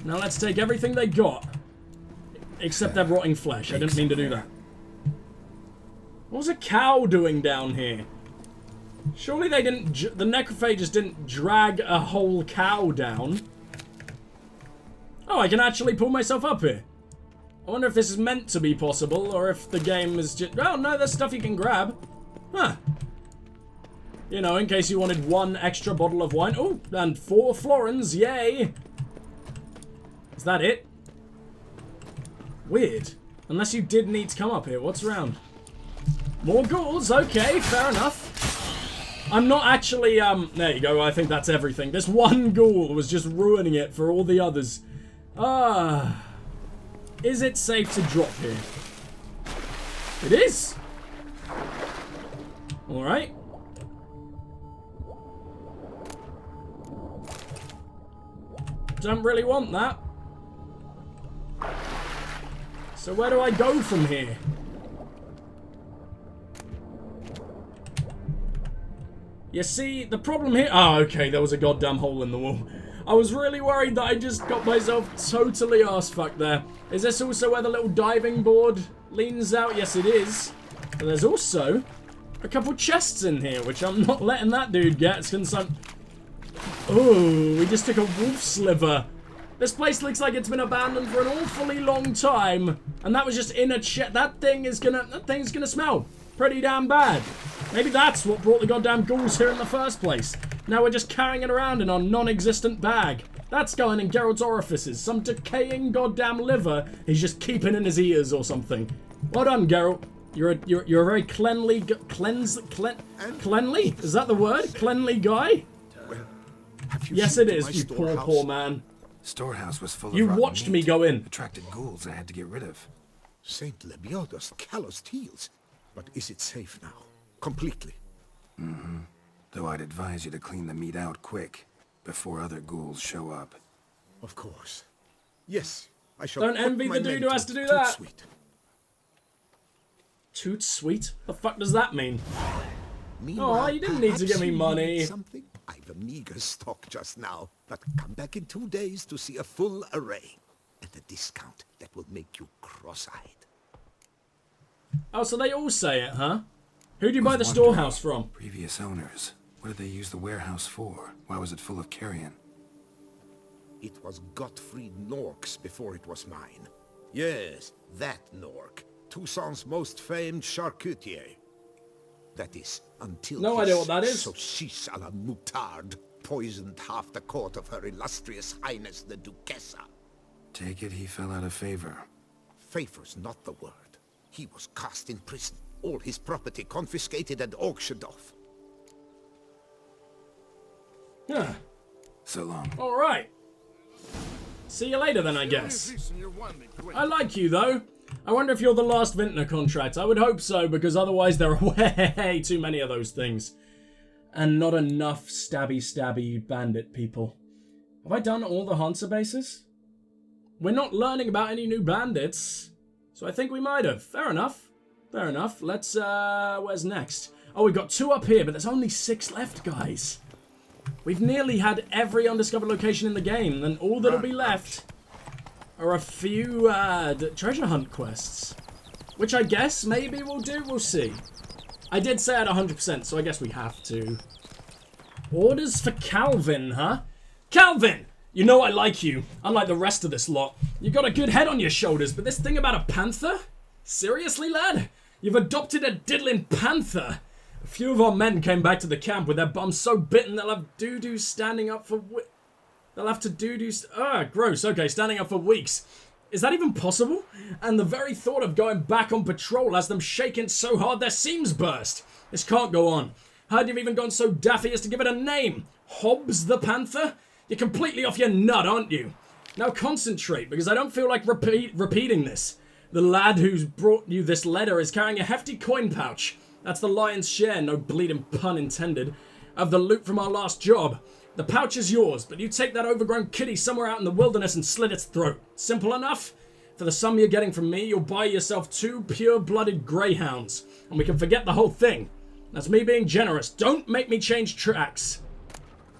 Now let's take everything they got. Except their rotting flesh. I didn't mean to do that. What was a cow doing down here? Surely they didn't... The necrophages didn't drag a whole cow down. Oh, I can actually pull myself up here. I wonder if this is meant to be possible, or if the game is just... Oh, no, there's stuff you can grab. Huh. You know, in case you wanted 1 extra bottle of wine. Oh, and 4 florins, yay! Is that it? Weird. Unless you did need to come up here. What's around? More ghouls, okay, fair enough. I'm not actually, there you go, I think that's everything. This one ghoul was just ruining it for all the others. Is it safe to drop here? It is! Alright. Don't really want that. So where do I go from here? You see, the problem here... Oh, okay, there was a goddamn hole in the wall. I was really worried that I just got myself totally arse-fucked there. Is this also where the little diving board leans out? Yes, it is. But there's also a couple chests in here, which I'm not letting that dude get since I'm... Oh, we just took a wolf sliver. This place looks like it's been abandoned for an awfully long time. And that was just in a chest. That thing's gonna smell pretty damn bad. Maybe that's what brought the goddamn ghouls here in the first place. Now we're just carrying it around in our non-existent bag. That's going in Geralt's orifices. Some decaying goddamn liver he's just keeping in his ears or something. Well done, Geralt. You're a very cleanly, cleanly? Is that the word? Cleanly guy? Well, have you Yes, seen it to is, my you storehouse? poor man. Storehouse was full of You rotten watched meat. me go in. Attracted ghouls I had to get rid of. Saint Lebioda's calloused heels. But is it safe now? Completely? Though I'd advise you to clean the meat out quick, before other ghouls show up. Of course. Yes, I shall Don't put envy my the dude men who has to do toot that. Sweet. Toot sweet? The fuck does that mean? Meanwhile, you didn't need to give me perhaps you money. need something? I've a meager stock just now, but come back in 2 days to see a full array. At a discount that will make you cross-eyed. Oh, so they all say it, huh? Who do you buy the Was storehouse from? Previous owners. What did they use the warehouse for? Why was it full of carrion? It was Gottfried Nork's before it was mine. Yes, that Nork. Toussaint's most famed charcutier. That is, until No his idea what that is. saucisse à la moutarde poisoned half the court of her illustrious highness the Duchessa. Take it he fell out of favor. Favor's not the word. He was cast in prison. All his property confiscated and auctioned off. Huh. So long. Alright. See you later then, I guess. I like you, though. I wonder if you're the last Vintner contract. I would hope so, because otherwise there are way too many of those things. And not enough stabby bandit people. Have I done all the Hansa bases? We're not learning about any new bandits. So I think we might have. Fair enough. Fair enough. Let's, where's next? Oh, we've got 2 up here, but there's only 6 left, guys. We've nearly had every undiscovered location in the game, and all that'll be left are a few, treasure hunt quests. Which I guess maybe we'll do, we'll see. I did say at 100%, so I guess we have to. Orders for Calvin, huh? Calvin! You know I like you, unlike the rest of this lot. You got a good head on your shoulders, but this thing about a panther? Seriously, lad? You've adopted a diddling panther? A few of our men came back to the camp with their bums so bitten they'll have doo-doo standing up for they'll have to doo-doo... gross. Okay, standing up for weeks. Is that even possible? And the very thought of going back on patrol has them shaking so hard their seams burst. This can't go on. Heard you've even gone so daffy as to give it a name. Hobbs the Panther? You're completely off your nut, aren't you? Now concentrate, because I don't feel like repeating this. The lad who's brought you this letter is carrying a hefty coin pouch. That's the lion's share, no bleeding pun intended, of the loot from our last job. The pouch is yours, but you take that overgrown kitty somewhere out in the wilderness and slit its throat. Simple enough? For the sum you're getting from me, you'll buy yourself 2 pure-blooded greyhounds, and we can forget the whole thing. That's me being generous. Don't make me change tracks.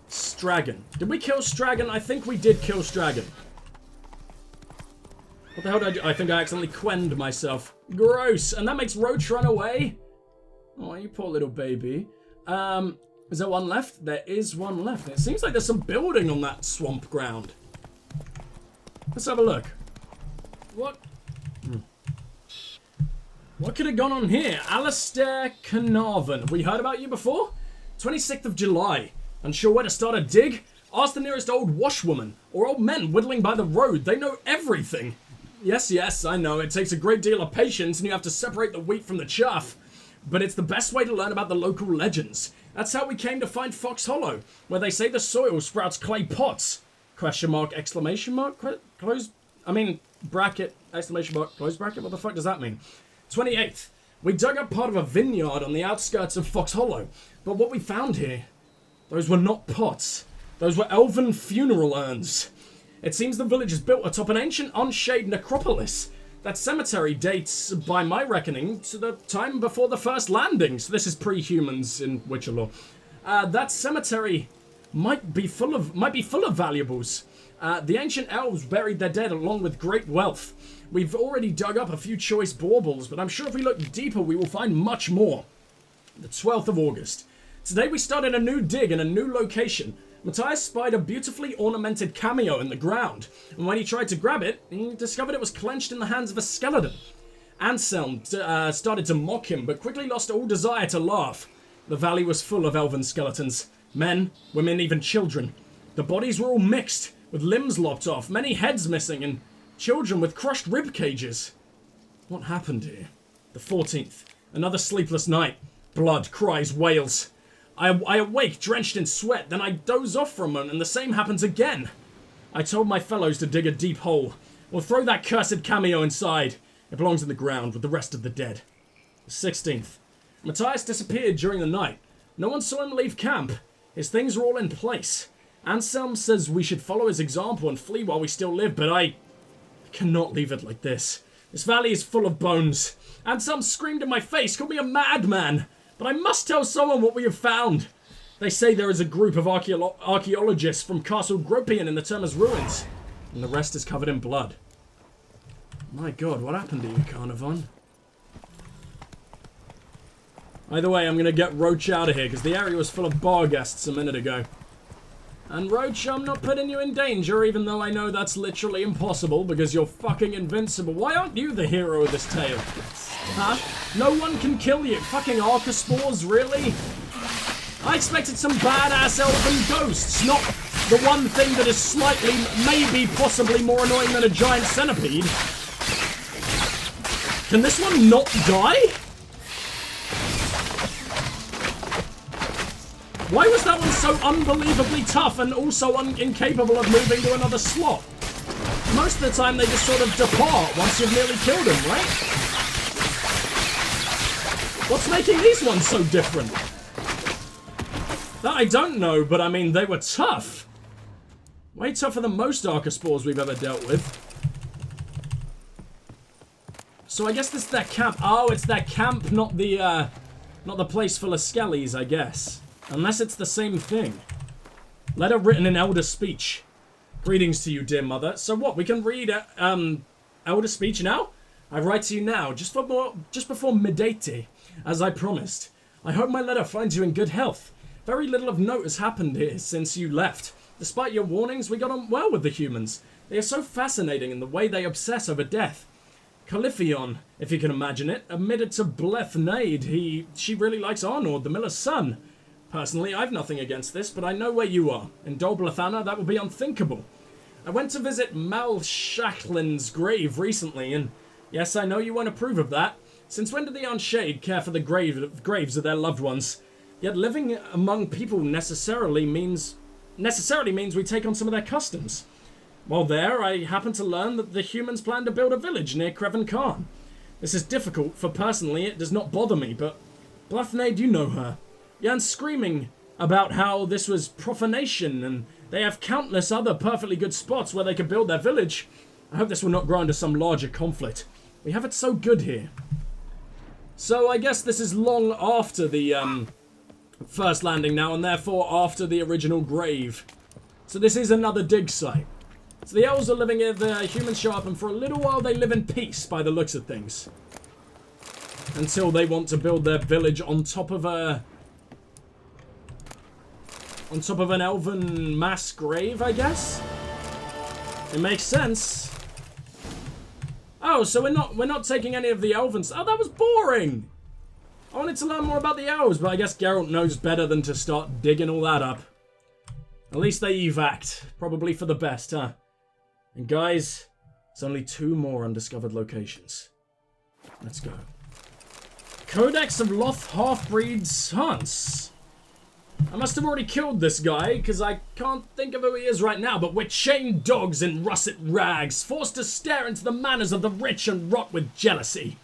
Stragon. Did we kill Stragon? I think we did kill Stragon. What the hell did I do? I think I accidentally quenned myself. Gross. And that makes Roach run away? Oh, you poor little baby. Is there one left? There is one left. It seems like there's some building on that swamp ground. Let's have a look. What? What could have gone on here? Alistair Carnarvon. Have we heard about you before? 26th of July. Unsure where to start a dig? Ask the nearest old washwoman or old men whittling by the road. They know everything. Yes, I know. It takes a great deal of patience and you have to separate the wheat from the chaff. But it's the best way to learn about the local legends. That's how we came to find Fox Hollow, where they say the soil sprouts clay pots. Question mark, exclamation mark, close, bracket, exclamation mark, close bracket? What the fuck does that mean? 28th. We dug up part of a vineyard on the outskirts of Fox Hollow. But what we found here, those were not pots. Those were elven funeral urns. It seems the village is built atop an ancient unshaded necropolis. That cemetery dates, by my reckoning, to the time before the first landing. So this is pre-humans in Witcher lore. That cemetery might be full of valuables. The ancient elves buried their dead along with great wealth. We've already dug up a few choice baubles, but I'm sure if we look deeper we will find much more. The 12th of August. Today we started a new dig in a new location. Matthias spied a beautifully ornamented cameo in the ground, and when he tried to grab it, he discovered it was clenched in the hands of a skeleton. Anselm started to mock him, but quickly lost all desire to laugh. The valley was full of elven skeletons. Men, women, even children. The bodies were all mixed, with limbs lopped off, many heads missing, and children with crushed rib cages. What happened here? The 14th. Another sleepless night. Blood, cries, wails. I awake, drenched in sweat, then I doze off for a moment, and the same happens again. I told my fellows to dig a deep hole. We'll throw that cursed cameo inside. It belongs in the ground with the rest of the dead. The 16th. Matthias disappeared during the night. No one saw him leave camp. His things are all in place. Anselm says we should follow his example and flee while we still live, but I cannot leave it like this. This valley is full of bones. Anselm screamed in my face, called me a madman. But I must tell someone what we have found. They say there is a group of archaeologists from Castle Gropian in the Termas ruins, and the rest is covered in blood. My god, what happened to you, Carnarvon? Either way, I'm going to get Roach out of here, because the area was full of bar guests a minute ago. And Roach, I'm not putting you in danger, even though I know that's literally impossible, because you're fucking invincible. Why aren't you the hero of this tale? Huh? No one can kill you. Fucking archospores, really? I expected some badass elven ghosts, not the one thing that is slightly, maybe, possibly more annoying than a giant centipede. Can this one not die? Why was that one so unbelievably tough and also incapable of moving to another slot? Most of the time they just sort of depart once you've nearly killed him, right? What's making these ones so different? That I don't know, but I mean, they were tough. Way tougher than most archospores we've ever dealt with. So I guess this is their camp. Oh, it's their camp, not the place full of skellies, I guess. Unless it's the same thing. Letter written in Elder Speech. Greetings to you, dear mother. So what, we can read Elder Speech now? I write to you now, just before midday, as I promised. I hope my letter finds you in good health. Very little of note has happened here since you left. Despite your warnings, we got on well with the humans. They are so fascinating in the way they obsess over death. Caliphion, if you can imagine it, admitted to Blethnade she really likes Aard, the miller's son. Personally, I've nothing against this, but I know where you are. In Dol Blethanna, that would be unthinkable. I went to visit Mal Shachlin's grave recently, and yes, I know you won't approve of that. Since when do the Unshade care for the graves of their loved ones? Yet living among people necessarily means we take on some of their customs. While there, I happened to learn that the humans plan to build a village near Creven Khan. This is difficult, for personally it does not bother me, but Blethnade, you know her. Jan screaming about how this was profanation, and they have countless other perfectly good spots where they could build their village. I hope this will not grow into some larger conflict. We have it so good here. So I guess this is long after the first landing now, and therefore after the original grave. So this is another dig site. So the elves are living here, the humans show up, and for a little while they live in peace by the looks of things. Until they want to build their village on top of an elven mass grave, I guess? It makes sense. Oh, so we're not taking any of the elvens. Oh, that was boring! I wanted to learn more about the elves, but I guess Geralt knows better than to start digging all that up. At least they evac'd. Probably for the best, huh? And guys, it's only 2 more undiscovered locations. Let's go. Codex of Loth Half-Breeds Hunts. I must have already killed this guy, because I can't think of who he is right now, but we're chained dogs in russet rags, forced to stare into the manners of the rich and rot with jealousy.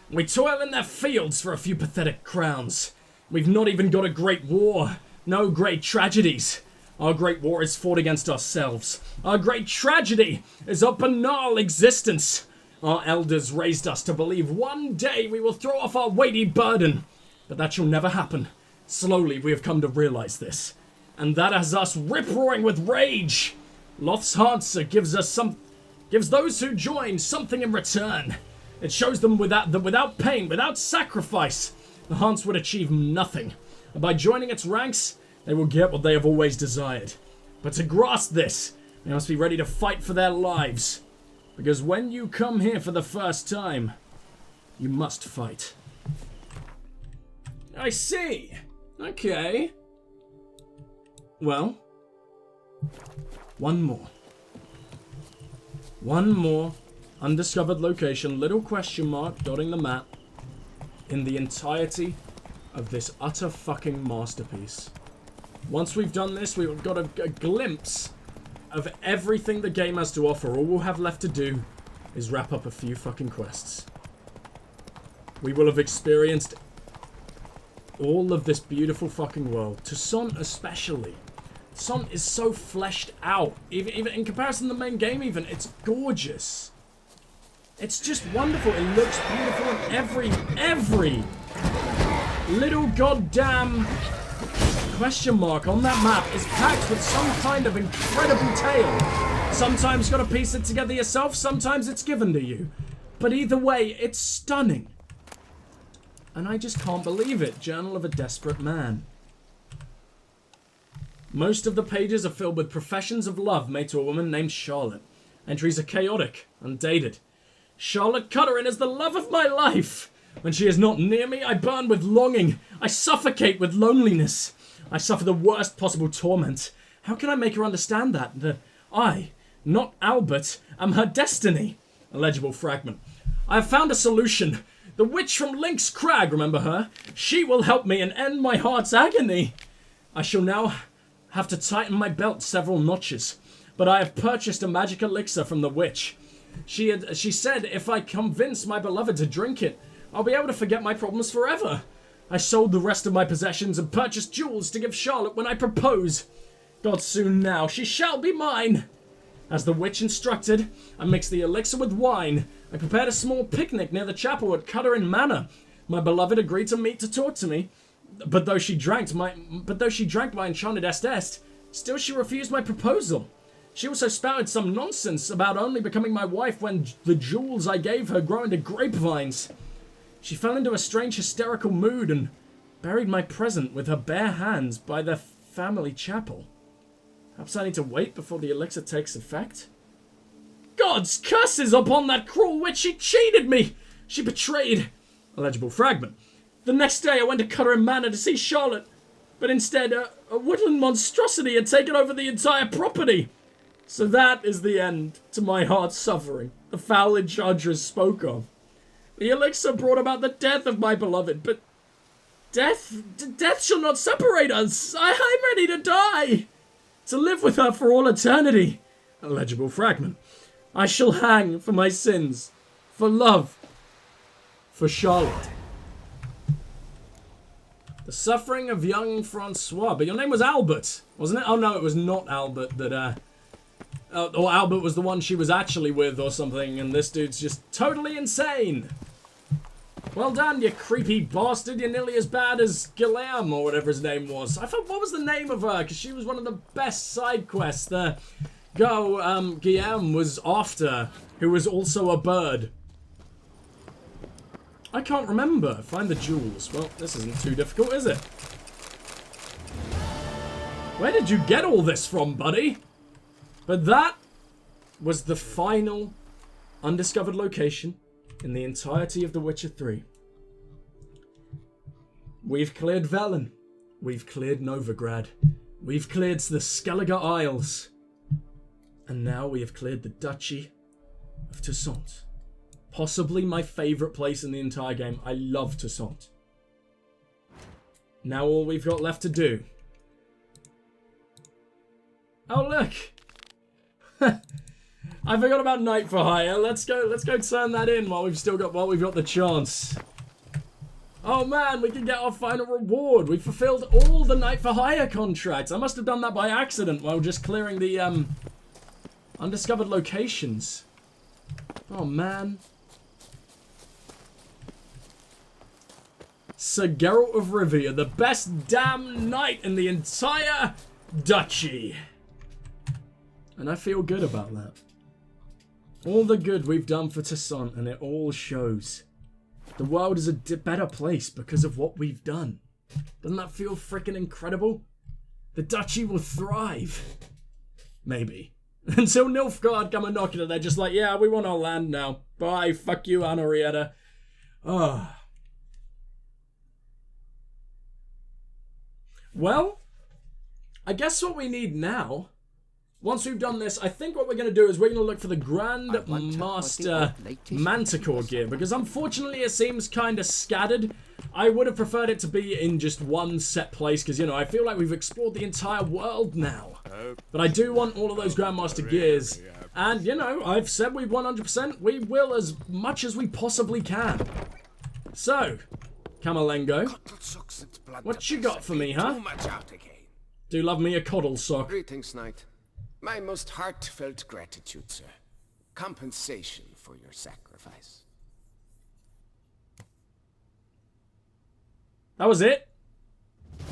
We toil in their fields for a few pathetic crowns. We've not even got a great war, no great tragedies. Our great war is fought against ourselves. Our great tragedy is our banal existence. Our elders raised us to believe one day we will throw off our weighty burden. But that shall never happen. Slowly we have come to realize this. And that has us rip-roaring with rage. Loth's answer gives those who join something in return. It shows them that without pain, without sacrifice, the Hunts would achieve nothing. And by joining its ranks, they will get what they have always desired. But to grasp this, they must be ready to fight for their lives. Because when you come here for the first time, you must fight. I see. Okay. Well, one more. One more undiscovered location, little question mark dotting the map, in the entirety of this utter fucking masterpiece. Once we've done this, we've got a glimpse of everything the game has to offer. All we'll have left to do is wrap up a few fucking quests. We will have experienced all of this beautiful fucking world. Toussaint especially. Toussaint is so fleshed out. Even in comparison to the main game even, it's gorgeous. It's just wonderful. It looks beautiful, and every little goddamn question mark on that map is packed with some kind of incredible tale. Sometimes you gotta piece it together yourself, sometimes it's given to you. But either way, it's stunning. And I just can't believe it. Journal of a Desperate Man. Most of the pages are filled with professions of love made to a woman named Charlotte. Entries are chaotic, undated. Charlotte Cutterin is the love of my life. When she is not near me, I burn with longing. I suffocate with loneliness. I suffer the worst possible torment. How can I make her understand that I, not Albert, am her destiny? Illegible fragment. I have found a solution. The witch from Lynx Crag, remember her? She will help me and end my heart's agony. I shall now have to tighten my belt several notches, but I have purchased a magic elixir from the witch. She said if I convince my beloved to drink it, I'll be able to forget my problems forever. I sold the rest of my possessions and purchased jewels to give Charlotte when I propose. God, soon now, she shall be mine. As the witch instructed, I mixed the elixir with wine. I prepared a small picnic near the chapel at Cutterin Manor. My beloved agreed to meet to talk to me, but though she drank my enchanted est, still she refused my proposal. She also spouted some nonsense about only becoming my wife when the jewels I gave her grow into grapevines. She fell into a strange hysterical mood and buried my present with her bare hands by the family chapel. Perhaps I need to wait before the elixir takes effect? God's curses upon that cruel witch! She cheated me! She betrayed... Illegible fragment. The next day I went to Cutterin Manor to see Charlotte, but instead a woodland monstrosity had taken over the entire property. So that is the end to my heart's suffering, the foul enchantress spoke of. The elixir brought about the death of my beloved, but death shall not separate us. I'm ready to die, to live with her for all eternity. Illegible fragment. I shall hang for my sins, for love, for Charlotte. The suffering of young Francois. But your name was Albert, wasn't it? Oh no, it was not Albert that, or Albert was the one she was actually with or something, and this dude's just totally insane. Well done, you creepy bastard. You're nearly as bad as Guillaume, or whatever his name was. I thought, what was the name of her? Because she was one of the best side quests. The girl Guillaume was after, who was also a bird. I can't remember. Find the jewels. Well, this isn't too difficult, is it? Where did you get all this from, buddy? But that was the final undiscovered location in the entirety of The Witcher 3. We've cleared Velen. We've cleared Novigrad. We've cleared the Skellige Isles. And now we have cleared the Duchy of Toussaint. Possibly my favourite place in the entire game. I love Toussaint. Now all we've got left to do... Oh, look! I forgot about Night for Hire. Let's go turn that in while we've got the chance. Oh man, we can get our final reward. We fulfilled all the Night for Hire contracts. I must have done that by accident while just clearing the undiscovered locations. Oh man. Sir Geralt of Rivia, the best damn knight in the entire duchy. And I feel good about that. All the good we've done for Toussaint, and it all shows. The world is a better place because of what we've done. Doesn't that feel freaking incredible? The duchy will thrive. Maybe. Until Nilfgaard come and knock it, and they're just like, yeah, we want our land now. Bye, fuck you, Henrietta. Oh. Well, I guess what we need now, once we've done this, I think what we're going to do is we're going to look for the Grand Master Manticore gear, because unfortunately it seems kind of scattered. I would have preferred it to be in just one set place, because, you know, I feel like we've explored the entire world now. But I do want all of those Grandmaster gears, and, you know, I've said we 100%, we will as much as we possibly can. So, Camelengo, what you got for me, huh? Do love me a coddle sock. Greetings, knight. My most heartfelt gratitude, sir. Compensation for your sacrifice. That was it?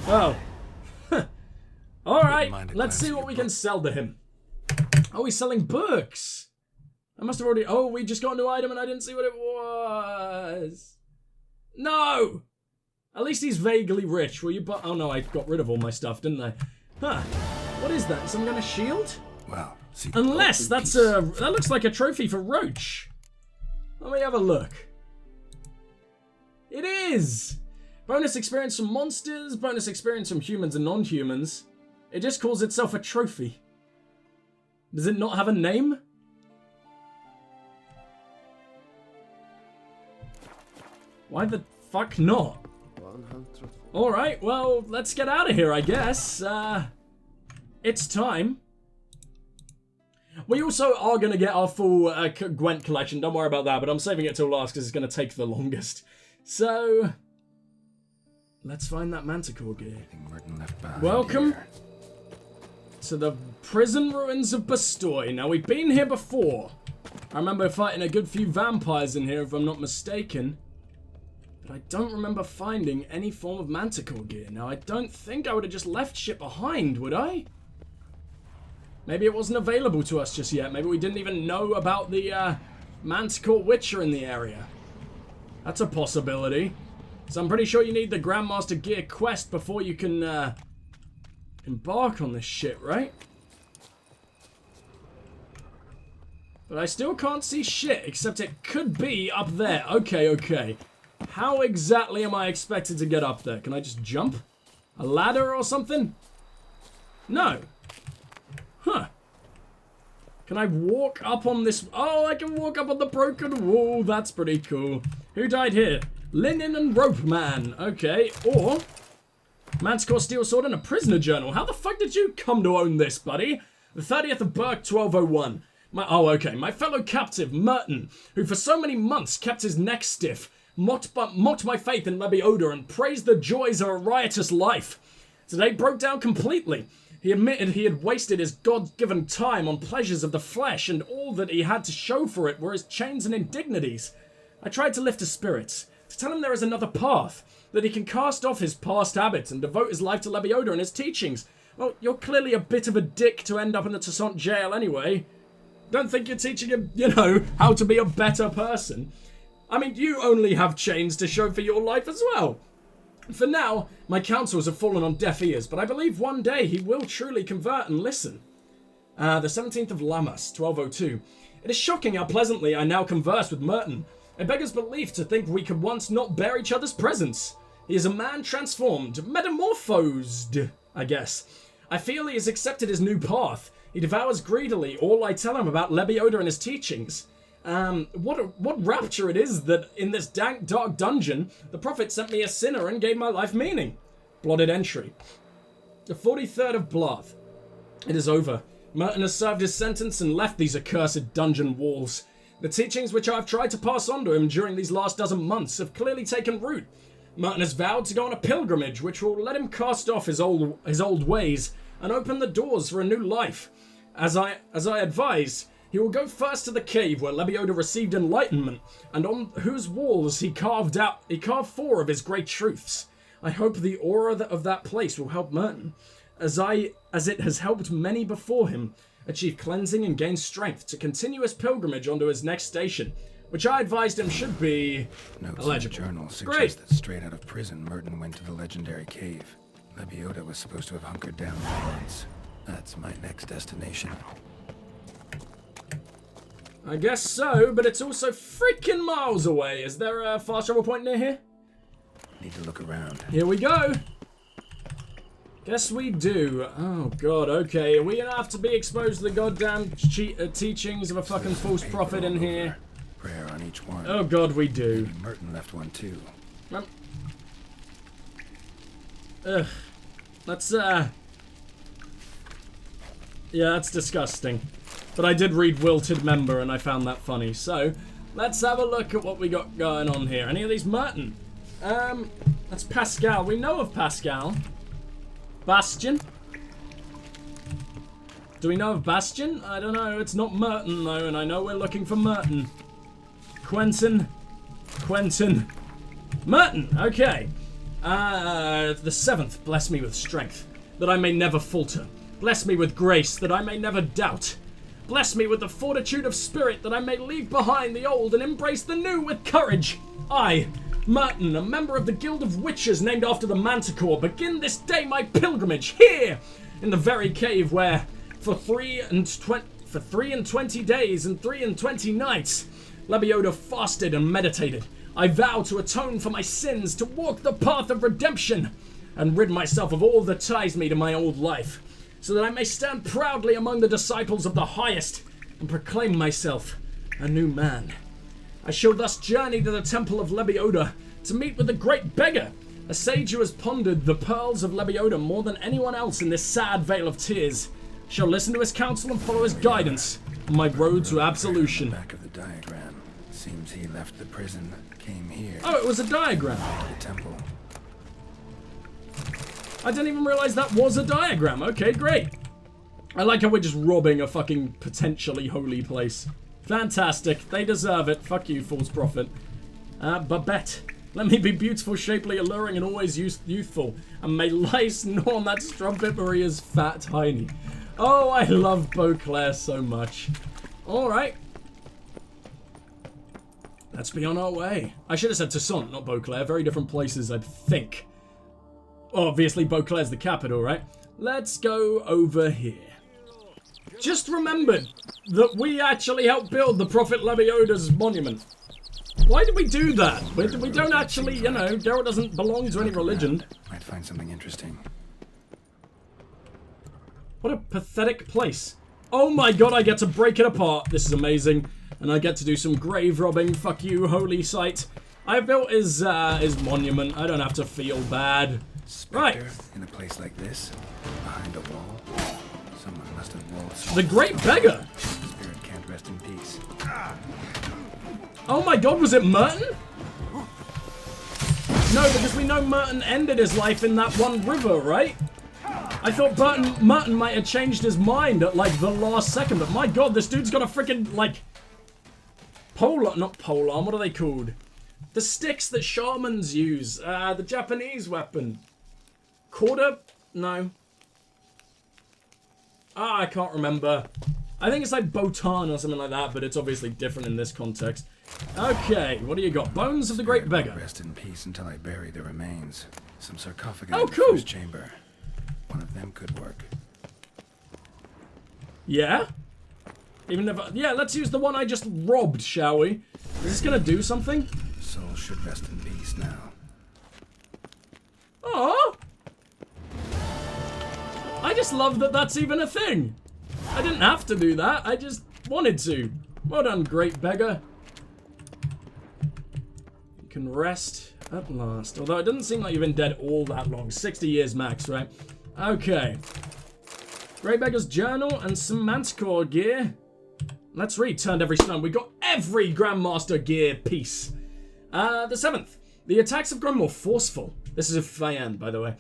Oh. Alright, let's see what we can sell to him. Oh, he's selling books. I must have already... Oh, we just got a new item and I didn't see what it was. No! At least he's vaguely rich. Will you buy... Oh no, I got rid of all my stuff, didn't I? Huh. What is that? Some kind of shield? Well, see, unless that's a... That looks like a trophy for Roach. Let me have a look. It is! Bonus experience from monsters, bonus experience from humans and non-humans. It just calls itself a trophy. Does it not have a name? Why the fuck not? Alright, well, let's get out of here, I guess. It's time. We also are going to get our full Gwent collection. Don't worry about that, but I'm saving it till last because it's going to take the longest. So, let's find that Manticore gear. Welcome to the prison ruins of Bastoy. Now, we've been here before. I remember fighting a good few vampires in here, if I'm not mistaken. But I don't remember finding any form of Manticore gear. Now, I don't think I would have just left shit behind, would I? Maybe it wasn't available to us just yet. Maybe we didn't even know about the Manticore Witcher in the area. That's a possibility. So I'm pretty sure you need the Grandmaster Gear quest before you can embark on this shit, right? But I still can't see shit, except it could be up there. Okay, okay. How exactly am I expected to get up there? Can I just jump? A ladder or something? No. Huh. Can I walk up on this? Oh, I can walk up on the broken wall. That's pretty cool. Who died here? Linen and Rope Man. Okay. Or Manticore Steel Sword and a Prisoner Journal. How the fuck did you come to own this, buddy? The 30th of Burke, 1201. My fellow captive, Merton, who for so many months kept his neck stiff, mocked my faith in Lebioda and praised the joys of a riotous life. Today broke down completely. He admitted he had wasted his God-given time on pleasures of the flesh, and all that he had to show for it were his chains and indignities. I tried to lift his spirits, to tell him there is another path, that he can cast off his past habits and devote his life to Lebioda and his teachings. Well, you're clearly a bit of a dick to end up in the Toussaint jail anyway. Don't think you're teaching him, you know, how to be a better person. I mean, you only have chains to show for your life as well. For now, my counsels have fallen on deaf ears, but I believe one day he will truly convert and listen. The 17th of Lammas, 1202. It is shocking how pleasantly I now converse with Merton. It beggars belief to think we could once not bear each other's presence. He is a man transformed, metamorphosed, I guess. I feel he has accepted his new path. He devours greedily all I tell him about Lebioda and his teachings. What rapture it is that in this dank, dark dungeon, the prophet sent me a sinner and gave my life meaning. Blotted entry. The 43rd of Blath. It is over. Merton has served his sentence and left these accursed dungeon walls. The teachings which I have tried to pass on to him during these last dozen months have clearly taken root. Merton has vowed to go on a pilgrimage which will let him cast off his old ways and open the doors for a new life. As I advised, he will go first to the cave where Lebioda received enlightenment, and on whose walls he carved 4 of his great truths. I hope the aura of that place will help Merton, as it has helped many before him, achieve cleansing and gain strength to continue his pilgrimage onto his next station, which I advised him should be Notes illegible. in the journal suggest that straight out of prison, Merton went to the legendary cave. Lebioda was supposed to have hunkered down for months. That's my next destination. I guess so, but it's also freaking miles away. Is there a fast travel point near here? Need to look around. Here we go. Guess we do. Oh god, okay. Are we gonna have to be exposed to the goddamn teachings of a fucking false prophet in here? Prayer on each one. Oh god, we do. Maybe Merton left one too. Ugh. That's, yeah, that's disgusting. But I did read Wilted Member and I found that funny. So, let's have a look at what we got going on here. Any of these Merton? That's Pascal. We know of Pascal. Bastion? Do we know of Bastion? I don't know. It's not Merton, though, and I know we're looking for Merton. Quentin. Merton! Okay. The 7th, bless me with strength, that I may never falter. Bless me with grace, that I may never doubt. Bless me with the fortitude of spirit, that I may leave behind the old and embrace the new with courage. I, Merton, a member of the Guild of Witches named after the Manticore, begin this day my pilgrimage here, in the very cave where, for 3 and 20 days and 3 and 20 nights, Lebioda fasted and meditated. I vow to atone for my sins, to walk the path of redemption, and rid myself of all that ties me to my old life, so that I may stand proudly among the disciples of the highest and proclaim myself a new man. I shall thus journey to the temple of Lebioda to meet with the great beggar, a sage who has pondered the pearls of Lebioda more than anyone else in this sad vale of tears. Shall listen to his counsel and follow his guidance on my road to absolution. Back of the diagram. Seems he left the prison, came here. Oh, it was a diagram. To the temple. I didn't even realize that was a diagram. Okay, great. I like how we're just robbing a fucking potentially holy place. Fantastic. They deserve it. Fuck you, false prophet. Babette. Let me be beautiful, shapely, alluring, and always youthful. And may lice gnaw on that strumpet Maria's fat hiney. Oh, I love Beauclair so much. Alright. Let's be on our way. I should have said Toussaint, not Beauclair. Very different places, I think. Obviously, Beauclair's the capital, right? Let's go over here. Just remembered that we actually helped build the Prophet Lebioda's monument. Why did we do that? We don't actually, you know, Geralt doesn't belong to any religion. Might find something interesting. What a pathetic place. Oh my god, I get to break it apart. This is amazing. And I get to do some grave robbing. Fuck you, holy site. I built his monument. I don't have to feel bad. Spectre, Right. in a place like this, behind a wall. Someone must have waltzed. The Great Beggar. Spirit can't rest in peace. Oh my god, was it Merton? No, because we know Merton ended his life in that one river, right? I thought Merton might have changed his mind at, like, the last second, but my god, this dude's got a freaking, like, not polearm, what are they called? The sticks that shamans use, the Japanese weapon. Quarter? No. I can't remember. I think it's like Botan or something like that, but it's obviously different in this context. Okay, what do you got? Bones of the Great Beggar. Rest in peace until I bury the remains. Some sarcophagi Oh, in the cool. first chamber. One of them could work. Yeah? Even if yeah, let's use the one I just robbed, shall we? Is this gonna do something? Soul should rest in peace now. Oh! I just love that that's even a thing. I didn't have to do that. I just wanted to. Well done, Great Beggar. You can rest at last. Although it doesn't seem like you've been dead all that long. 60 years max, right? Okay. Great Beggar's journal and some Manticore gear. Let's read. Turned every stone. We got every Grandmaster gear piece. The 7th. The attacks have grown more forceful. This is a Fayan, by the way.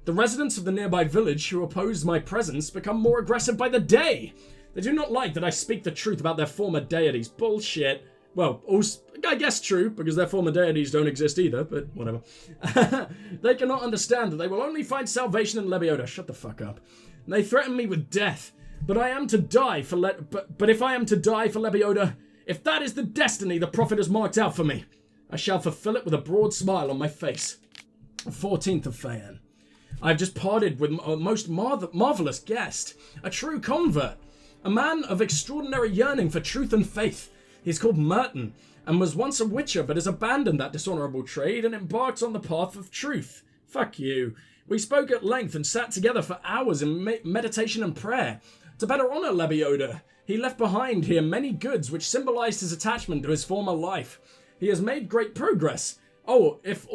The residents of the nearby village who oppose my presence become more aggressive by the day. They do not like that I speak the truth about their former deities. Bullshit. Well, also, I guess true, because their former deities don't exist either, but whatever. They cannot understand that they will only find salvation in Lebioda. Shut the fuck up. They threaten me with death, but I am to die for but if I am to die for Lebioda, if that is the destiny the prophet has marked out for me, I shall fulfill it with a broad smile on my face. 14th of Fayan. I have just parted with a most marvelous guest, a true convert, a man of extraordinary yearning for truth and faith. He is called Merton, and was once a witcher, but has abandoned that dishonourable trade and embarked on the path of truth. Fuck you. We spoke at length and sat together for hours in meditation and prayer. To better honour Lebioda, he left behind here many goods which symbolised his attachment to his former life. He has made great progress. If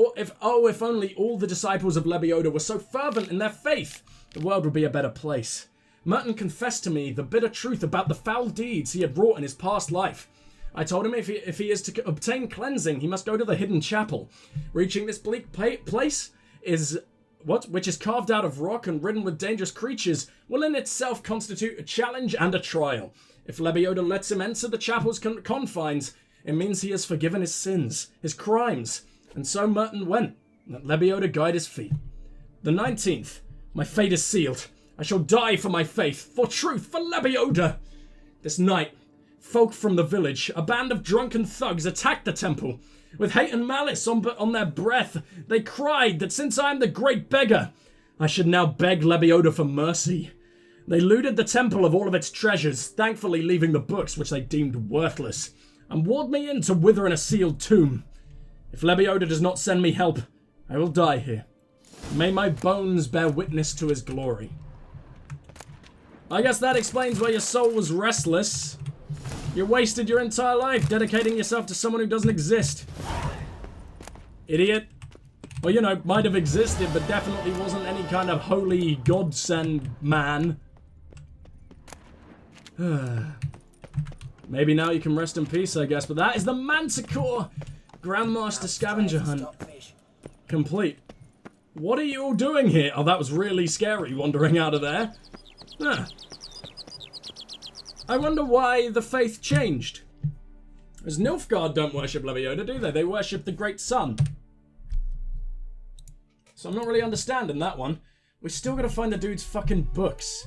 only all the disciples of Lebioda were so fervent in their faith, the world would be a better place. Merton confessed to me the bitter truth about the foul deeds he had wrought in his past life. I told him if he is to obtain cleansing, he must go to the hidden chapel. Reaching this bleak place which is carved out of rock and ridden with dangerous creatures, will in itself constitute a challenge and a trial. If Lebioda lets him enter the chapel's confines, it means he has forgiven his sins, his crimes. And so Merton went. Let Lebioda guide his feet. The 19th. My fate is sealed. I shall die for my faith, for truth, for Lebioda. This night, folk from the village, a band of drunken thugs, attacked the temple. With hate and malice on their breath, they cried that since I am the great beggar, I should now beg Lebioda for mercy. They looted the temple of all of its treasures, thankfully leaving the books which they deemed worthless, and walled me in to wither in a sealed tomb. If Lebioda does not send me help, I will die here. May my bones bear witness to his glory. I guess that explains why your soul was restless. You wasted your entire life dedicating yourself to someone who doesn't exist. Idiot. Well, you know, might have existed, but definitely wasn't any kind of holy godsend man. Maybe now you can rest in peace, I guess, but that is the Manticore Grandmaster Scavenger Hunt. Complete. What are you all doing here? Oh, that was really scary, wandering out of there. Huh. I wonder why the faith changed. As Nilfgaard don't worship Lebioda, do they? They worship the Great Sun. So I'm not really understanding that one. We still gotta find the dude's fucking books.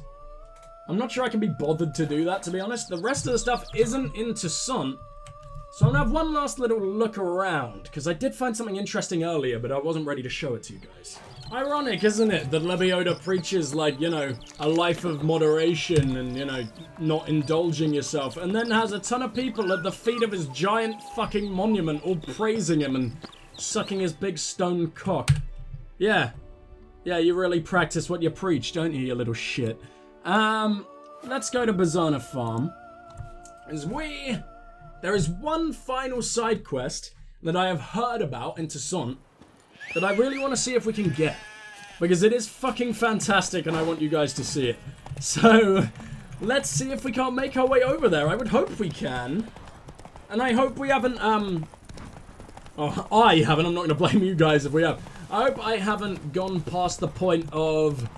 I'm not sure I can be bothered to do that, to be honest. The rest of the stuff isn't into Sun. So I'm gonna have one last little look around, because I did find something interesting earlier, but I wasn't ready to show it to you guys. Ironic, isn't it, that Lebioda preaches, like, you know, a life of moderation and, you know, not indulging yourself, and then has a ton of people at the feet of his giant fucking monument all praising him and sucking his big stone cock. Yeah. Yeah, you really practice what you preach, don't you little shit? Let's go to Bazana Farm. There is one final side quest that I have heard about in Toussaint that I really want to see if we can get. Because it is fucking fantastic and I want you guys to see it. So, let's see if we can't make our way over there. I would hope we can. And I hope we haven't, oh, I haven't. I'm not going to blame you guys if we have. I hope I haven't gone past the point of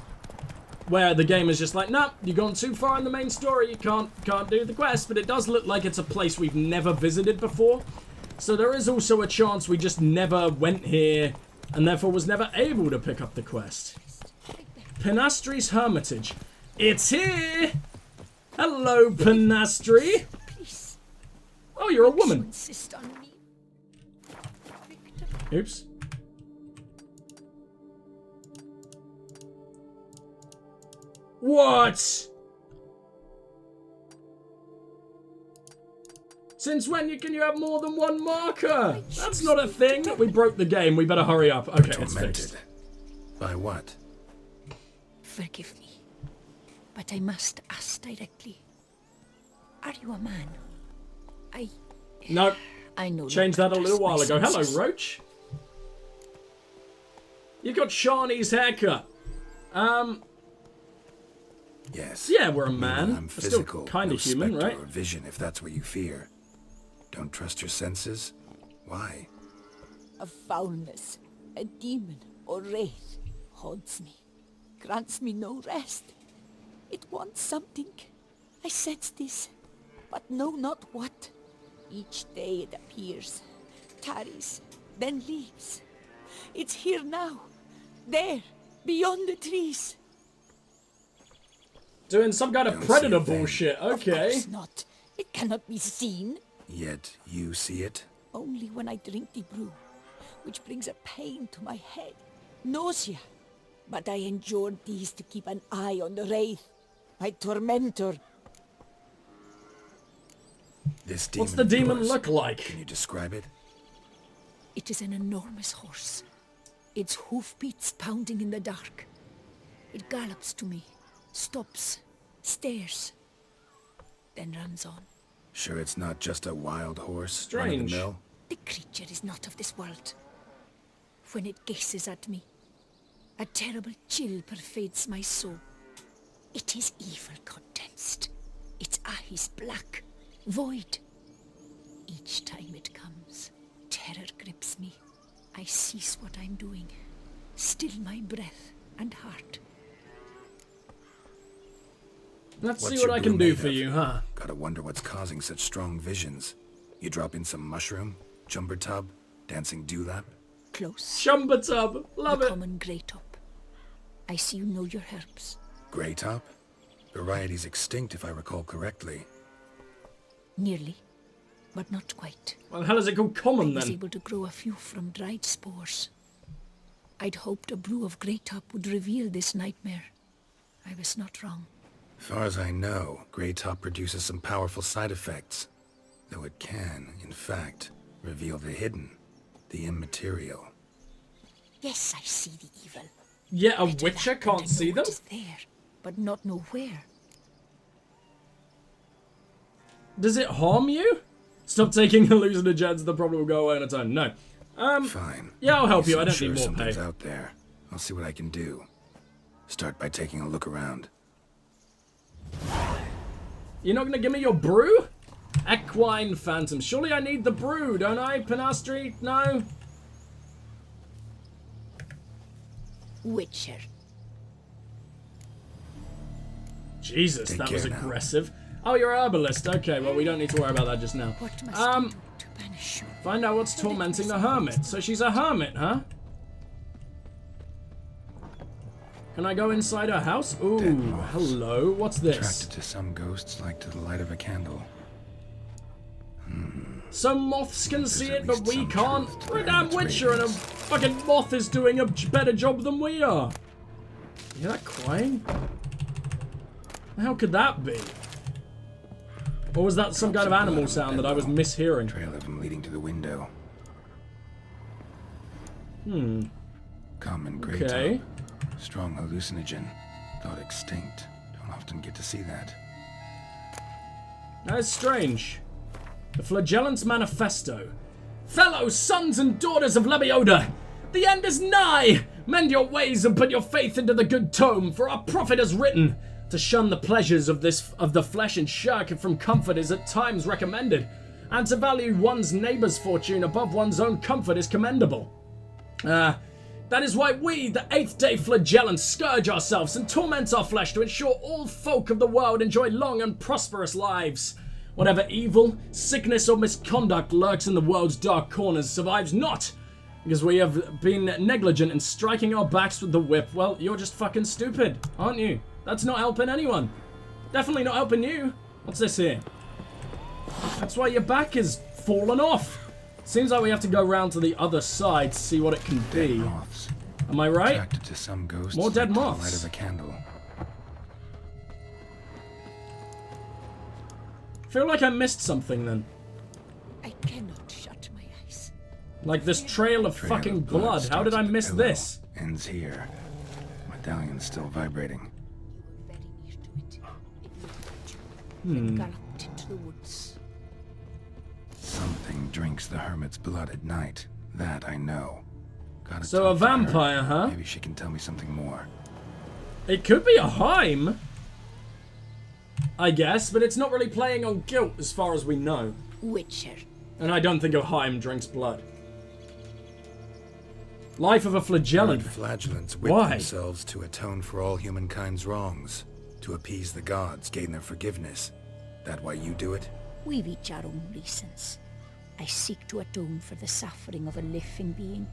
where the game is just like, nah, you've gone too far in the main story, you can't do the quest, but it does look like it's a place we've never visited before. So there is also a chance we just never went here, and therefore was never able to pick up the quest. Penastri's Hermitage. It's here! Hello, Penastri! Oh, you're a woman. Oops. What? Since when can you have more than one marker? That's not a thing. We broke the game. We better hurry up. Okay, it's fixed. By what? Forgive me, but I must ask directly. Are you a man? No. I know. Changed that a little while ago. Hello, Roach. You got Shawnee's haircut. Yes. Yeah, we're a man. I'm We're physical, still kind of human, spectre right? Or vision, if that's what you fear. Don't trust your senses? Why? of foulness, a demon or wraith, haunts me, grants me no rest. It wants something. I sense this, but know not what. Each day it appears, tarries, then leaves. It's here now, there, beyond the trees. Doing some kind of Don't predator see a thing. bullshit. Of Okay. course not. It cannot be seen. Yet you see it? Only when I drink the brew, which brings a pain to my head, nausea. But I endured these to keep an eye on the wraith, my tormentor. This demon What's the of demon yours, look like? Can you describe it? It is an enormous horse, its hoofbeats pounding in the dark. It gallops to me, stops, stares, then runs on. Sure it's not just a wild horse? Strange. Run of the mill? The creature is not of this world. When it gazes at me, a terrible chill pervades my soul. It is evil condensed, its eyes black, void. Each time it comes, terror grips me. I cease what I'm doing, still my breath and heart. Let's What's see what your I can brew do made for of? you, huh? Gotta wonder what's causing such strong visions. You drop in some mushroom, jumper tub, dancing dewlap? Close. Jumper tub. Love The it. common grey top. I see you know your herbs. Grey top? Variety's extinct if I recall correctly. Nearly, but not quite. Well, the hell is it called common I was then? able to grow a few from dried spores. I'd hoped a brew of grey top would reveal this nightmare. I was not wrong. Far as I know, grey top produces some powerful side effects. Though it can, in fact, reveal the hidden, the immaterial. Yes, I see the evil. Yeah, a Better witcher that than can't to see know them? what is there, but not know where. Does it harm you? Stop taking hallucinogens, the problem will go away on its own. No. Fine. Yeah, I'll help you. I I'm don't sure need more something's pay. out there. I'll see what I can do. Start by taking a look around. You're not gonna give me your brew? Equine phantom. Surely I need the brew, don't I? Penastri? No? Witcher. Jesus, Take that was care now. aggressive. Oh, you're a herbalist. Okay, well, we don't need to worry about that just now. What must I do to banish you? Find out what's tormenting the hermit. So she's a hermit, huh? Can I go inside her house? Ooh, Dead moths. hello. What's this? Attracted to some ghosts like to the light of a candle. Some moths can There's see at it, but least we some can't. truth to We're a the damn hermit's witcher, and a ravings. fucking moth is doing a better job than we are. You hear that crying? How could that be? Or was that some kind of animal sound that I was mishearing? Trail of him leading to the window. Common grey Okay. top. Strong hallucinogen. Thought extinct. Don't often get to see that. That is strange. The Flagellant's Manifesto. Fellow sons and daughters of Lebioda, the end is nigh! Mend your ways and put your faith into the good tome, for our prophet has written, to shun the pleasures of the flesh and shirk from comfort is at times recommended, and to value one's neighbour's fortune above one's own comfort is commendable. That is why we, the 8th-day Flagellants, scourge ourselves and torment our flesh to ensure all folk of the world enjoy long and prosperous lives. Whatever evil, sickness, or misconduct lurks in the world's dark corners survives not, because we have been negligent in striking our backs with the whip. Well, you're just fucking stupid, aren't you? That's not helping anyone. Definitely not helping you. What's this here? That's why your back is fallen off. Seems like we have to go round to the other side to see what it can Dead be. moths. Am I right? Attracted to some ghosts More dead like to the moths. light of a candle. I feel like I missed something then. I cannot shut my eyes. Like this trail of Trail fucking of blood. How did starts I at the miss pillow, this? Ends here. Medallion's still vibrating. You were very near to it. It looked at you, then galloped into the woods. Something drinks the hermit's blood at night. That I know. Gotta So a talk to her. vampire, huh? Maybe she can tell me something more. It could be a Heim, I guess, but it's not really playing on guilt as far as we know. Witcher. And I don't think a Heim drinks blood. Life of a flagellant. Flagellants whip Why? themselves to atone for all humankind's wrongs, to appease the gods, gain their forgiveness. That why you do it? We've each our own reasons. I seek to atone for the suffering of a living being,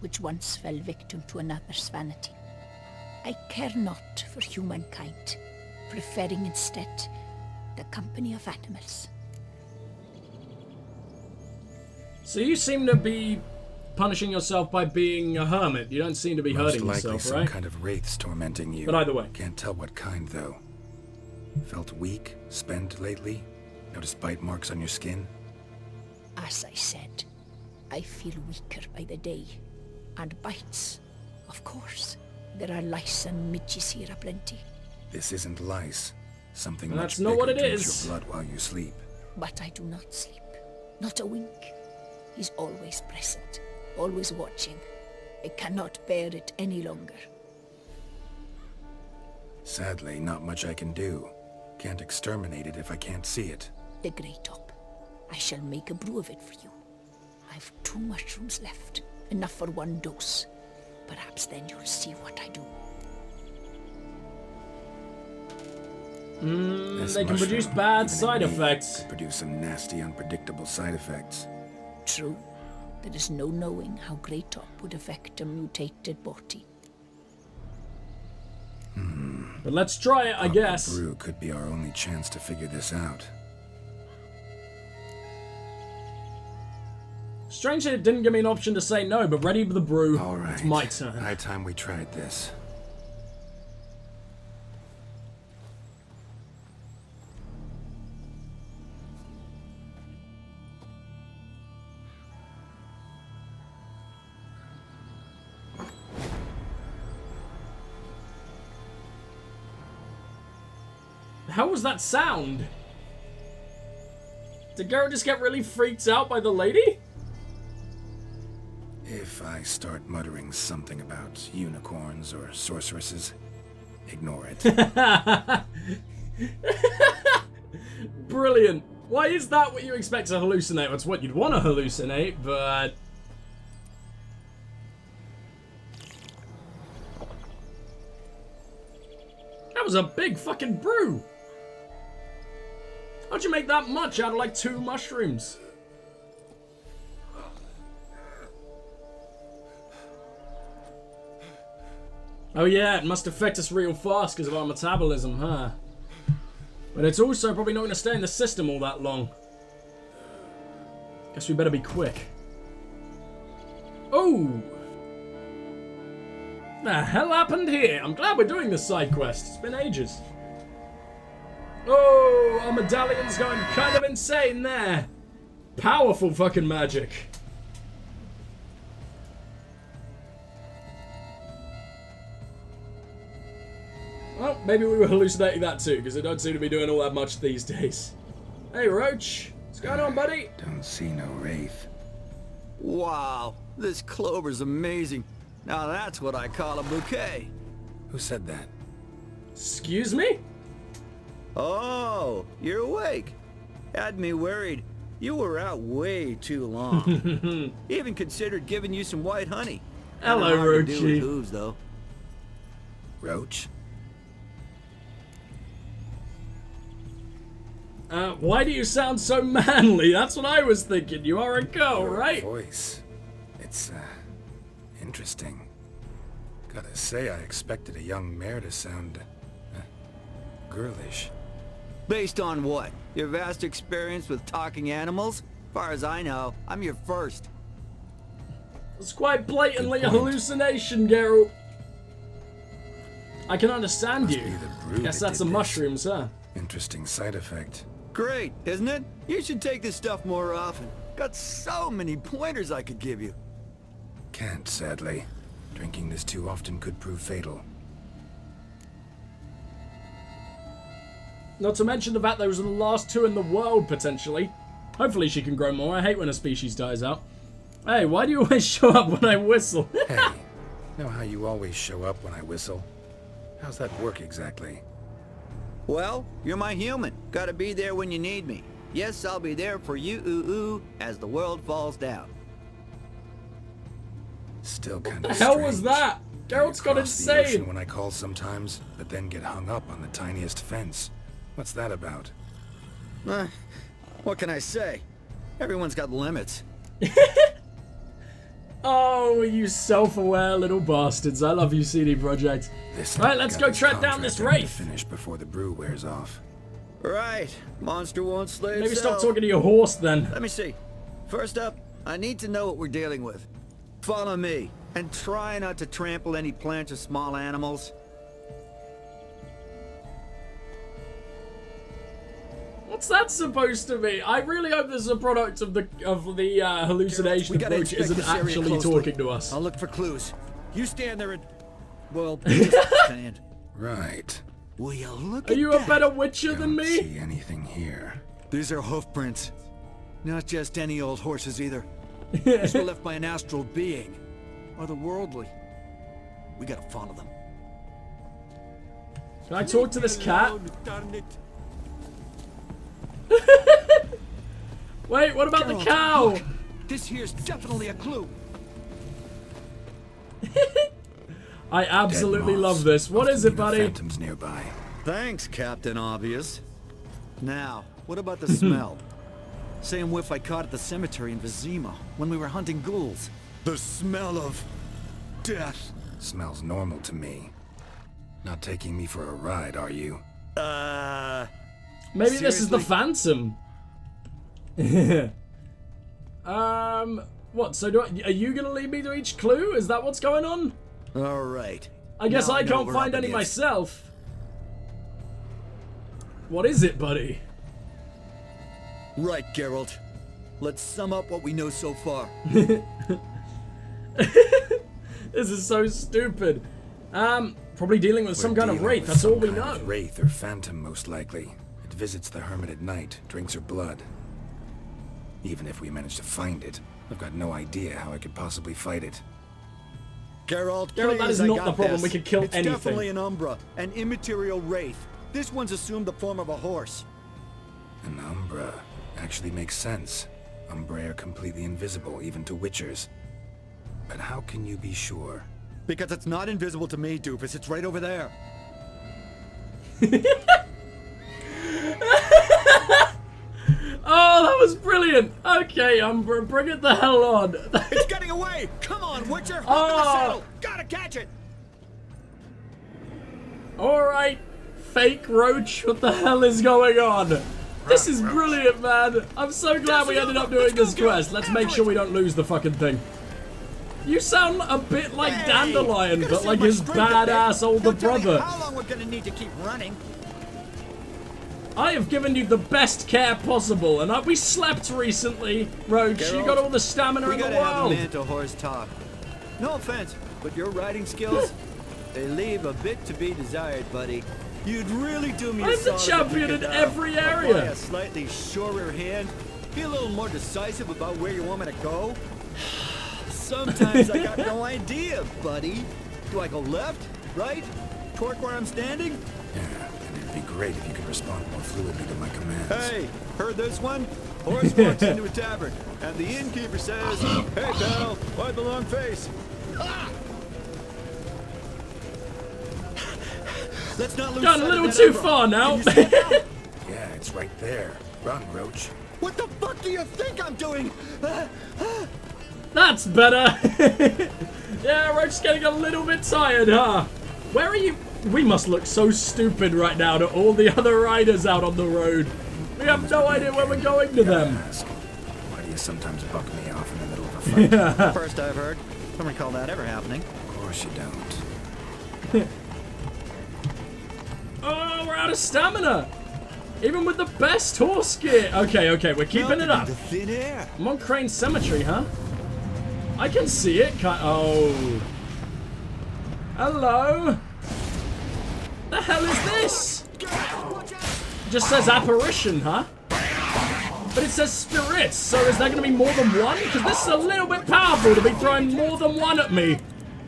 which once fell victim to another's vanity. I care not for humankind, preferring instead the company of animals. So you seem to be punishing yourself by being a hermit. You don't seem to be hurting Most likely yourself, some right? kind of wraiths tormenting you. But either way. Can't tell what kind, though. Felt weak, spent lately? Noticed bite marks on your skin? As I said, I feel weaker by the day. And bites, of course. There are lice and midges here aplenty. This isn't lice. Something Well, much that's not bigger what it drinks is. your blood while you sleep. But I do not sleep. Not a wink. He's always present, always watching. I cannot bear it any longer. Sadly, not much I can do. Can't exterminate it if I can't see it. The Grey Top. I shall make a brew of it for you. I've 2 mushrooms left. Enough for 1 dose. Perhaps then you'll see what I do. This They can mushroom, produce bad even side in me, effects. could produce some nasty, unpredictable side effects. True. There is no knowing how Grey Top would affect a mutated body. But let's try it, I guess. Brew could be our only chance to figure this out. Strange that it didn't give me an option to say no, but ready for the brew. All right. It's my turn. High time we tried this. How was that sound? Did Geralt just get really freaked out by the lady? If I start muttering something about unicorns or sorceresses, ignore it. Brilliant. Why is that what you expect to hallucinate? That's what you'd want to hallucinate, but... That was a big fucking brew. How'd you make that much out of like 2 mushrooms? Oh yeah, it must affect us real fast because of our metabolism, huh? But it's also probably not going to stay in the system all that long. Guess we better be quick. Oh! The hell happened here? I'm glad we're doing this side quest. It's been ages. Oh, our medallion's going kind of insane there. Powerful fucking magic. Well, maybe we were hallucinating that too, because it don't seem to be doing all that much these days. Hey, Roach. What's going on, buddy? Don't see no wraith. Wow, this clover's amazing. Now that's what I call a bouquet. Who said that? Excuse me? Oh, you're awake. Had me worried. You were out way too long. Even considered giving you some white honey. Hello, Kinda hard to do with Roachy. hooves, though. Roach? Why do you sound so manly? That's what I was thinking. You are a girl, Your right? voice. It's, interesting. Gotta say, I expected a young mare to sound, girlish. Based on what? Your vast experience with talking animals? Far as I know, I'm your first. It's quite blatantly a Good point. hallucination, Geralt. I can understand Must you. be the brew Guess that that's did the this. mushrooms, huh? Interesting side effect. Great, isn't it? You should take this stuff more often. Got so many pointers I could give you. Can't, sadly. Drinking this too often could prove fatal. Not to mention the fact those are the last 2 in the world, potentially. Hopefully she can grow more. I hate when a species dies out. Hey, why do you always show up when I whistle? Hey, know how you always show up when I whistle? How's that work exactly? Well, you're my human. Gotta be there when you need me. Yes, I'll be there for you, as the world falls down. Still kind The of hell was that? Geralt's gone Cross the ocean insane. when I call sometimes, but then get hung up on the tiniest fence. What's that about? What can I say? Everyone's got limits. Oh, you self-aware little bastards. I love you, CD Projekt. Listen, Right, let's got go this track down this contract I need wraith. to finish before the brew wears off. Right. Monster won't slay Maybe itself. stop talking to your horse then. Let me see. First up, I need to know what we're dealing with. Follow me, and try not to trample any plants or small animals. What's that supposed to be? I really hope this is a product of the hallucination We gotta approach inspect isn't this area actually closely. talking to us. I'll look for clues. You stand there and... well, just stand. Right. Will you look Are at you a that? better witcher than Don't me? see anything here. These are hoof prints. Not just any old horses either. These were left by an astral being. Otherworldly. We gotta follow them. Can I talk to this cat? Darn it. Wait, what about the Geralt, cow? look. This here's definitely a clue. I absolutely Dead love moths. this. What Often is it, mean buddy? Phantoms nearby. Thanks, Captain Obvious. Now, what about the smell? Same whiff I caught at the cemetery in Vizima when we were hunting ghouls. The smell of... death. Smells normal to me. Not taking me for a ride, are you? Maybe this is the seriously? Phantom. What? So are you gonna lead me to each clue? Is that what's going on? All right. I guess Now I know can't what we're find up any against. myself. What is it, buddy? Right, Geralt. Let's sum up what we know so far. This is so stupid. Probably dealing with some We're kind of dealing wraith. with That's some all we kind know. of wraith or phantom, most likely. It visits the hermit at night, drinks her blood. Even if we manage to find it, I've got no idea how I could possibly fight it. Geralt, Geralt, that please, is I not got the problem. this. We could kill it's anything. definitely an Umbra, an immaterial wraith. This one's assumed the form of a horse. An Umbra actually makes sense. Umbra are completely invisible, even to witchers. But how can you be sure? Because it's not invisible to me, doofus. It's right over there. Oh, that was brilliant. Okay, Umbra, bring it the hell on. It's getting away! Come on, Witcher! Hop in the Oh. saddle! Gotta catch it! Alright, fake roach, what the hell is going on? This is brilliant, man. I'm so glad we ended up doing this quest. Let's make sure we don't lose the fucking thing. You sound a bit like Hey, Dandelion, you but gotta like see my his strength up there. badass older Don't tell me brother. how long we're gonna need to keep running. I have given you the best care possible, and we slept recently, Roach. You Geralt, got all the stamina We in the gotta have a world. man to horse talk. No offense, but your riding skills, they leave a bit to be desired, buddy. You'd really do me a I'm the solid to champion pick in it up. every Apply area. a slightly surer hand. Be a little more decisive about where you want me to go. Sometimes I got no idea, buddy. Do I go left, right, torque where I'm standing? Yeah, and it'd be great if you could respond more fluidly to my commands. Hey, heard this one? Horse walks into a tavern, and the innkeeper says, "Hey, pal, why the long face?" Ah! Let's not lose Gone a sight of little that too Umbra. far now. Can you see it now? Yeah, it's right there. Run, Roach. What the fuck do you think I'm doing? That's better. Yeah, Roach's getting a little bit tired, huh? Where are you? We must look so stupid right now to all the other riders out on the road. We have no idea where we're going to them. Ask, why do you sometimes buck me off in the middle of a fight? First I've heard. Don't recall that ever happening. Of course you don't. Oh, we're out of stamina. Even with the best horse gear. Okay, we're keeping it up. Into thin air. I'm on Crane Cemetery, huh? I can see it. Oh. Hello. The hell is this? It just says apparition, huh? But it says spirits, so is there going to be more than one? Because this is a little bit powerful to be throwing more than one at me.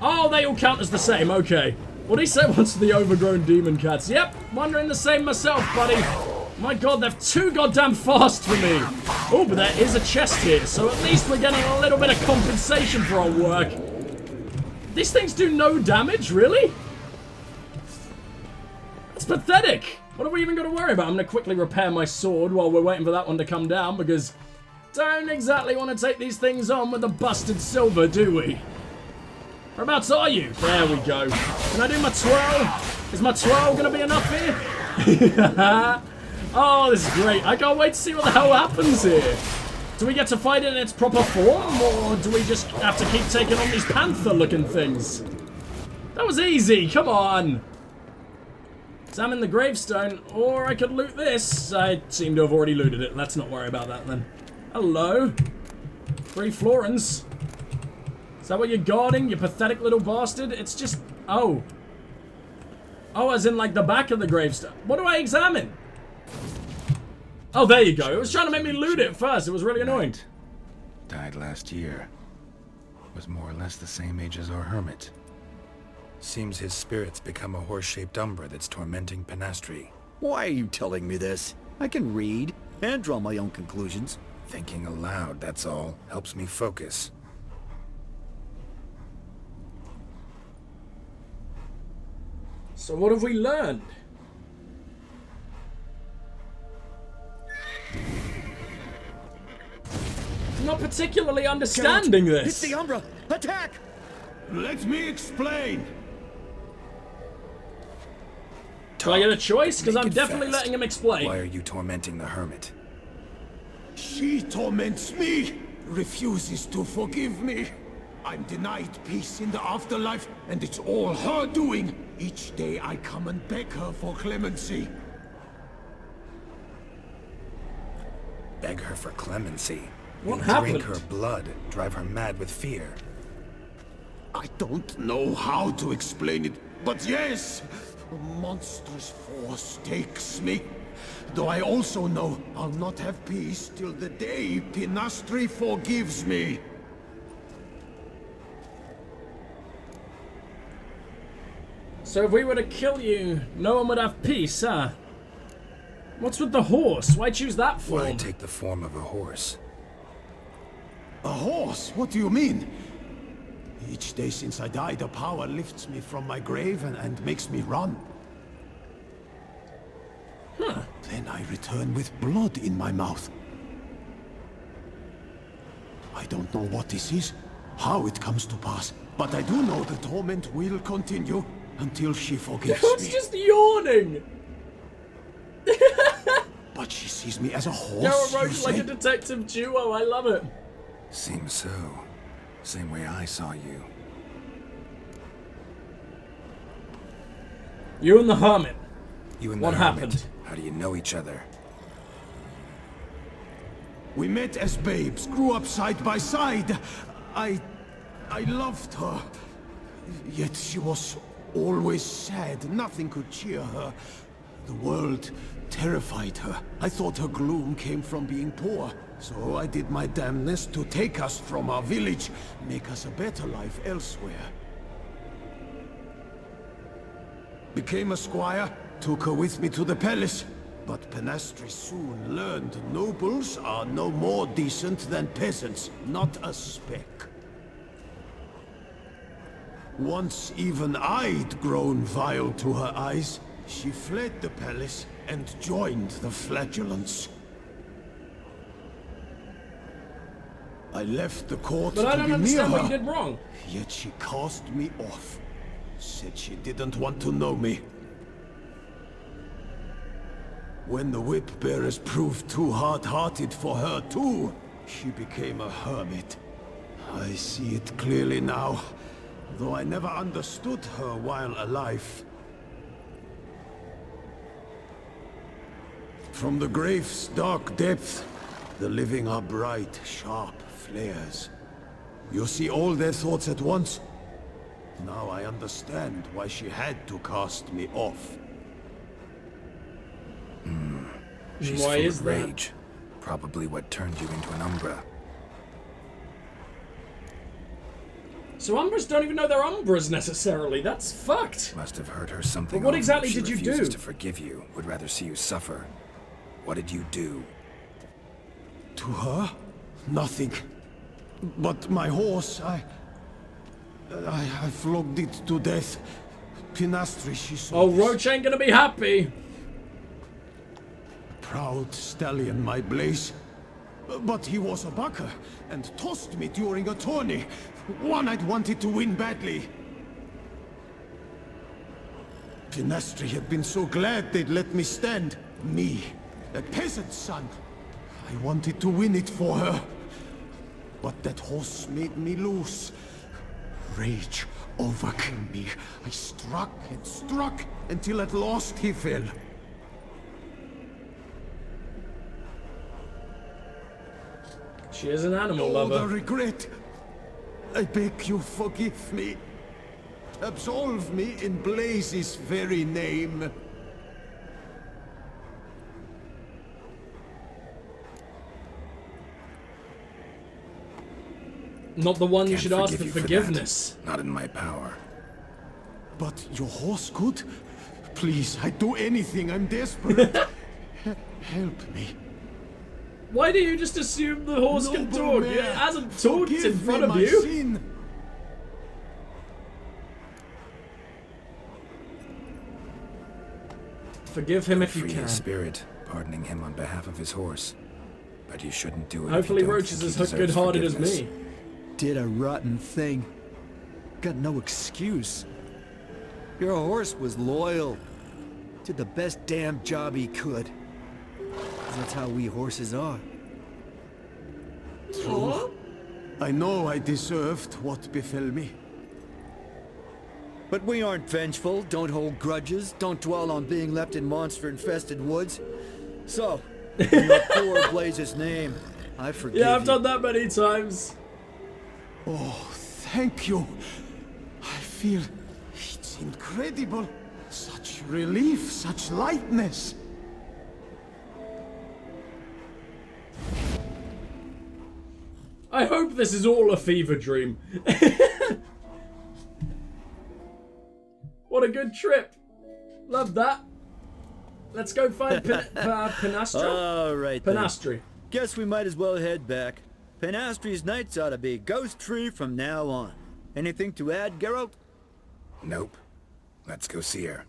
Oh, they all count as the same, okay. What did he say once to the overgrown demon cats? Yep, wondering the same myself, buddy. My god, they're too goddamn fast for me. Oh, but there is a chest here, so at least we're getting a little bit of compensation for our work. These things do no damage, really? That's pathetic. What are we even going to worry about? I'm going to quickly repair my sword while we're waiting for that one to come down, because don't exactly want to take these things on with a busted silver, do we? Whereabouts are you? There we go. Can I do my twirl? Is my twirl going to be enough here? Oh, this is great. I can't wait to see what the hell happens here. Do we get to fight it in its proper form, or do we just have to keep taking on these panther-looking things? That was easy. Come on. Examine the gravestone, or I could loot this. I seem to have already looted it. Let's not worry about that then. Hello. 3 florins. Is that what you're guarding, you pathetic little bastard? It's just... Oh. Oh, as in like the back of the gravestone. What do I examine? Oh, there you go. It was trying to make me loot it first. It was really annoying. Died last year. Was more or less the same age as our hermit. Seems his spirit's become a horse-shaped umbra that's tormenting Penastri. Why are you telling me this? I can read and draw my own conclusions. Thinking aloud, that's all. Helps me focus. So what have we learned? Not particularly understanding Geralt, this. It's the Umbra! Attack! Let me explain. Do I get a choice? Because Make I'm it definitely fast. letting him explain. Why are you tormenting the hermit? She torments me, refuses to forgive me. I'm denied peace in the afterlife, and it's all her doing. Each day I come and beg her for clemency. Beg her for clemency. What You happened? drink her blood, drive her mad with fear. I don't know how to explain it, but yes, a monstrous force takes me. Though I also know I'll not have peace till the day Penastri forgives me. So if we were to kill you, no one would have peace, huh? What's with the horse? Why choose that form? Why take the form of a horse? A horse? What do you mean? Each day since I died, a power lifts me from my grave and makes me run. Huh. Then I return with blood in my mouth. I don't know what this is, how it comes to pass, but I do know the torment will continue until she forgives It's me. just yawning. But she sees me as a horse, Geralt you wrote like say? a detective duo. I love it. Seems so. Same way I saw you. You and the hermit. You and What the hermit. happened? How do you know each other? We met as babes, grew up side by side. I loved her. Yet she was always sad. Nothing could cheer her. The world terrified her. I thought her gloom came from being poor. So I did my damnedest to take us from our village, make us a better life elsewhere. Became a squire, took her with me to the palace. But Penastri soon learned nobles are no more decent than peasants, not a speck. Once even I'd grown vile to her eyes, she fled the palace and joined the flagellants. I left the court But I to don't be near understand what you her, did wrong. yet she cast me off. Said she didn't want to know me. When the whip-bearers proved too hard-hearted for her too, she became a hermit. I see it clearly now, though I never understood her while alive. From the grave's dark depth, the living are bright, sharp flares. You see all their thoughts at once. Now I understand why she had to cast me off. She's Why full is of that? rage. Probably what turned you into an umbra. So Umbras don't even know they're Umbras necessarily. That's fucked. Must have hurt her something. But what over exactly if she did you refuses do? to forgive you. Would rather see you suffer. What did you do? To her? Nothing. But my horse, I flogged it to death. Pinastri, she saw Oh, this. Roach ain't gonna be happy. Proud stallion, my Blaze. But he was a bucker and tossed me during a tourney. One I'd wanted to win badly. Pinastri had been so glad they'd let me stand. Me, a peasant's son. I wanted to win it for her. But that horse made me lose. Rage overcame me. I struck and struck until at last he fell. She is an animal Oh, lover. the regret. I beg you forgive me. Absolve me in Blaze's very name. Not the one you Can't should ask forgive for you that. forgiveness. Not in my power. But your horse could? Please, I'd do anything. I'm desperate. Help me. Why do you just assume the horse can Noble talk? mare, It hasn't talked in forgive front me of my you. sin. Forgive him if you Free can. his spirit, pardoning him on behalf of his horse. But you shouldn't do it. Hopefully if you don't Roach is think as he deserves good-hearted as forgiveness. me. Did a rotten thing. Got no excuse. Your horse was loyal. Did the best damn job he could. That's how we horses are. True. I know I deserved what befell me. But we aren't vengeful, don't hold grudges, don't dwell on being left in monster-infested woods. So, in your poor Blaze's name, I forgive Yeah, I've you. done that many times. Oh, thank you. I feel it's incredible. Such relief, such lightness. I hope this is all a fever dream. What a good trip. Love that. Let's go find Pinastra. All right then. Pinastri. Guess we might as well head back. Pinastri's nights ought to be ghost-free from now on. Anything to add, Geralt? Nope. Let's go see her.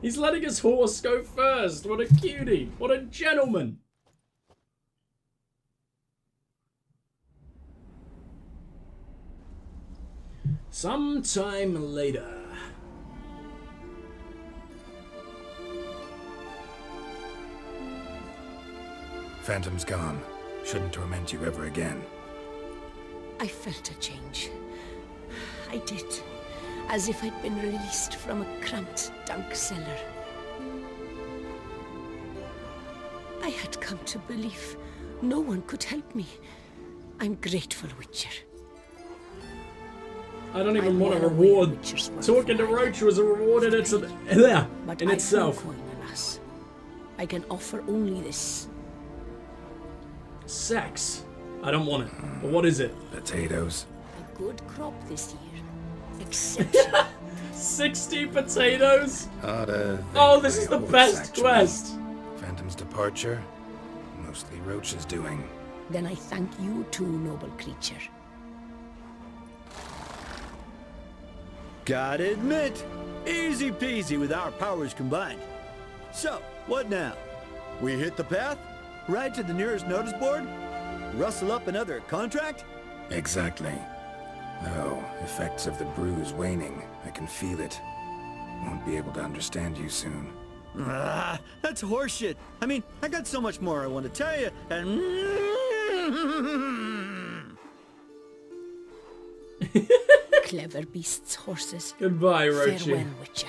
He's letting his horse go first. What a cutie. What a gentleman. Sometime later. Phantom's gone. Shouldn't torment you ever again. I felt a change. I did. As if I'd been released from a cramped, dank cellar. I had come to believe no one could help me. I'm grateful, Witcher. I don't even I'm want to well aware reward. Witcher's worth Talking to value. Roach was a reward in, But in I itself. have no coin, alas. I can offer only this. Sex. I don't want it. But what is it? Potatoes. A good crop this year. Exceptional. 60 potatoes? Oughta Oh, think this is my the horse, best actually. quest. Phantom's departure. Mostly Roach's doing. Then I thank you too, noble creature. Gotta admit, easy peasy with our powers combined. So, what now? We hit the path? Ride to the nearest notice board? Rustle up another contract? Exactly. Oh, effects of the bruise waning. I can feel it. Won't be able to understand you soon. Ah, that's horseshit. I mean, I got so much more I want to tell you, and... Clever beasts, horses. Goodbye, Roachy. Farewell, Witcher.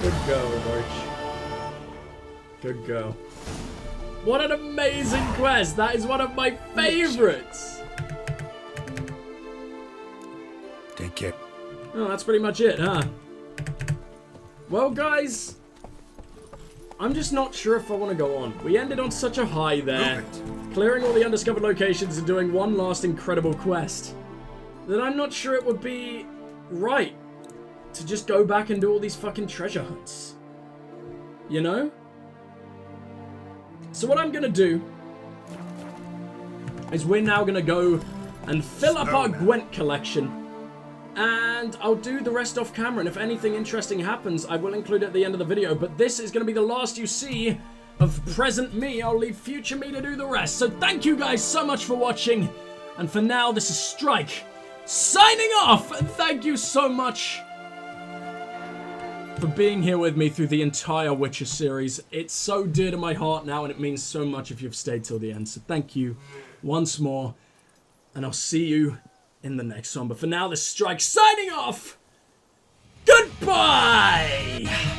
Good go, Roach. Good go. What an amazing quest! That is one of my favorites! Take care. Oh, that's pretty much it, huh? Well, guys, I'm just not sure if I want to go on. We ended on such a high there, clearing all the undiscovered locations and doing one last incredible quest, that I'm not sure it would be right to just go back and do all these fucking treasure hunts. You know? So what I'm going to do is we're now going to go and fill up our Gwent collection. And I'll do the rest off camera. And if anything interesting happens, I will include it at the end of the video. But this is going to be the last you see of present me. I'll leave future me to do the rest. So thank you guys so much for watching. And for now, this is Strike signing off. And thank you so much for being here with me through the entire Witcher series. It's so dear to my heart now, and it means so much if you've stayed till the end. So thank you once more, and I'll see you in the next one. But for now, this is Strike signing off. Goodbye!